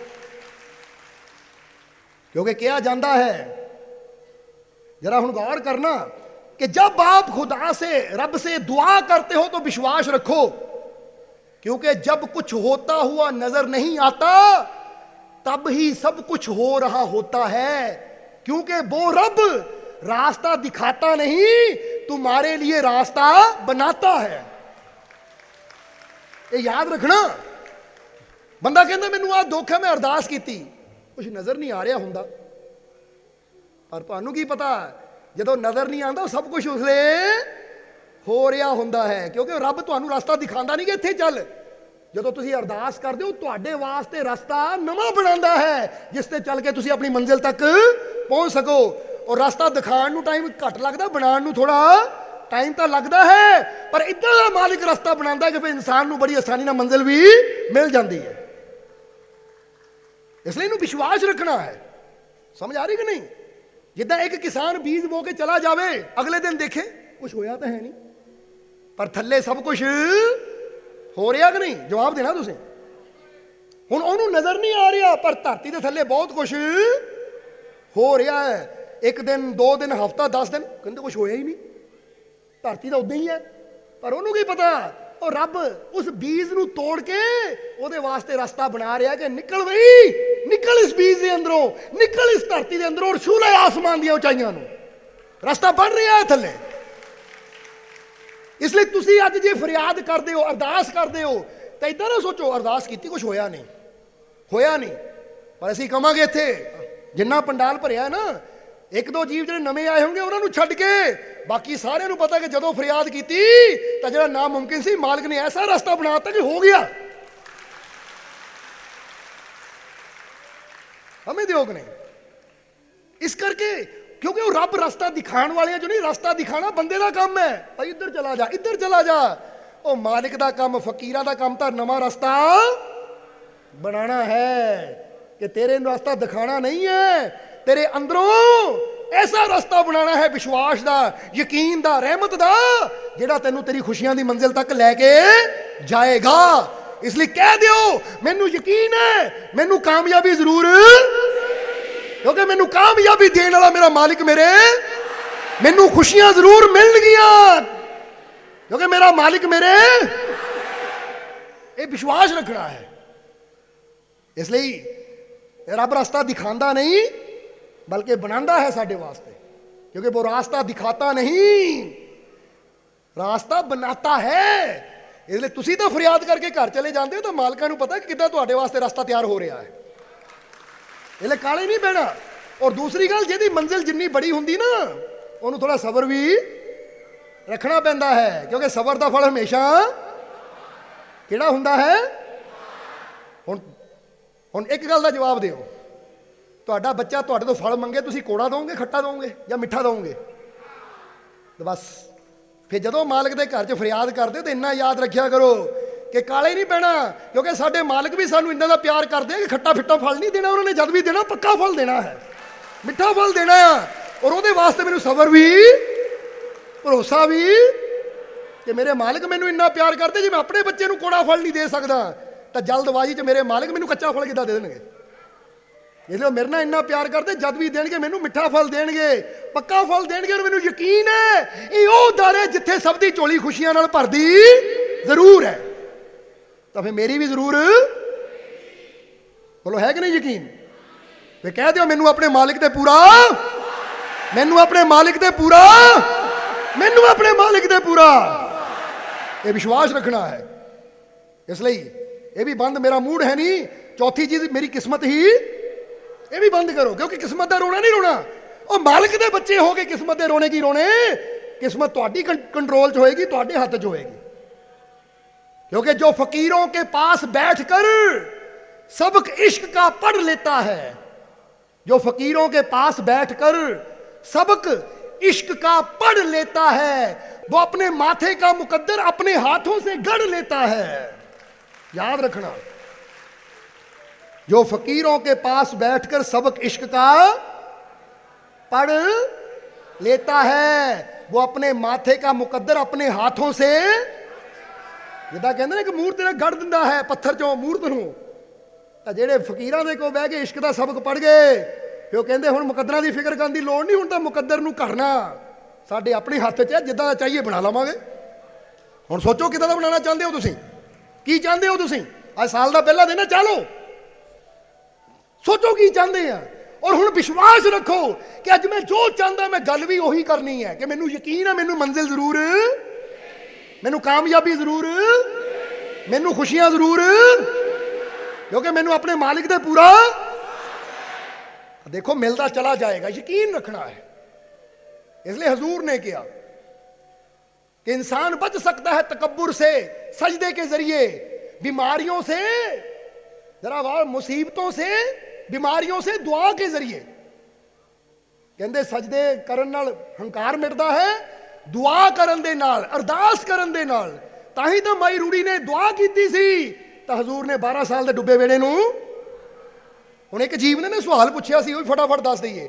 S2: क्योंकि कहा जाता है, जरा हुण गौर करना कि जब आप खुदा से, रब से दुआ करते हो तो विश्वास रखो, क्योंकि जब कुछ होता हुआ नजर नहीं आता तब ही सब कुछ हो रहा होता है, क्योंकि वो रब रास्ता दिखाता नहीं, तुम्हारे लिए रास्ता बनाता है। ये याद रखना। बंदा कहता मैनू आ दुख है, मैं अरदास की, कुछ नजर नहीं आ रहा हुंदा, पर तुहानू की पता जदों नजर नहीं आता सब कुछ उसले हो रहा हुंदा है, क्योंकि रब तुहानू रास्ता दिखाता नहीं कि इत्थे चल। जदों तुसीं अरदास करदे हो तुहाडे वास्ते रास्ता नवां बनांदा है, जिस ते चल के तुसीं अपनी मंजिल तक पहुंच सको। ਔਰ ਰਸਤਾ ਦਿਖਾਉਣ ਨੂੰ ਟਾਈਮ ਘੱਟ ਲੱਗਦਾ, ਬਣਾਉਣ ਨੂੰ ਥੋੜਾ ਟਾਈਮ ਤਾਂ ਲੱਗਦਾ ਹੈ, ਪਰ ਇੱਦਾਂ ਦਾ ਮਾਲਿਕ ਰਸਤਾ ਬਣਾਉਂਦਾ ਕਿ ਫਿਰ ਇਨਸਾਨ ਨੂੰ ਬੜੀ ਆਸਾਨੀ ਨਾਲ ਮੰਜ਼ਿਲ ਵੀ ਮਿਲ ਜਾਂਦੀ ਹੈ। ਇਸ ਲਈ ਇਹਨੂੰ ਵਿਸ਼ਵਾਸ ਰੱਖਣਾ ਹੈ। ਸਮਝ ਆ ਰਹੀ ਕਿ ਨਹੀਂ? ਜਿੱਦਾਂ ਇੱਕ ਕਿਸਾਨ ਬੀਜ ਬੋ ਕੇ ਚਲਾ ਜਾਵੇ, ਅਗਲੇ ਦਿਨ ਦੇਖੇ ਕੁਝ ਹੋਇਆ ਤਾਂ ਹੈ ਨਹੀਂ, ਪਰ ਥੱਲੇ ਸਭ ਕੁਝ ਹੋ ਰਿਹਾ ਕਿ ਨਹੀਂ? ਜਵਾਬ ਦੇਣਾ ਤੁਸੀਂ। ਹੁਣ ਉਹਨੂੰ ਨਜ਼ਰ ਨਹੀਂ ਆ ਰਿਹਾ, ਪਰ ਧਰਤੀ ਦੇ ਥੱਲੇ ਬਹੁਤ ਕੁਝ ਹੋ ਰਿਹਾ ਹੈ। ਇੱਕ ਦਿਨ, 2 ਦਿਨ, ਹਫ਼ਤਾ, 10 ਦਿਨ, ਕਹਿੰਦੇ ਕੁਝ ਹੋਇਆ ਹੀ ਨਹੀਂ, ਧਰਤੀ ਤਾਂ ਉਦਾਂ ਹੀ ਹੈ। ਪਰ ਉਹਨੂੰ ਕੀ ਪਤਾ, ਉਹ ਰੱਬ ਉਸ ਬੀਜ ਨੂੰ ਤੋੜ ਕੇ ਉਹਦੇ ਵਾਸਤੇ ਰਸਤਾ ਬਣਾ ਰਿਹਾ ਕਿ ਨਿਕਲ ਬਈ, ਨਿਕਲ ਇਸ ਬੀਜ ਦੇ ਅੰਦਰੋਂ, ਨਿਕਲ ਇਸ ਧਰਤੀ ਦੇ ਅੰਦਰੋਂ, ਔਰ ਛੂ ਲੈ ਆਸਮਾਨ ਦੀਆਂ ਉਚਾਈਆਂ ਨੂੰ। ਰਸਤਾ ਬਣ ਰਿਹਾ ਹੈ ਥੱਲੇ। ਇਸ ਲਈ ਤੁਸੀਂ ਅੱਜ ਜੇ ਫਰਿਆਦ ਕਰਦੇ ਹੋ, ਅਰਦਾਸ ਕਰਦੇ ਹੋ, ਤਾਂ ਇਦਾਂ ਨਾ ਸੋਚੋ ਅਰਦਾਸ ਕੀਤੀ ਕੁਝ ਹੋਇਆ ਨਹੀਂ, ਹੋਇਆ ਨਹੀਂ। ਪਰ ਅਸੀਂ ਕਵਾਂਗੇ ਇੱਥੇ ਜਿੰਨਾ ਪੰਡਾਲ ਭਰਿਆ ਨਾ, 1-2 ਜੀਵ ਜਿਹੜੇ ਨਵੇਂ ਆਏ ਹੋਣਗੇ ਉਹਨਾਂ ਨੂੰ ਛੱਡ ਕੇ ਬਾਕੀ ਸਾਰਿਆਂ ਨੂੰ ਪਤਾ ਕਿ ਜਦੋਂ ਫਰਿਆਦ ਕੀਤੀ ਤਾਂ ਜਿਹੜਾ ਨਾਮੁਮਕਿਨ ਸੀ, ਮਾਲਕ ਨੇ ਐਸਾ ਰਸਤਾ ਬਣਾ ਦਿੱਤਾ ਕਿ ਹੋ ਗਿਆ। ਹਮੇ ਦਿਓ ਕਿ ਨਹੀਂ? ਇਸ ਕਰਕੇ ਕਿਉਂਕਿ ਉਹ ਰੱਬ ਰਸਤਾ ਦਿਖਾਉਣ ਵਾਲਿਆਂ ਜੋ ਨਹੀਂ, ਰਸਤਾ ਦਿਖਾਣਾ ਬੰਦੇ ਦਾ ਕੰਮ ਹੈ। ਭਾਈ ਇੱਧਰ ਚਲਾ ਜਾ, ਇੱਧਰ ਚਲਾ ਜਾ। ਉਹ ਮਾਲਿਕ ਦਾ ਕੰਮ, ਫਕੀਰਾਂ ਦਾ ਕੰਮ ਤਾਂ ਨਵਾਂ ਰਸਤਾ ਬਣਾਉਣਾ ਹੈ, ਕਿ ਤੇਰੇ ਨੂੰ ਰਸਤਾ ਦਿਖਾਣਾ ਨਹੀਂ ਹੈ, ਤੇਰੇ ਅੰਦਰੋਂ ਐਸਾ ਰਸਤਾ ਬਣਾਉਣਾ ਹੈ ਵਿਸ਼ਵਾਸ ਦਾ, ਯਕੀਨ ਦਾ, ਰਹਿਮਤ ਦਾ, ਜਿਹੜਾ ਤੈਨੂੰ ਤੇਰੀ ਖੁਸ਼ੀਆਂ ਦੀ ਮੰਜ਼ਿਲ ਤੱਕ ਲੈ ਕੇ ਜਾਏਗਾ। ਇਸ ਲਈ ਕਹਿ ਦਿਓ ਮੈਨੂੰ ਯਕੀਨ ਹੈ ਮੈਨੂੰ ਕਾਮਯਾਬੀ ਜ਼ਰੂਰ, ਕਿਉਂਕਿ ਮੈਨੂੰ ਕਾਮਯਾਬੀ ਦੇਣ ਵਾਲਾ ਮੇਰਾ ਮਾਲਿਕ ਮੈਨੂੰ ਖੁਸ਼ੀਆਂ ਜ਼ਰੂਰ ਮਿਲਣਗੀਆਂ, ਕਿਉਂਕਿ ਮੇਰਾ ਮਾਲਿਕ ਮੇਰੇ। ਇਹ ਵਿਸ਼ਵਾਸ ਰੱਖਣਾ ਹੈ। ਇਸ ਲਈ ਰੱਬ ਰਸਤਾ ਦਿਖਾਉਂਦਾ ਨਹੀਂ बल्कि बनाता है साढ़े वास्ते, क्योंकि वो रास्ता दिखाता नहीं, रास्ता बनाता है। इसलिए तुसी तो फरियाद करके घर चले जाते हो तो मालका नूं पता कि किद्दां तुहाडे वास्ते रास्ता तैयार हो रहा है। इसलिए काले नहीं बहना। और दूसरी गल, जिहदी मंजिल जिन्नी बड़ी हुंदी ना, उहनूं थोड़ा सबर भी रखना पैंदा है, क्योंकि सबर दा फल हमेशा किहड़ा हुंदा है। हुण एक गल दा जवाब दिओ, ਤੁਹਾਡਾ ਬੱਚਾ ਤੁਹਾਡੇ ਤੋਂ ਫਲ ਮੰਗੇ, ਤੁਸੀਂ ਕੋੜਾ ਦੋਗੇ, ਖੱਟਾ ਦੋਗੇ ਜਾਂ ਮਿੱਠਾ ਦੋਗੇ? ਤੇ ਬਸ ਫਿਰ ਜਦੋਂ ਮਾਲਕ ਦੇ ਘਰ 'ਚ ਫਰਿਆਦ ਕਰਦੇ ਹੋ ਤਾਂ ਇੰਨਾ ਯਾਦ ਰੱਖਿਆ ਕਰੋ ਕਿ ਕਾਲੇ ਨਹੀਂ ਪੈਣਾ, ਕਿਉਂਕਿ ਸਾਡੇ ਮਾਲਕ ਵੀ ਸਾਨੂੰ ਇੰਨਾ ਦਾ ਪਿਆਰ ਕਰਦੇ ਆ ਕਿ ਖੱਟਾ ਫਿੱਟਾ ਫਲ ਨਹੀਂ ਦੇਣਾ ਉਹਨਾਂ ਨੇ। ਜਦ ਵੀ ਦੇਣਾ ਪੱਕਾ ਫਲ ਦੇਣਾ ਹੈ, ਮਿੱਠਾ ਫਲ ਦੇਣਾ ਆ। ਔਰ ਉਹਦੇ ਵਾਸਤੇ ਮੈਨੂੰ ਸਬਰ ਵੀ, ਭਰੋਸਾ ਵੀ, ਕਿ ਮੇਰੇ ਮਾਲਕ ਮੈਨੂੰ ਇੰਨਾ ਪਿਆਰ ਕਰਦੇ, ਜੇ ਮੈਂ ਆਪਣੇ ਬੱਚੇ ਨੂੰ ਕੋੜਾ ਫਲ ਨਹੀਂ ਦੇ ਸਕਦਾ ਤਾਂ ਜਲਦਬਾਜ਼ੀ 'ਚ ਮੇਰੇ ਮਾਲਕ ਮੈਨੂੰ ਕੱਚਾ ਫਲ ਕਿੱਦਾਂ ਦੇ ਦੇਣਗੇ? ਇਸ ਲਈ ਮੇਰੇ ਨਾਲ ਇੰਨਾ ਪਿਆਰ ਕਰਦੇ, ਜਦ ਵੀ ਦੇਣਗੇ ਮੈਨੂੰ ਮਿੱਠਾ ਫਲ ਦੇਣਗੇ, ਪੱਕਾ ਫਲ ਦੇਣਗੇ। ਔਰ ਮੈਨੂੰ ਯਕੀਨ ਹੈ ਇਹ ਉਹ ਦਰ ਹੈ ਜਿੱਥੇ ਸਭ ਦੀ ਝੋਲੀ ਖੁਸ਼ੀਆਂ ਨਾਲ ਭਰਦੀ ਜ਼ਰੂਰ ਹੈ, ਤਾਂ ਫਿਰ ਮੇਰੀ ਵੀ ਜ਼ਰੂਰ। ਬੋਲੋ ਹੈ ਕਿ ਨਹੀਂ ਯਕੀਨ? ਵੇ ਕਹਿ ਦਿਓ ਮੈਨੂੰ ਆਪਣੇ ਮਾਲਿਕ ਤੇ ਪੂਰਾ, ਮੈਨੂੰ ਆਪਣੇ ਮਾਲਿਕ ਤੇ ਪੂਰਾ, ਮੈਨੂੰ ਆਪਣੇ ਮਾਲਿਕ ਤੇ ਪੂਰਾ। ਇਹ ਵਿਸ਼ਵਾਸ ਰੱਖਣਾ ਹੈ। ਇਸ ਲਈ ਇਹ ਵੀ ਬੰਦ, ਮੇਰਾ ਮੂਡ ਹੈ ਨਹੀਂ। ਚੌਥੀ ਚੀਜ਼ ਮੇਰੀ ਕਿਸਮਤ ਹੀ, ਇਹ ਵੀ ਬੰਦ ਕਰੋ, ਕਿਉਂਕਿ ਕਿਸਮਤ ਦਾ ਰੋਣਾ ਨਹੀਂ ਰੋਣਾ। ਉਹ ਮਾਲਕ ਦੇ ਬੱਚੇ ਹੋ ਕੇ ਕਿਸਮਤ ਦੇ ਰੋਣੇ ਕੀ ਰੋਣੇ? किस्मत ਤੁਹਾਡੀ कंट्रोल च होएगी, ਤੁਹਾਡੇ हाथ च होएगी। क्योंकि जो फकीरों के पास बैठकर सबक इश्क का पढ़ लेता है, जो फकीरों के पास बैठकर सबक इश्क का पढ़ लेता है, वो अपने माथे का मुकद्दर अपने हाथों से गढ़ लेता है। याद रखना, जो फकीरों के पास बैठकर सबक इश्क का पढ़ लेता है, वो अपने माथे का मुकद्दर अपने हाथों से, जिदा कहते ना कि मूर्त ने गढ़ दिंदा है पत्थर चों मूर्त नूं, तां जेड़े फकीरां दे कोल बैठ के इश्क दा सबक पढ़ गए, फिर वो कहंदे हुण मुकद्दरां दी फिक्र करन दी लोड़ नहीं, हुण तां मुकद्दर नूं घड़ना साडे अपने हत्थ च है, जिद्दां दा चाहिए बना लवांगे। हुण सोचो किद्दां दा बनाना चाहते हो तुसीं, की चाहते हो तुसीं? अज साल दा पहला दिन है, चलो सोचो की चाहते हैं, और हुण विश्वास रखो कि अज मैं जो चाहता मैं गल भी उही करनी है, कि मैनू यकीन है मैनू मंजिल जरूर, मैनू कामयाबी जरूर, मैनू खुशियां जरूर, क्योंकि मैनू अपने मालिक दे पूरा देखो मिलता चला जाएगा। यकीन रखना है। इसलिए हजूर ने किया कि इंसान बच सकता है तकब्बुर से सजदे के जरिए, बीमारियों से, जरा मुसीबतों से, बीमारियों से दुआ के जरिए। ਕਹਿੰਦੇ ਸਜਦੇ ਕਰਨ ਨਾਲ ਹੰਕਾਰ ਮਿਟਦਾ ਹੈ, ਦੁਆ ਕਰਨ ਦੇ ਨਾਲ, ਅਰਦਾਸ ਕਰਨ ਦੇ ਨਾਲ। ਤਾਂ ਹੀ ਤਾਂ ਮਾਈ ਰੂੜੀ ਨੇ ਦੁਆ ਕੀਤੀ ਸੀ ਤਾਂ ਹਜ਼ੂਰ ਨੇ 12 ਸਾਲ ਦੇ ਡੁੱਬੇ ਵੇੜੇ ਨੂੰ। ਹੁਣ ਇੱਕ ਜੀਵ ਨੇ ਸਵਾਲ ਪੁੱਛਿਆ ਸੀ, ਉਹ ਵੀ ਫਟਾਫਟ ਦੱਸ ਦਈਏ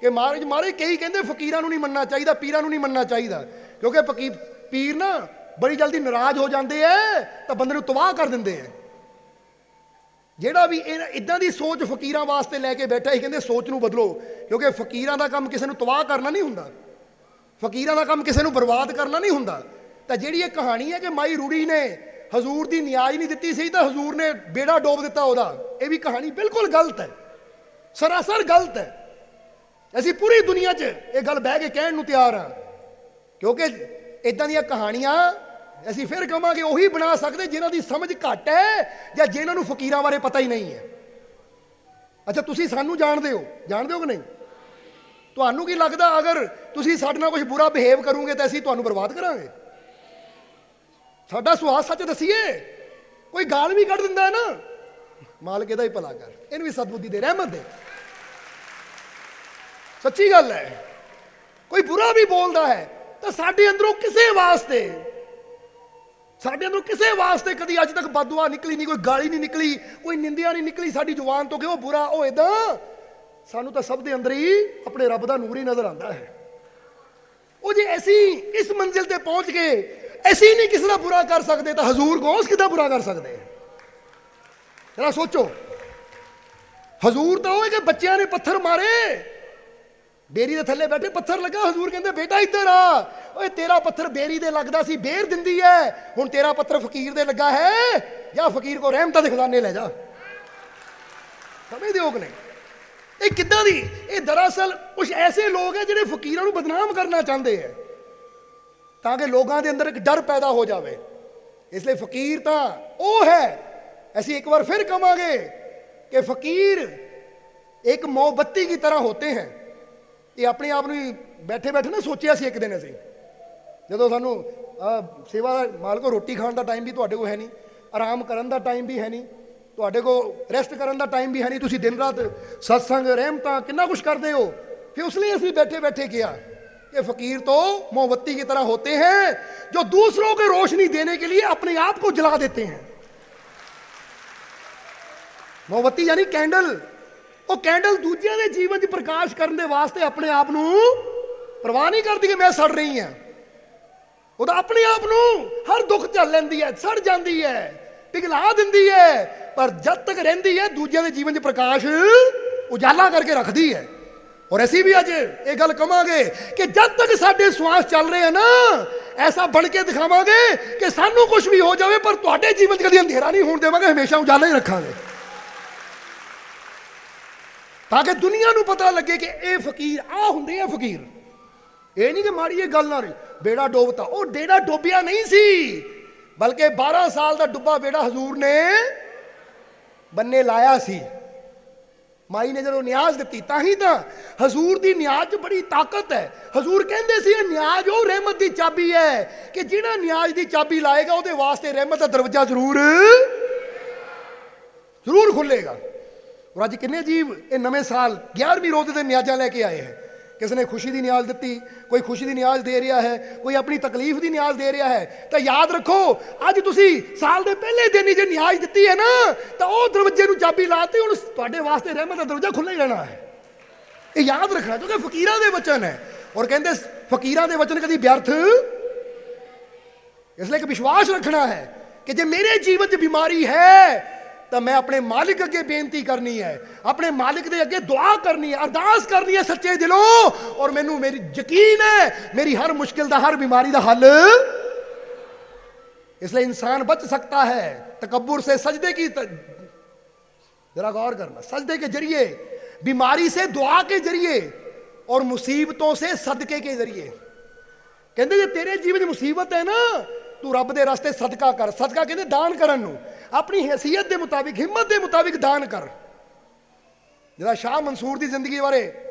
S2: ਕਿ ਮਹਾਰਾਜ ਕਈ ਕਹਿੰਦੇ ਫਕੀਰਾਂ ਨੂੰ ਨਹੀਂ ਮੰਨਣਾ ਚਾਹੀਦਾ, ਪੀਰਾਂ ਨੂੰ ਨਹੀਂ ਮੰਨਣਾ ਚਾਹੀਦਾ, ਕਿਉਂਕਿ ਪੀਰ ਨਾ ਬੜੀ ਜਲਦੀ ਨਾਰਾਜ਼ ਹੋ ਜਾਂਦੇ ਐ ਤਾਂ ਬੰਦੇ ਨੂੰ ਤਬਾਹ ਕਰ ਦਿੰਦੇ ਐ। ਜਿਹੜਾ ਵੀ ਇਦਾਂ ਦੀ ਸੋਚ ਫਕੀਰਾਂ ਵਾਸਤੇ ਲੈ ਕੇ ਬੈਠਾ ਸੀ, ਕਹਿੰਦੇ ਸੋਚ ਨੂੰ ਬਦਲੋ, ਕਿਉਂਕਿ ਫਕੀਰਾਂ ਦਾ ਕੰਮ ਕਿਸੇ ਨੂੰ ਤਬਾਹ ਕਰਨਾ ਨਹੀਂ ਹੁੰਦਾ, ਫਕੀਰਾਂ ਦਾ ਕੰਮ ਕਿਸੇ ਨੂੰ ਬਰਬਾਦ ਕਰਨਾ ਨਹੀਂ ਹੁੰਦਾ। ਤਾਂ ਜਿਹੜੀ ਇਹ ਕਹਾਣੀ ਹੈ ਕਿ ਮਾਈ ਰੂੜੀ ਨੇ ਹਜ਼ੂਰ ਦੀ ਨਿਆਜ਼ ਨਹੀਂ ਦਿੱਤੀ ਸੀ ਤਾਂ ਹਜ਼ੂਰ ਨੇ ਬੇੜਾ ਡੋਬ ਦਿੱਤਾ ਉਹਦਾ, ਇਹ ਵੀ ਕਹਾਣੀ ਬਿਲਕੁਲ ਗਲਤ ਹੈ, ਸਰਾਸਰ ਗਲਤ ਹੈ। ਅਸੀਂ ਪੂਰੀ ਦੁਨੀਆ 'ਚ ਇਹ ਗੱਲ ਬਹਿ ਕੇ ਕਹਿਣ ਨੂੰ ਤਿਆਰ ਹਾਂ, ਕਿਉਂਕਿ ਇਦਾਂ ਦੀਆਂ ਕਹਾਣੀਆਂ ਅਸੀਂ ਫਿਰ ਕਹਾਂਗੇ ਉਹੀ ਬਣਾ ਸਕਦੇ ਜਿਨ੍ਹਾਂ ਦੀ ਸਮਝ ਘੱਟ ਹੈ ਜਾਂ ਜਿਨ੍ਹਾਂ ਨੂੰ ਫਕੀਰਾਂ ਬਾਰੇ ਪਤਾ ਹੀ ਨਹੀਂ ਹੈ। ਅੱਛਾ, ਤੁਸੀਂ ਸਾਨੂੰ ਜਾਣਦੇ ਹੋ ਕਿ ਨਹੀਂ? ਤੁਹਾਨੂੰ ਕੀ ਲੱਗਦਾ ਅਗਰ ਤੁਸੀਂ ਸਾਡੇ ਨਾਲ ਕੁਝ ਬੁਰਾ ਬਿਹੇਵ ਕਰੋਗੇ ਤਾਂ ਅਸੀਂ ਤੁਹਾਨੂੰ ਬਰਬਾਦ ਕਰਾਂਗੇ? ਸਾਡਾ ਸੁਆਦ ਸੱਚ ਦਸੀਏ, ਕੋਈ ਗਾਲ ਵੀ ਕੱਢ ਦਿੰਦਾ ਹੈ ਨਾ, ਮਾਲਕ ਇਹਦਾ ਹੀ ਭਲਾ ਕਰ, ਇਹਨੂੰ ਵੀ ਸਤਬੁੱਧੀ ਦੇ, ਰਹਿਮਤ ਦੇ। ਸੱਚੀ ਗੱਲ ਹੈ, ਕੋਈ ਬੁਰਾ ਵੀ ਬੋਲਦਾ ਹੈ ਤਾਂ ਸਾਡੇ ਅੰਦਰੋਂ ਕਿਸੇ ਵਾਸਤੇ ਕਦੀ ਅੱਜ ਤੱਕ ਬਦਦੁਆ ਨਿਕਲੀ ਨਹੀਂ, ਕੋਈ ਗਾਲੀ ਨਹੀਂ ਨਿਕਲੀ, ਕੋਈ ਨਿੰਦਿਆ ਨਹੀਂ ਨਿਕਲੀ ਸਾਡੀ ਜ਼ੁਬਾਨ ਤੋਂ ਕਿ ਉਹ ਬੁਰਾ, ਉਹ ਏਦਾਂ। ਸਾਨੂੰ ਤਾਂ ਸਭ ਦੇ ਅੰਦਰ ਹੀ ਆਪਣੇ ਰੱਬ ਦਾ ਨੂਰ ਹੀ ਨਜ਼ਰ ਆਉਂਦਾ ਹੈ। ਉਹ ਜੇ ਅਸੀਂ ਇਸ ਮੰਜ਼ਿਲ ਤੇ ਪਹੁੰਚ ਗਏ ਅਸੀਂ ਨਹੀਂ ਕਿਸੇ ਦਾ ਬੁਰਾ ਕਰ ਸਕਦੇ ਤਾਂ ਹਜ਼ੂਰ ਗੌਸ ਕਿੱਦਾਂ ਬੁਰਾ ਕਰ ਸਕਦੇ? ਜਰਾ ਸੋਚੋ, ਹਜ਼ੂਰ ਤਾਂ ਉਹ ਹੈ ਕਿ ਬੱਚਿਆਂ ਨੇ ਪੱਥਰ ਮਾਰੇ, ਬੇਰੀ ਦੇ ਥੱਲੇ ਬੈਠੇ ਪੱਥਰ ਲੱਗਾ, ਹਜ਼ੂਰ ਕਹਿੰਦੇ ਬੇਟਾ ਇੱਧਰ ਆ, ਓਏ ਤੇਰਾ ਪੱਥਰ ਬੇਰੀ ਦੇ ਲੱਗਦਾ ਸੀ, ਬੇਰ ਦਿੰਦੀ ਹੈ, ਹੁਣ ਤੇਰਾ ਪੱਥਰ ਫਕੀਰ ਦੇ ਲੱਗਾ ਹੈ, ਜਾਂ ਫਕੀਰ ਕੋ ਰਹਿਮਤਾਂ ਦੇ ਖਜ਼ਾਨੇ ਲੈ ਜਾ। ਸਮਝਦੇ ਹੋ ਕਿ ਨਹੀਂ? ਇਹ ਕਿੱਦਾਂ ਦੀ, ਇਹ ਦਰਅਸਲ ਕੁਝ ਐਸੇ ਲੋਕ ਹੈ ਜਿਹੜੇ ਫਕੀਰਾਂ ਨੂੰ ਬਦਨਾਮ ਕਰਨਾ ਚਾਹੁੰਦੇ ਹੈ ਤਾਂ ਕਿ ਲੋਕਾਂ ਦੇ ਅੰਦਰ ਇੱਕ ਡਰ ਪੈਦਾ ਹੋ ਜਾਵੇ। ਇਸ ਲਈ ਫਕੀਰ ਤਾਂ ਉਹ ਹੈ, ਅਸੀਂ ਇੱਕ ਵਾਰ ਫਿਰ ਕਹਾਂਗੇ ਕਿ ਫਕੀਰ ਇੱਕ ਮੋਮਬੱਤੀ की तरह होते हैं। ਇਹ ਆਪਣੇ ਆਪ ਨੂੰ ਬੈਠੇ ਬੈਠੇ ਨਾ ਸੋਚਿਆ ਸੀ ਇੱਕ ਦਿਨ, ਅਸੀਂ ਜਦੋਂ ਸਾਨੂੰ ਸੇਵਾ ਮਾਲਕੋ ਰੋਟੀ ਖਾਣ ਦਾ ਟਾਈਮ ਵੀ ਤੁਹਾਡੇ ਕੋਲ ਹੈ ਨਹੀਂ, ਆਰਾਮ ਕਰਨ ਦਾ ਟਾਈਮ ਵੀ ਹੈ ਨਹੀਂ, ਤੁਹਾਡੇ ਕੋਲ ਰੈਸਟ ਕਰਨ ਦਾ ਟਾਈਮ ਵੀ ਹੈ ਨਹੀਂ, ਤੁਸੀਂ ਦਿਨ ਰਾਤ ਸਤਸੰਗ ਰਹਿਮਤਾਂ ਕਿੰਨਾ ਕੁਛ ਕਰਦੇ ਹੋ। ਫਿਰ ਉਸ ਲਈ ਅਸੀਂ बैठे बैठे किया कि फकीर तो मोमबत्ती की तरह होते हैं जो दूसरों को रोशनी देने के लिए अपने आप को जला देते हैं। मोमबत्ती यानी कैंडल, वो कैंडल दूसरों के जीवन च प्रकाश करने वास्ते अपने आप को परवाह नहीं करती कि मैं सड़ रही हाँ, वो तो अपने आप को हर दुख झल लेंदी है, सड़ जाती है, पिघला दिंदी है, पर जब तक रहिंदी है दूसरों के जीवन च प्रकाश उजाला करके रखती है। और ਅਸੀਂ भी ਅੱਜ ਇਹ ਗੱਲ ਕਹਾਂਗੇ ਕਿ ਜਦ ਤੱਕ ਸਾਡੇ ਸਵਾਸ ਚੱਲ ਰਹੇ ਆ ਨਾ, ਐਸਾ ਬਣ ਕੇ ਦਿਖਾਵਾਂਗੇ ਕਿ ਸਾਨੂੰ ਕੁਝ ਵੀ ਹੋ ਜਾਵੇ ਪਰ ਤੁਹਾਡੇ ਜੀਵਨ 'ਚ ਕਦੀ ਅੰਧੇਰਾ ਨਹੀਂ ਹੋਣ ਦੇਵਾਂਗੇ, ਹਮੇਸ਼ਾ ਉਜਾਲਾ ਹੀ ਰੱਖਾਂਗੇ, ਤਾਂ ਕਿ ਦੁਨੀਆ ਨੂੰ ਪਤਾ ਲੱਗੇ ਕਿ ਇਹ ਫਕੀਰ ਆ ਹੁੰਦੇ ਆ ਫਕੀਰ। ਇਹ ਨਹੀਂ ਕਿ ਮਾੜੀ ਇਹ ਗੱਲ ਨਾ ਰਹੀ ਬੇੜਾ ਡੋਬਤਾ, ਉਹ ਡੇੜਾ ਡੋਬਿਆ ਨਹੀਂ ਸੀ, ਬਲਕਿ 12 ਸਾਲ ਦਾ ਡੁੱਬਾ ਬੇੜਾ ਹਜ਼ੂਰ ਨੇ ਬੰਨੇ ਲਾਇਆ ਸੀ। ਮਾਈ ਨੇ ਜਦੋਂ ਨਿਆਜ਼ ਦਿੱਤੀ ਤਾਂ ਹੀ ਤਾਂ ਹਜ਼ੂਰ ਦੀ ਨਿਆਜ਼ 'ਚ ਬੜੀ ਤਾਕਤ ਹੈ। ਹਜ਼ੂਰ ਕਹਿੰਦੇ ਸੀ ਇਹ ਨਿਆਜ਼ ਉਹ ਰਹਿਮਤ ਦੀ ਚਾਬੀ ਹੈ ਕਿ ਜਿਹੜਾ ਨਿਆਜ਼ ਦੀ ਚਾਬੀ ਲਾਏਗਾ ਉਹਦੇ ਵਾਸਤੇ ਰਹਿਮਤ ਦਾ ਦਰਵਾਜ਼ਾ ਜ਼ਰੂਰ ਖੁੱਲੇਗਾ। ਔਰ ਅੱਜ ਕਿੰਨੇ ਜੀਵ ਇਹ ਨਵੇਂ ਸਾਲ 11ਵੀਂ ਰੋਜ਼ੇ ਦੇ ਨਿਆਜ਼ਾਂ ਲੈ ਕੇ ਆਏ ਹੈ। ਕਿਸੇ ਨੇ ਖੁਸ਼ੀ ਦੀ ਨਿਆਜ਼ ਦਿੱਤੀ, ਕੋਈ ਖੁਸ਼ੀ ਦੀ ਨਿਆਜ਼ ਦੇ ਰਿਹਾ ਹੈ, ਕੋਈ ਆਪਣੀ ਤਕਲੀਫ ਦੀ ਨਿਆਜ਼ ਦੇ ਰਿਹਾ ਹੈ। ਤਾਂ ਯਾਦ ਰੱਖੋ ਅੱਜ ਤੁਸੀਂ ਸਾਲ ਦੇ ਪਹਿਲੇ ਦਿਨ ਹੀ ਜੇ ਨਿਆਜ਼ ਦਿੱਤੀ ਹੈ ਨਾ ਤਾਂ ਉਹ ਦਰਵਾਜ਼ੇ ਨੂੰ ਚਾਬੀ ਲਾਤੀ, ਹੁਣ ਤੁਹਾਡੇ ਵਾਸਤੇ ਰਹਿਮਤ ਦਾ ਦਰਵਾਜ਼ਾ ਖੁੱਲ੍ਹਾ ਹੀ ਰਹਿਣਾ ਹੈ। ਇਹ ਯਾਦ ਰੱਖਣਾ ਕਿਉਂਕਿ ਫਕੀਰਾਂ ਦੇ ਵਚਨ ਹੈ। ਔਰ ਕਹਿੰਦੇ ਫਕੀਰਾਂ ਦੇ ਵਚਨ ਕਦੀ ਵਿਅਰਥ, ਇਸ ਲਈ ਇੱਕ ਵਿਸ਼ਵਾਸ ਰੱਖਣਾ ਹੈ ਕਿ ਜੇ ਮੇਰੇ ਜੀਵਨ 'ਚ ਬਿਮਾਰੀ ਹੈ ਤਾਂ ਮੈਂ ਆਪਣੇ ਮਾਲਿਕ ਅੱਗੇ ਬੇਨਤੀ ਕਰਨੀ ਹੈ, ਆਪਣੇ ਮਾਲਿਕ ਦੇ ਅੱਗੇ ਦੁਆ ਕਰਨੀ ਹੈ, ਅਰਦਾਸ ਕਰਨੀ ਹੈ ਸੱਚੇ ਦਿਲੋਂ। ਔਰ ਮੈਨੂੰ ਮੇਰੀ ਯਕੀਨ ਹੈ ਮੇਰੀ ਹਰ ਮੁਸ਼ਕਿਲ ਦਾ, ਹਰ बीमारी ਦਾ ਹੱਲ। इसलिए इंसान बच सकता है तकब्बुर से, सजदे की जरा गौर करना, सजदे के जरिए, बीमारी से दुआ के जरिए और मुसीबतों से सदके के जरिए। कहते जे तेरे जीवन मुसीबत है ना तू रब के रास्ते सदका कर। सदका कहते दान करन नूं, अपनी हैसियत के मुताबिक, हिम्मत के मुताबिक दान कर। जरा शाह मंसूर की जिंदगी बारे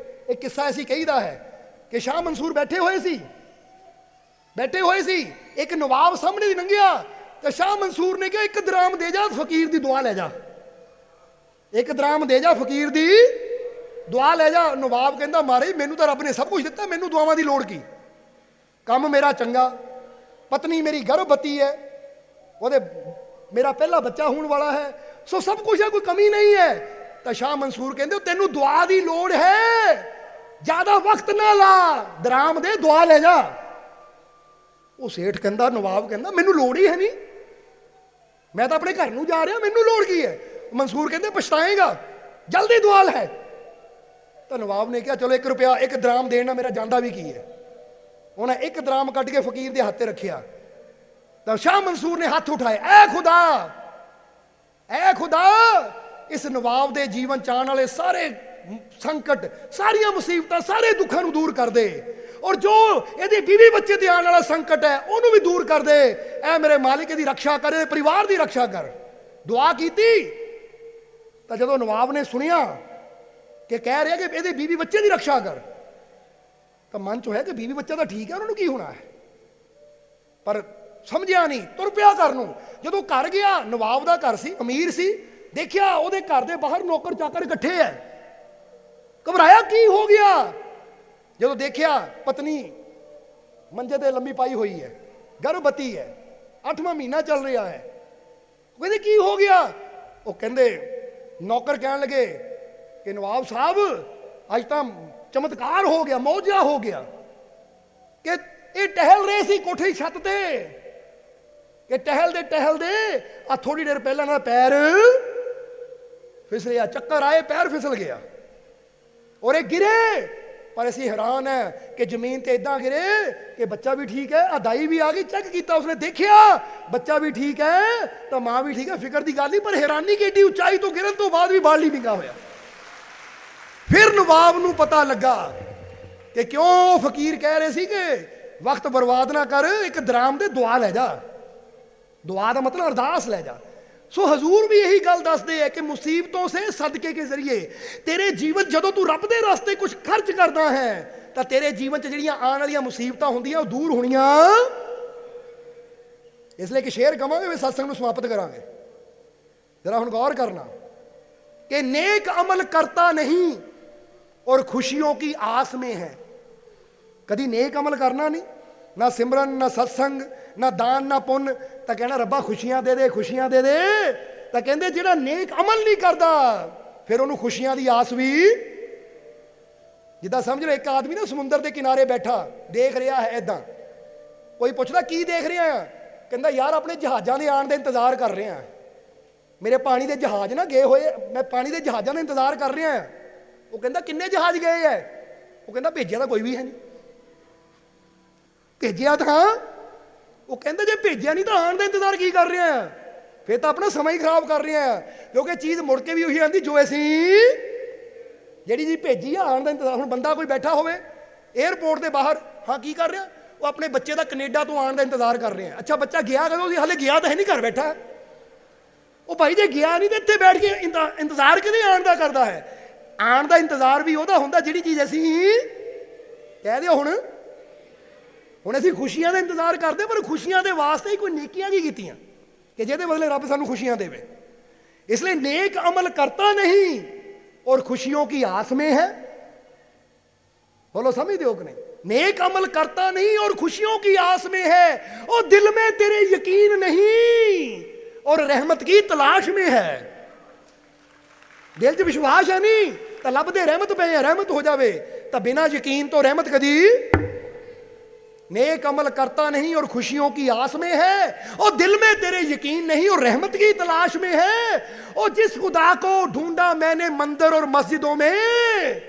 S2: एक किस्सा ऐसी कहीदा है कि शाह मंसूर बैठे हुए सी, एक नवाब सामने दी लंघिया तो शाह मंसूर ने कहा एक दराम दे जा, फकीर दी दुआ ले जा, एक दराम दे जा, फकीर दी ਦੁਆ ਲੈ ਜਾ। ਨਵਾਬ ਕਹਿੰਦਾ ਮਹਾਰਾਜ ਮੈਨੂੰ ਤਾਂ ਰੱਬ ਨੇ ਸਭ ਕੁਝ ਦਿੱਤਾ, ਮੈਨੂੰ ਦੁਆਵਾਂ ਦੀ ਲੋੜ ਕੀ, ਕੰਮ ਮੇਰਾ ਚੰਗਾ, ਪਤਨੀ ਮੇਰੀ ਗਰਭਵਤੀ ਹੈ, ਉਹਦੇ ਮੇਰਾ ਪਹਿਲਾ ਬੱਚਾ ਹੋਣ ਵਾਲਾ ਹੈ, ਸੋ ਸਭ ਕੁਝ ਹੈ, ਕੋਈ ਕਮੀ ਨਹੀਂ ਹੈ। ਤਾਂ ਸ਼ਾਹ ਮਨਸੂਰ ਕਹਿੰਦੇ ਤੈਨੂੰ ਦੁਆ ਦੀ ਲੋੜ ਹੈ, ਜ਼ਿਆਦਾ ਵਕਤ ਨਾ ਲਾ, ਦਰਾਮ ਦੇ ਦੁਆ ਲੈ ਜਾ। ਉਹ ਸੇਠ ਕਹਿੰਦਾ, ਨਵਾਬ ਕਹਿੰਦਾ ਮੈਨੂੰ ਲੋੜ ਹੀ ਹੈ ਨਹੀਂ, ਮੈਂ ਤਾਂ ਆਪਣੇ ਘਰ ਨੂੰ ਜਾ ਰਿਹਾ, ਮੈਨੂੰ ਲੋੜ ਕੀ ਹੈ। ਮਨਸੂਰ ਕਹਿੰਦੇ ਪਛਤਾਏਗਾ, ਜਲਦੀ ਦੁਆ ਲੈ। ਤਾਂ ਨਵਾਬ ਨੇ ਕਿਹਾ ਚਲੋ 1 ਰੁਪਇਆ 1 ਦਰਾਮ ਦੇਣਾ ਮੇਰਾ ਜਾਂਦਾ ਵੀ ਕੀ ਹੈ। ਉਹਨੇ 1 ਦਰਾਮ ਕੱਢ ਕੇ ਫਕੀਰ ਦੇ ਹੱਥ ਤੇ ਰੱਖਿਆ। ਤਾਂ ਸ਼ਾਹ ਮਨਸੂਰ ਨੇ ਹੱਥ ਉਠਾਏ, ਐ ਖੁਦਾ, ਐ ਖੁਦਾ, ਇਸ ਨਵਾਬ ਦੇ ਜੀਵਨ ਚ ਆਉਣ ਵਾਲੇ ਸਾਰੇ ਸੰਕਟ, ਸਾਰੀਆਂ ਮੁਸੀਬਤਾਂ, ਸਾਰੇ ਦੁੱਖਾਂ ਨੂੰ ਦੂਰ ਕਰ ਦੇ, ਔਰ ਜੋ ਇਹਦੀ ਬੀਵੀ ਬੱਚੇ ਤੇ ਆਉਣ ਵਾਲਾ ਸੰਕਟ ਹੈ ਉਹਨੂੰ ਵੀ ਦੂਰ ਕਰ ਦੇ। ਐ ਮੇਰੇ ਮਾਲਿਕ ਦੀ ਰੱਖਿਆ ਕਰੇ, ਪਰਿਵਾਰ ਦੀ ਰੱਖਿਆ ਕਰ। ਦੁਆ ਕੀਤੀ। ਤਾਂ ਜਦੋਂ ਨਵਾਬ ਨੇ ਸੁਣਿਆ ਕਿ ਕਹਿ ਰਿਹਾ ਕਿ ਇਹਦੇ ਬੀਵੀ ਬੱਚੇ ਦੀ ਰੱਖਿਆ ਕਰ, ਤਾਂ ਮਨ ਚ ਹੋਇਆ ਕਿ ਬੀਵੀ ਬੱਚਾ ਤਾਂ ਠੀਕ ਹੈ, ਉਹਨਾਂ ਨੂੰ ਕੀ ਹੋਣਾ ਹੈ, ਪਰ ਸਮਝਿਆ ਨਹੀਂ, ਤੁਰ ਪਿਆ ਘਰ ਨੂੰ। ਜਦੋਂ ਘਰ ਗਿਆ, ਨਵਾਬ ਦਾ ਘਰ ਸੀ, ਅਮੀਰ ਸੀ, ਦੇਖਿਆ ਉਹਦੇ ਘਰ ਦੇ ਬਾਹਰ ਨੌਕਰ ਚਾਕਰ ਇਕੱਠੇ ਹੈ। ਘਬਰਾਇਆ, ਕੀ ਹੋ ਗਿਆ। ਜਦੋਂ ਦੇਖਿਆ ਪਤਨੀ ਮੰਜੇ ਤੇ ਲੰਮੀ ਪਾਈ ਹੋਈ ਹੈ, ਗਰਭਵਤੀ ਹੈ, 8ਵਾਂ ਮਹੀਨਾ ਚੱਲ ਰਿਹਾ ਹੈ। ਕਹਿੰਦੇ ਕੀ ਹੋ ਗਿਆ। ਉਹ ਕਹਿੰਦੇ, ਨੌਕਰ ਕਹਿਣ ਲੱਗੇ ਕਿ ਨਵਾਬ ਸਾਹਿਬ ਅੱਜ ਤਾਂ ਚਮਤਕਾਰ ਹੋ ਗਿਆ, ਮੌਜਾ ਹੋ ਗਿਆ, ਕਿ ਇਹ ਟਹਿਲ ਰਹੇ ਸੀ ਕੋਠੇ ਦੀ ਛੱਤ ਤੇ, ਕਿ ਟਹਿਲਦੇ ਟਹਿਲਦੇ ਆ ਥੋੜੀ ਦੇਰ ਪਹਿਲਾਂ ਇਹਨਾਂ ਦਾ ਪੈਰ ਫਿਸਲਿਆ, ਚੱਕਰ ਆਏ, ਪੈਰ ਫਿਸਲ ਗਿਆ ਔਰ ਇਹ ਗਿਰੇ। ਪਰ ਅਸੀਂ ਹੈਰਾਨ ਹੈ ਕਿ ਜ਼ਮੀਨ ਤੇ ਇਦਾਂ ਗਿਰੇ ਕਿ ਬੱਚਾ ਵੀ ਠੀਕ ਹੈ, ਅਦਾਈ ਵੀ ਆ ਗਈ, ਚੈੱਕ ਕੀਤਾ, ਉਸਨੇ ਦੇਖਿਆ ਬੱਚਾ ਵੀ ਠੀਕ ਹੈ, ਤਾਂ ਮਾਂ ਵੀ ਠੀਕ ਹੈ, ਫਿਕਰ ਦੀ ਗੱਲ ਨਹੀਂ। ਪਰ ਹੈਰਾਨੀ ਕਿ ਏਡੀ ਉਚਾਈ ਤੋਂ ਗਿਰਨ ਤੋਂ ਬਾਅਦ ਵੀ ਬਾਲ ਨਹੀਂ ਵਿੰਗਾ ਹੋਇਆ। ਫਿਰ ਨਵਾਬ ਨੂੰ ਪਤਾ ਲੱਗਾ ਕਿ ਕਿਉਂ ਫਕੀਰ ਕਹਿ ਰਹੇ ਸੀ ਕਿ ਵਕਤ ਬਰਬਾਦ ਨਾ ਕਰ, 1 ਦਰਾਮ ਦੇ ਦੁਆ ਲੈ ਜਾ। ਦੁਆ ਦਾ ਮਤਲਬ ਅਰਦਾਸ ਲੈ ਜਾ। ਸੋ ਹਜ਼ੂਰ ਵੀ ਇਹੀ ਗੱਲ ਦੱਸਦੇ ਹੈ ਕਿ ਮੁਸੀਬਤੋਂ ਸੇ ਸਦਕੇ ਕੇ ਜ਼ਰੀਏ, ਤੇਰੇ ਜੀਵਨ ਜਦੋਂ ਤੂੰ ਰੱਬ ਦੇ ਰਸਤੇ ਕੁਝ ਖਰਚ ਕਰਦਾ ਹੈ ਤਾਂ ਤੇਰੇ ਜੀਵਨ 'ਚ ਜਿਹੜੀਆਂ ਆਉਣ ਵਾਲੀਆਂ ਮੁਸੀਬਤਾਂ ਹੁੰਦੀਆਂ ਉਹ ਦੂਰ ਹੋਣੀਆਂ। ਇਸ ਲਈ ਕਿ ਸ਼ੇਰ ਕਵਾਂਗੇ ਵੀ ਸਤਸੰਗ ਨੂੰ ਸਮਾਪਤ ਕਰਾਂਗੇ। ਜਰਾ ਹੁਣ ਗੌਰ ਕਰਨਾ कि नेक अमल करता नहीं और खुशियों की आस में है। कभी नेक अमल करना नहीं, ना सिमरन ना सत्संग ना दान ना पुण्य, तो कहना रब्बा खुशियां दे दे खुशियां दे दे। तो कहते जिहड़ा नेक अमल नहीं करता फिर उन्होंने खुशियां की आस भी, जिदा समझ लो एक आदमी ना समुंदर के किनारे बैठा देख रहा है इदा, कोई पूछता की देख रहा है, कहता यार अपने जहाज़ों के आने का इंतजार कर रहे हैं, मेरे पानी के जहाज ना गए हुए, मैं पानी के जहाज़ों का इंतजार कर रहा है। वो कहता किन्ने जहाज गए है, वो कहता भेजिया तो कोई भी है नहीं, भेजिया तो हाँ, वो कहता जे भेजिया नहीं तो आने का इंतजार की कर रहे हैं, फिर तो अपना समय ही खराब कर रहे हैं, क्योंकि चीज़ मुड़ के भी उही आती जो असी जी जी भेजी है आने का इंतजार। हम बंदा कोई बैठा हो एयरपोर्ट के बाहर, हाँ की कर रहा, वो अपने बच्चे का कनेडा तो आने का इंतजार कर रहे हैं। अच्छा बच्चा गया कदों, हाले गया तो है नहीं, घर बैठा है। वो भाई जे गया नहीं तो इतने बैठ के इंतजार कि आने का करता है। आने का इंतजार भी वह होंगे जी चीज़ असी कह दो हुण असी खुशियां का इंतजार करते, पर खुशियां के वास्ते ही कोई नेकियां की कीतियां कि जिहदे बदले रब सानू खुशियां देवे। इसलिए नेक अमल करता नहीं और खुशियों की आस में है। बोलो समझते हो कि नहीं? नेक अमल करता नहीं और खुशियों की आस में है, और दिल में तेरे यकीन नहीं और रहमत की तलाश में है। दिल च विश्वास है नहीं तो लब दे रहमत पे रहमत हो जावे, तो बिना यकीन तो रहमत कदी। नेक अमल करता नहीं और खुशियों की आस में है, और दिल में तेरे यकीन नहीं और रहमत की तलाश में है। और जिस खुदा को ढूंढा मैंने मंदिर और मस्जिदों में,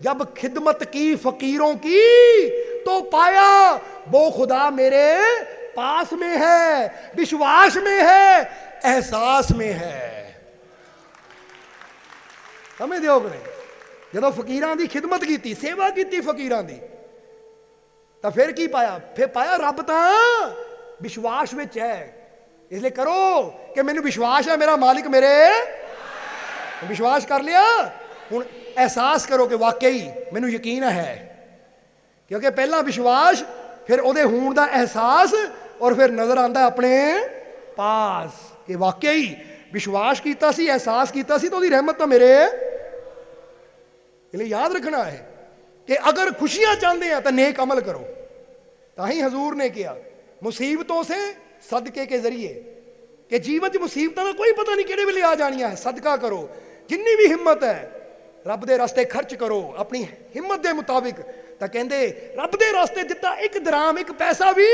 S2: जब खिदमत की फकीरों की तो पाया वो खुदा मेरे पास में है, विश्वास में है, एहसास में है। समझ दो कि नहीं? जो फकीरां दी खिदमत की, सेवा की फकीरां दी, तो फिर की पाया? फिर पाया रब तो विश्वास विच है। इसलिए करो कि मैनू विश्वास है मेरा मालिक मेरे, विश्वास कर लिया, हुण एहसास करो कि वाकई मैनू यकीन है। क्योंकि पहला विश्वास, फिर उहदे होण दा एहसास, और फिर नजर आता अपने पास कि वाकई विश्वास कीता सी, एहसास कीता सी तो उहदी रहमत तो मेरे। इसलिए याद रखना है कि अगर खुशियां चाहते हैं तो नेक अमल करो। ताही हजूर ने किया मुसीबतों से सदके के जरिए कि जीवन च मुसीबतों का कोई पता नहीं किहड़े वेले आ जानियां है, सदका करो, जिन्नी भी हिम्मत है रब दे रास्ते खर्च करो अपनी हिम्मत के मुताबिक। तो कहते रब के रास्ते दिता एक दराम एक पैसा भी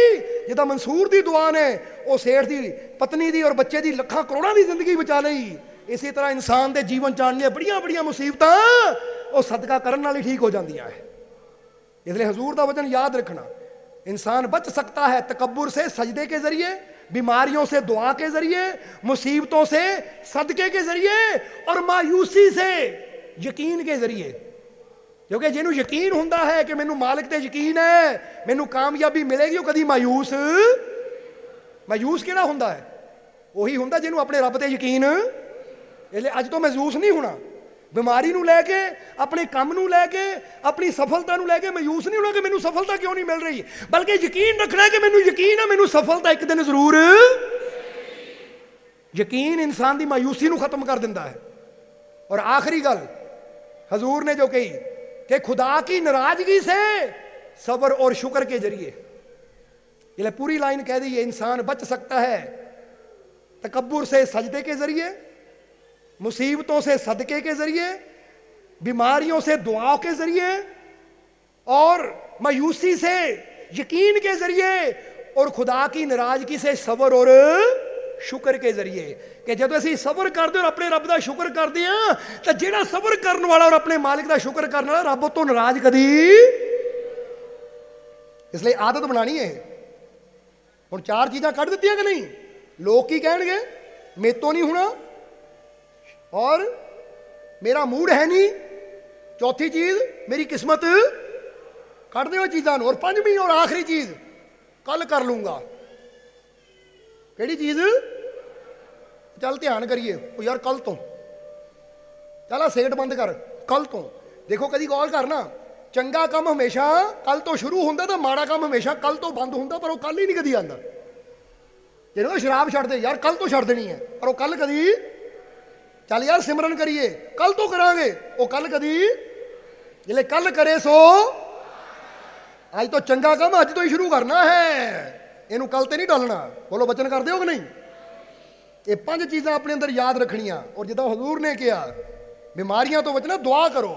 S2: जिदा मंसूर की दुआ ने वो सेठ की पत्नी की और बच्चे की लखा करोड़ों की जिंदगी बचा लई। इसी तरह इंसान के जीवन च आने बड़िया बड़िया मुसीबत वो सदका करने वाली ठीक हो जांदियां है। इसलिए हजूर का वचन याद रखना, इंसान बच सकता है तकब्बुर से सजदे के जरिए, बीमारियों से दुआ के जरिए, मुसीबतों से सदके के जरिए और मायूसी से यकीन के जरिए। क्योंकि जिन्होंने यकीन होता है कि मैनू मालिक ते यकीन है मैनू कामयाबी मिलेगी, वो कभी मायूस किहड़ा होंदा है? वही होंदा जिन्होंने अपने रब ते यकीन। इसलिए अज तो मायूस नहीं होना, बीमारी नूं लैके अपने काम नूं लैके अपनी सफलता नूं लैके मायूस नहीं होना कि मैनू सफलता क्यों नहीं मिल रही, बल्कि यकीन रखना है कि मैनू यकीन है मैनू सफलता एक दिन जरूर। यकीन इंसान की मायूसी नूं खत्म कर दिंदा है। और आखिरी गल हजूर ने जो कही कि खुदा की नाराजगी से सब्र और शुक्र के जरिए, ये पूरी लाइन कह दी है, इंसान बच सकता है तकब्बुर से सजदे के जरिए, मुसीबतों से सदके के जरिए, बीमारियों से दुआओं के जरिए और मायूसी से यकीन के जरिए और खुदा की नाराजगी से सब्र और शुक्र के जरिए। कि जब असीं सब्र करते और अपने रब का शुक्र करते हैं तो जिहड़ा सब्र करने वाला और अपने मालिक का शुक्र करने वाला रब तो नाराज कदी। इसलिए आदत बनानी है। हुण 4 चीज़ां कढ़ दित्तियां कि नहीं? लोग की कहेंगे मेरे तो नहीं होना और मेरा मूड है नहीं, चौथी चीज मेरी किस्मत, कढ़ दो चीज़ां और पंजवीं और आखिरी चीज कल कर लूंगा। केड़ी चीज? चल ध्यान करिए ओ यार कल तो, चल सेट बंद कर कल तो। देखो कभी गौर करना, चंगा काम हमेशा कल तो शुरू होंदा तो माड़ा काम हमेशा कल तो बंद होंदा, पर वो कल ही नहीं कदी आंदा। जिन्होंने शराब छड्ड दे यार कल तो छड्ड देनी है, पर वो कल कदी। चल यार सिमरन करिए कल तो करांगे, वो कल कदी। जिले कल करे सो अज तो चंगा काम अज तो ही शुरू करना है, इनू कल तो नहीं डालना। बोलो बचन कर दो कि नहीं? ये 5 चीज़ां अपने अंदर याद रखनिया। और जिदा हजूर ने किया बीमारियां तो बचना दुआ करो,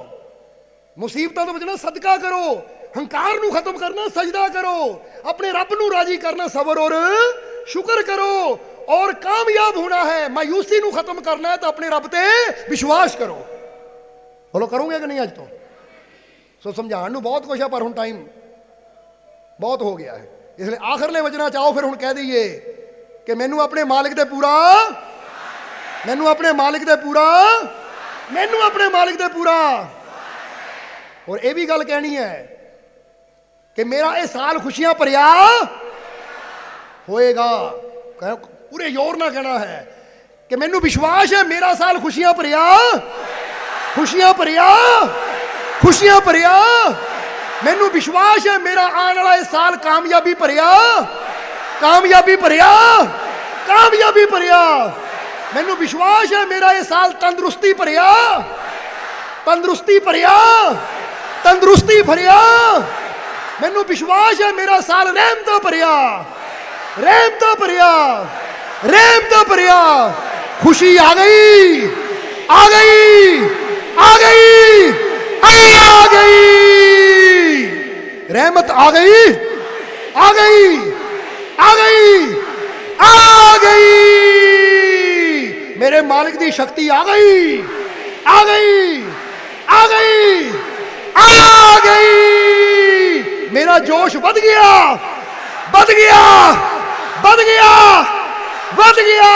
S2: मुसीबतों तो बचना सदका करो, हंकार नू खत्म करना सजदा करो, अपने रब नू राजी करना सब्र और शुक्र करो, और कामयाब होना है मायूसी नू खत्म करना है तो अपने रब ते विश्वास करो। बोलो करोगे कि नहीं? अज तो सो समझाने नू बहुत कुछ है पर हुण टाइम बहुत हो गया है। इसलिए आखिरले वचना चाहो फिर हुण कह दईए कि मैनू अपने मालिक दे पूरा, मैनू अपने मालिक दे पूरा, मैनू अपने मालिक दे पूरा। और यह भी गल कहनी है कि मेरा यह साल खुशियां भरिया होएगा। पूरे जोर ना कहना है कि मैनू विश्वास है मेरा साल खुशियां भरिया, खुशियां भरिया, खुशियां भरिया। मैनू विश्वास है मेरा आने वाला साल कामयाबी भरिया, कामयाबी भरिया, कामयाबी भरिया। मैनू विश्वास है मेरा यह साल तंदुरुस्ती भरिया, तंदुरुस्ती भरिया, तंदुरुस्ती भरिया। मैनू विश्वास है मेरा साल रहमत भरिया, रहमत भरिया, रहमत भरिया। खुशी आ गई, आ गई, आ गई, आ गई, रहमत आ गई, आ गई, आ गई, आ गई। मेरे मालिक की शक्ति आ गई, आ गई, आ गई, आ गई। मेरा जोश बढ़ गया, बढ़ गया, बढ़ गया, बढ़ गया।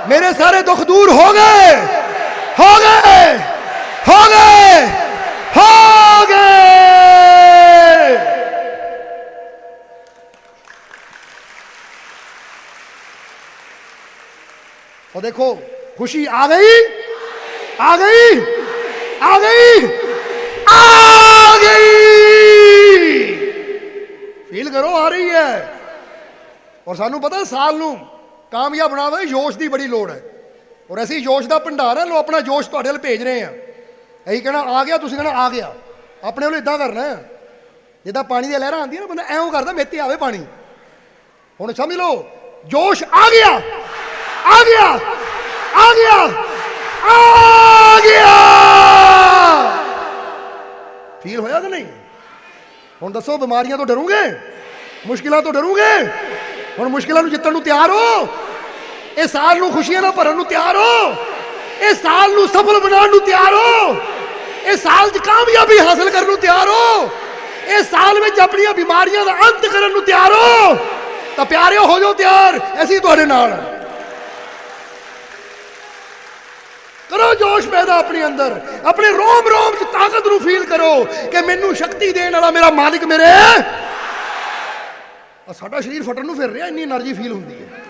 S2: मेरे सारे दुख दूर हो गए, हो गए, हो गए, हो गए। और देखो खुशी आ गई, आ गई, आ गई, आ गई। फील करो आ रही है। और सानू पता साल नू कामयाब बनावे जोश की बड़ी लोड़ है। और ऐसी जोश का भंडार है, लो अपना जोश तुहाडे अल भेज रहे हैं। ਅਸੀਂ ਕਹਿਣਾ ਆ ਗਿਆ, ਤੁਸੀਂ ਕਹਿਣਾ ਆ ਗਿਆ। ਆਪਣੇ ਵੱਲੋਂ ਇਦਾਂ ਕਰਨਾ ਜਿੱਦਾਂ ਪਾਣੀ ਦੀਆਂ ਲਹਿਰਾਂ ਆਉਂਦੀਆਂ ਨਾ, ਬੰਦਾ ਐਂ ਕਰਦਾ ਮੇਤੇ ਆਵੇ ਪਾਣੀ। ਹੁਣ ਸਮਝ ਲਓ ਜੋਸ਼ ਆ ਗਿਆ, ਆ ਗਿਆ, ਆ ਗਿਆ, ਆ ਗਿਆ। ਫੀਲ ਹੋਇਆ ਕਿ ਨਹੀਂ? ਹੁਣ ਦੱਸੋ ਬਿਮਾਰੀਆਂ ਤੋਂ ਡਰੋਗੇ, ਮੁਸ਼ਕਿਲਾਂ ਤੋਂ ਡਰੋਗੇ? ਹੁਣ ਮੁਸ਼ਕਿਲਾਂ ਨੂੰ ਜਿੱਤਣ ਨੂੰ ਤਿਆਰ ਹੋ? ਇਸ ਸਾਲ ਨੂੰ ਖੁਸ਼ੀਆਂ ਨਾਲ ਭਰਨ ਨੂੰ ਤਿਆਰ ਹੋ? ਇਸ ਸਾਲ ਨੂੰ ਸਫਲ ਬਣਾਉਣ ਨੂੰ ਤਿਆਰ ਹੋ? ਇਸ ਸਾਲ 'ਚ ਕਾਮਯਾਬੀ ਹਾਸਲ ਕਰਨ ਨੂੰ ਤਿਆਰ ਹੋ? ਇਸ ਸਾਲ ਵਿੱਚ ਆਪਣੀਆਂ ਬਿਮਾਰੀਆਂ ਦਾ ਅੰਤ ਕਰਨ ਨੂੰ ਤਿਆਰ ਹੋ? ਤਾਂ ਪਿਆਰਿਓ ਹੋ ਜਾਓ ਤਿਆਰ, ਅਸੀਂ ਤੁਹਾਡੇ ਨਾਲ। ਕਰੋ ਜੋਸ਼ ਪੈਦਾ ਆਪਣੇ ਅੰਦਰ, ਆਪਣੇ ਰੋਮ ਰੋਮ 'ਚ ਤਾਕਤ ਨੂੰ ਫੀਲ ਕਰੋ ਕਿ ਮੈਨੂੰ ਸ਼ਕਤੀ ਦੇਣ ਵਾਲਾ ਮੇਰਾ ਮਾਲਿਕ ਮੇਰੇ। ਸਾਡਾ ਸਰੀਰ ਫਟਣ ਨੂੰ ਫਿਰ ਰਿਹਾ, ਇੰਨੀ એનર્ਜੀ ਫੀਲ ਹੁੰਦੀ ਹੈ।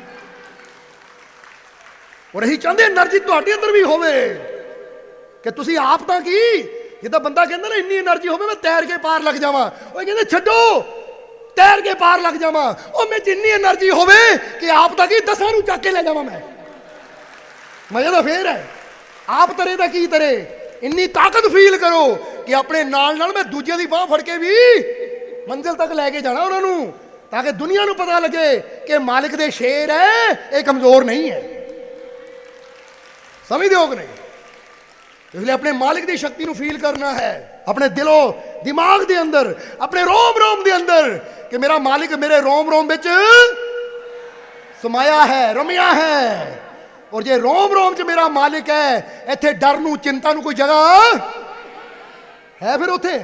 S2: ਔਰ ਅਸੀਂ ਚਾਹੁੰਦੇ એનર્ਜੀ ਤੁਹਾਡੇ ਅੰਦਰ ਵੀ ਹੋਵੇ ਕਿ ਤੁਸੀਂ ਆਪ ਤਾਂ ਕੀ, ਜਿੱਦਾਂ ਬੰਦਾ ਕਹਿੰਦਾ ਨਾ ਇੰਨੀ એનર્ਜੀ ਹੋਵੇ ਮੈਂ ਤੈਰ ਕੇ ਪਾਰ ਲੱਗ ਜਾਵਾਂ। ਉਹ ਕਹਿੰਦੇ ਛੱਡੋ, ਤੈਰ ਕੇ ਪਾਰ ਲੱਗ ਜਾਵਾਂ। ਉਹ ਮੈਂ ਜਿੰਨੀ એનર્ਜੀ ਹੋਵੇ ਕਿ ਆਪ ਤਾਂ ਕੀ 10 ਨੂੰ ਚੱਕ ਕੇ ਲੈ ਜਾਵਾਂ ਮੈਂ। ਮਜ਼ਾ ਤਾਂ ਫੇਰ ਹੈ, ਆਪ ਤਰੇ ਦਾ ਕੀ ਤਰੇ। ਇੰਨੀ ਤਾਕਤ ਫੀਲ ਕਰੋ ਕਿ ਆਪਣੇ ਨਾਲ ਨਾਲ ਮੈਂ ਦੂਜੇ ਦੀ ਬਾਹ ਫੜ ਕੇ ਵੀ ਮੰਜ਼ਿਲ ਤੱਕ ਲੈ ਕੇ ਜਾਣਾ ਉਹਨਾਂ ਨੂੰ, ਤਾਂ ਕਿ ਦੁਨੀਆ ਨੂੰ ਪਤਾ ਲੱਗੇ ਕਿ ਮਾਲਿਕ ਦੇ ਸ਼ੇਰ ਹੈ, ਇਹ ਕਮਜ਼ੋਰ ਨਹੀਂ ਹੈ। ਸਮਝਦੇ ਹੋ ਕਿ ਨਹੀਂ? ਇਸ ਲਈ ਆਪਣੇ ਮਾਲਿਕ ਦੀ ਸ਼ਕਤੀ ਨੂੰ ਫੀਲ ਕਰਨਾ ਹੈ, ਆਪਣੇ ਦਿਲੋਂ ਦਿਮਾਗ ਦੇ ਅੰਦਰ, ਆਪਣੇ ਰੋਮ ਰੋਮ ਦੇ ਅੰਦਰ, ਕਿ ਮੇਰਾ ਮਾਲਿਕ ਮੇਰੇ ਰੋਮ ਰੋਮ ਵਿੱਚ ਸਮਾਇਆ ਹੈ, ਰਮਿਆ ਹੈ। ਔਰ ਜੇ ਰੋਮ ਰੋਮ 'ਚ ਮੇਰਾ ਮਾਲਿਕ ਹੈ, ਇੱਥੇ ਡਰ ਨੂੰ, ਚਿੰਤਾ ਨੂੰ ਕੋਈ ਜਗ੍ਹਾ ਹੈ ਫਿਰ ਉੱਥੇ?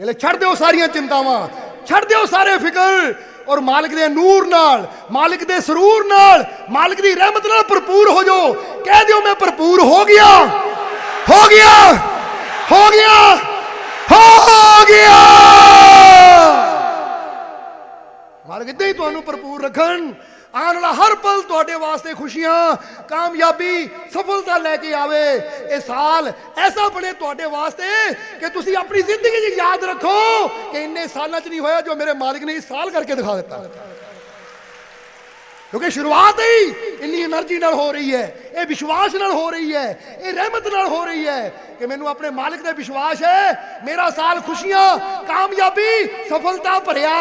S2: ਇਹਲੇ ਛੱਡ ਦਿਓ ਸਾਰੀਆਂ ਚਿੰਤਾਵਾਂ, ਛੱਡ ਦਿਓ ਸਾਰੇ ਫਿਕਰ, ਔਰ ਮਾਲਿਕ ਦੇ ਨੂਰ ਨਾਲ, ਮਾਲਿਕ ਦੇ ਸਰੂਰ ਨਾਲ, ਮਾਲਿਕ ਦੀ ਰਹਿਮਤ ਨਾਲ ਭਰਪੂਰ ਹੋ ਜਾਓ। ਕਹਿ ਦਿਓ ਮੈਂ ਭਰਪੂਰ ਹੋ ਗਿਆ, ਹੋ ਗਿਆ, ਹੋ ਗਿਆ, ਹੋ ਗਿਆ। ਮਾਲਿਕ ਇਦਾਂ ਹੀ ਤੁਹਾਨੂੰ ਭਰਪੂਰ ਰੱਖਣ। ਆਉਣ ਵਾਲਾ ਹਰ ਪਲ ਤੁਹਾਡੇ ਵਾਸਤੇ ਖੁਸ਼ੀਆਂ, ਕਾਮਯਾਬੀ, ਸਫਲਤਾ ਲੈ ਕੇ ਆਵੇ। ਇਹ ਸਾਲ ਐਸਾ ਬਣੇ ਤੁਹਾਡੇ ਵਾਸਤੇ ਕਿ ਤੁਸੀਂ ਆਪਣੀ ਜ਼ਿੰਦਗੀ 'ਚ ਯਾਦ ਰੱਖੋ ਕਿ ਇੰਨੇ ਸਾਲਾਂ 'ਚ ਨਹੀਂ ਹੋਇਆ ਜੋ ਮੇਰੇ ਮਾਲਿਕ ਨੇ ਇਸ ਸਾਲ ਕਰਕੇ ਦਿਖਾ ਦਿੱਤਾ। ਕਿਉਂਕਿ ਸ਼ੁਰੂਆਤ ਹੀ ਇੰਨੀ એનર્ਜੀ ਨਾਲ ਹੋ ਰਹੀ ਹੈ, ਇਹ ਵਿਸ਼ਵਾਸ ਨਾਲ ਹੋ ਰਹੀ ਹੈ, ਇਹ ਰਹਿਮਤ ਨਾਲ ਹੋ ਰਹੀ ਹੈ ਕਿ ਮੈਨੂੰ ਆਪਣੇ ਮਾਲਿਕ ਤੇ ਵਿਸ਼ਵਾਸ ਹੈ। ਮੇਰਾ ਸਾਲ ਖੁਸ਼ੀਆਂ, ਕਾਮਯਾਬੀ, ਸਫਲਤਾ ਭਰਿਆ,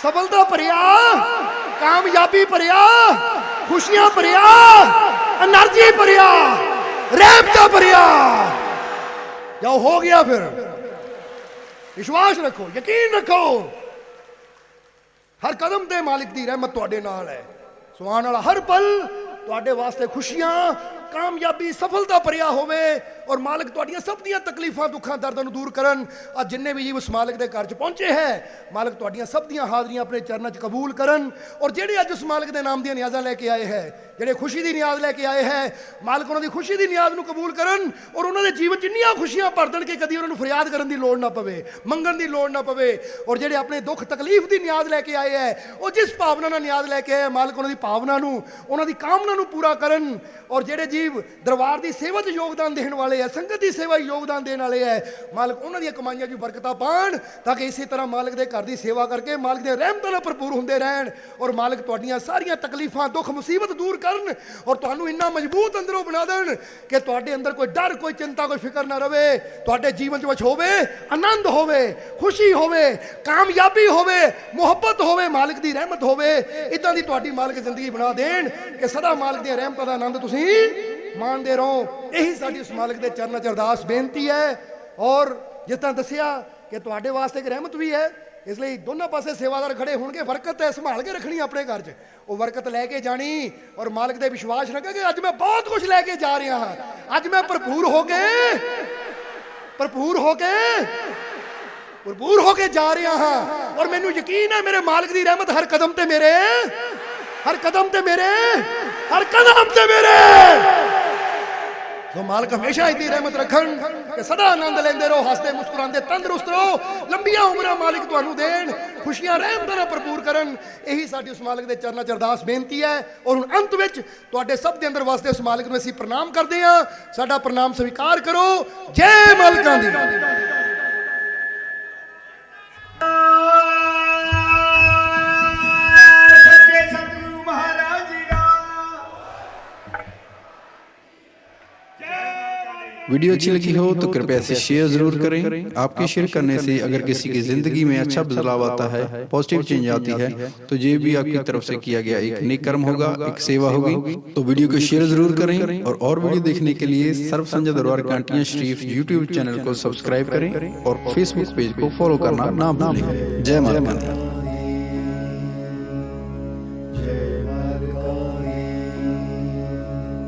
S2: ਸਫਲਤਾ ਭਰਿਆ, ਕਾਮਯਾਬੀ ਭਰਿਆ, ਖੁਸ਼ੀਆਂ ਭਰਿਆ, એનર્ਜੀ ਭਰਿਆ, ਰਹਿਮਤ ਭਰਿਆ। ਜੋ ਹੋ ਗਿਆ ਫਿਰ ਵਿਸ਼ਵਾਸ ਰੱਖੋ, ਯਕੀਨ ਰੱਖੋ, ਹਰ ਕਦਮ ਤੇ ਮਾਲਿਕ ਦੀ ਰਹਿਮਤ ਤੁਹਾਡੇ ਨਾਲ ਹੈ। ਸੋ ਆਉਣ ਵਾਲਾ ਹਰ ਪਲ ਤੁਹਾਡੇ ਵਾਸਤੇ ਖੁਸ਼ੀਆਂ, ਕਾਮਯਾਬੀ, ਸਫਲਤਾ ਭਰਿਆ ਹੋਵੇ। ਔਰ ਮਾਲਿਕ ਤੁਹਾਡੀਆਂ ਸਭ ਦੀਆਂ ਤਕਲੀਫਾਂ, ਦੁੱਖਾਂ, ਦਰਦਾਂ ਨੂੰ ਦੂਰ ਕਰਨ। ਅੱਜ ਜਿੰਨੇ ਵੀ ਜੀਵ ਉਸ ਮਾਲਿਕ ਦੇ ਘਰ 'ਚ ਪਹੁੰਚੇ ਹੈ, ਮਾਲਿਕ ਤੁਹਾਡੀਆਂ ਸਭ ਦੀਆਂ ਹਾਜ਼ਰੀਆਂ ਆਪਣੇ ਚਰਨਾਂ 'ਚ ਕਬੂਲ ਕਰਨ। ਔਰ ਜਿਹੜੇ ਅੱਜ ਉਸ ਮਾਲਿਕ ਦੇ ਨਾਮ ਦੀਆਂ ਨਿਆਜ਼ਾਂ ਲੈ ਕੇ ਆਏ ਹੈ, ਜਿਹੜੇ ਖੁਸ਼ੀ ਦੀ ਨਿਆਜ਼ ਲੈ ਕੇ ਆਏ ਹੈ, ਮਾਲਿਕ ਉਹਨਾਂ ਦੀ ਖੁਸ਼ੀ ਦੀ ਨਿਆਜ਼ ਨੂੰ ਕਬੂਲ ਕਰਨ। ਔਰ ਉਹਨਾਂ ਦੇ ਜੀਵਨ 'ਚ ਇੰਨੀਆਂ ਖੁਸ਼ੀਆਂ ਭਰ ਦੇਣ ਕਿ ਕਦੀ ਉਹਨਾਂ ਨੂੰ ਫਰਿਆਦ ਕਰਨ ਦੀ ਲੋੜ ਨਾ ਪਵੇ, ਮੰਗਣ ਦੀ ਲੋੜ ਨਾ ਪਵੇ। ਔਰ ਜਿਹੜੇ ਆਪਣੇ ਦੁੱਖ ਤਕਲੀਫ ਦੀ ਨਿਆਜ਼ ਲੈ ਕੇ ਆਏ ਹੈ, ਉਹ ਜਿਸ ਭਾਵਨਾ ਨਾਲ ਨਿਆਜ਼ ਲੈ ਕੇ ਆਏ, ਮਾਲਿਕ ਉਹਨਾਂ ਦੀ ਭਾਵਨਾ ਨੂੰ, ਉਹਨਾਂ ਦੀ ਕਾਮਨਾ ਨੂੰ ਪੂਰਾ ਕਰਨ। ਔਰ ਜਿਹੜੇ ਜੀਵ ਦਰਬਾਰ ਦੀ ਸੇਵਾ 'ਚ ਯੋਗਦਾਨ ਦੇਣ ਵਾਲੇ ਹੈ, ਸੰਗਤ ਦੀ ਸੇਵਾ 'ਚ ਯੋਗਦਾਨ ਦੇਣ ਵਾਲੇ ਹੈ, ਮਾਲਿਕ ਉਹਨਾਂ ਦੀਆਂ ਕਮਾਈਆਂ 'ਚ ਬਰਕਤਾਂ ਪਾਣ, ਤਾਂ ਕਿ ਇਸੇ ਤਰ੍ਹਾਂ ਮਾਲਿਕ ਦੇ ਘਰ ਦੀ ਸੇਵਾ ਕਰਕੇ ਮਾਲਿਕ ਦੇ ਰਹਿਮਤਾਂ ਨਾਲ ਭਰਪੂਰ ਹੁੰਦੇ ਰਹਿਣ। ਔਰ ਮਾਲਿਕ ਤੁਹਾਡੀਆਂ ਸਾਰੀਆਂ ਤਕਲੀਫਾਂ, ਦੁੱਖ, ਮੁਸੀਬਤ ਦੂਰ ਕਰਨ। ਔਰ ਤੁਹਾਨੂੰ ਇੰਨਾ ਮਜ਼ਬੂਤ ਅੰਦਰੋਂ ਬਣਾ ਦੇਣ ਕਿ ਤੁਹਾਡੇ ਅੰਦਰ ਕੋਈ ਡਰ, ਕੋਈ ਚਿੰਤਾ, ਕੋਈ ਫਿਕਰ ਨਾ ਰਵੇ। ਤੁਹਾਡੇ ਜੀਵਨ 'ਚ ਵਿੱਚ ਹੋਵੇ ਆਨੰਦ, ਹੋਵੇ ਖੁਸ਼ੀ, ਹੋਵੇ ਕਾਮਯਾਬੀ, ਹੋਵੇ ਮੁਹੱਬਤ, ਹੋਵੇ ਮਾਲਿਕ ਦੀ ਰਹਿਮਤ ਹੋਵੇ। ਇਦਾਂ ਦੀ ਤੁਹਾਡੀ ਮਾਲਿਕ ਜ਼ਿੰਦਗੀ ਬਣਾ ਦੇਣ ਕਿ ਸਦਾ ਮਾਲਿਕ ਦੀਆਂ ਰਹਿਮਤਾਂ ਦਾ ਆਨੰਦ ਤੁਸੀਂ ਮਾਣਦੇ ਰਹੋ। ਇਹੀ ਸਾਡੀ ਉਸ ਮਾਲਿਕ ਦੇ ਚਰਨਾਂ 'ਚ ਅਰਦਾਸ ਬੇਨਤੀ ਹੈ। ਔਰ ਜਿਸ ਤਰ੍ਹਾਂ ਦੱਸਿਆ ਕਿ ਤੁਹਾਡੇ ਵਾਸਤੇ ਇੱਕ ਰਹਿਮਤ ਵੀ ਹੈ, ਇਸ ਲਈ ਦੋਨਾਂ ਪਾਸੇ ਸੇਵਾਦਾਰ ਖੜੇ ਹੋਣਗੇ। ਬਰਕਤ ਹੈ ਸੰਭਾਲ ਕੇ ਰੱਖਣੀ ਆਪਣੇ ਘਰ 'ਚ, ਉਹ ਬਰਕਤ ਲੈ ਕੇ ਜਾਣੀ। ਔਰ ਮਾਲਿਕ ਦੇ ਵਿਸ਼ਵਾਸ ਰੱਖੇ ਕਿ ਅੱਜ ਮੈਂ ਬਹੁਤ ਕੁਝ ਲੈ ਕੇ ਜਾ ਰਿਹਾ ਹਾਂ, ਅੱਜ ਮੈਂ ਭਰਪੂਰ ਹੋ ਕੇ ਜਾ ਰਿਹਾ ਹਾਂ। ਔਰ ਮੈਨੂੰ ਯਕੀਨ ਹੈ ਮੇਰੇ ਮਾਲਿਕ ਦੀ ਰਹਿਮਤ ਹਰ ਕਦਮ ਤੇ ਮੇਰੇ, ਹਰ ਕਦਮ ਤੇ ਮੇਰੇ, ਹਰ ਕਦਮ ਤੇ ਮੇਰੇ। ਸੋ ਮਾਲਕ ਹਮੇਸ਼ਾ ਇਹਦੀ ਰਹਿਮਤ ਰੱਖਣ ਕਿ ਸਦਾ ਆਨੰਦ ਲੈਂਦੇ ਰਹੋ, ਹੱਸਦੇ ਮੁਸਕਰਾਉਂਦੇ ਤੰਦਰੁਸਤ ਰਹੋ, ਲੰਬੀਆਂ ਉਮਰਾਂ ਮਾਲਿਕ ਤੁਹਾਨੂੰ ਦੇਣ, ਖੁਸ਼ੀਆਂ ਰਹਿਮਤਾਂ ਨਾਲ ਭਰਪੂਰ ਕਰਨ। ਇਹੀ ਸਾਡੀ ਉਸ ਮਾਲਿਕ ਦੇ ਚਰਨਾਂ 'ਚ ਅਰਦਾਸ ਬੇਨਤੀ ਹੈ। ਔਰ ਹੁਣ ਅੰਤ ਵਿੱਚ ਤੁਹਾਡੇ ਸਭ ਦੇ ਅੰਦਰ ਵਾਸਤੇ ਉਸ ਮਾਲਿਕ ਨੂੰ ਅਸੀਂ ਪ੍ਰਣਾਮ ਕਰਦੇ ਹਾਂ। ਸਾਡਾ ਪ੍ਰਣਾਮ ਸਵੀਕਾਰ ਕਰੋ। ਜੈ ਮਾਲਕਾਂ ਦੀ।
S3: ਜੈ वीडियो अच्छी लगी हो तो कृपया इसे शेयर जरूर करें। आपके शेयर करने से अगर किसी की जिंदगी में अच्छा बदलाव आता है, पॉजिटिव चेंज आती है, तो ये भी आपकी तरफ से किया गया एक नेक कर्म होगा, एक सेवा होगी। तो वीडियो को शेयर जरूर करें और वीडियो देखने के लिए सर्व संजय दरबार कांटियां शरीफ यूट्यूब चैनल को सब्सक्राइब करें और फेसबुक पेज को फॉलो करना ना भूलें। जय माता दी।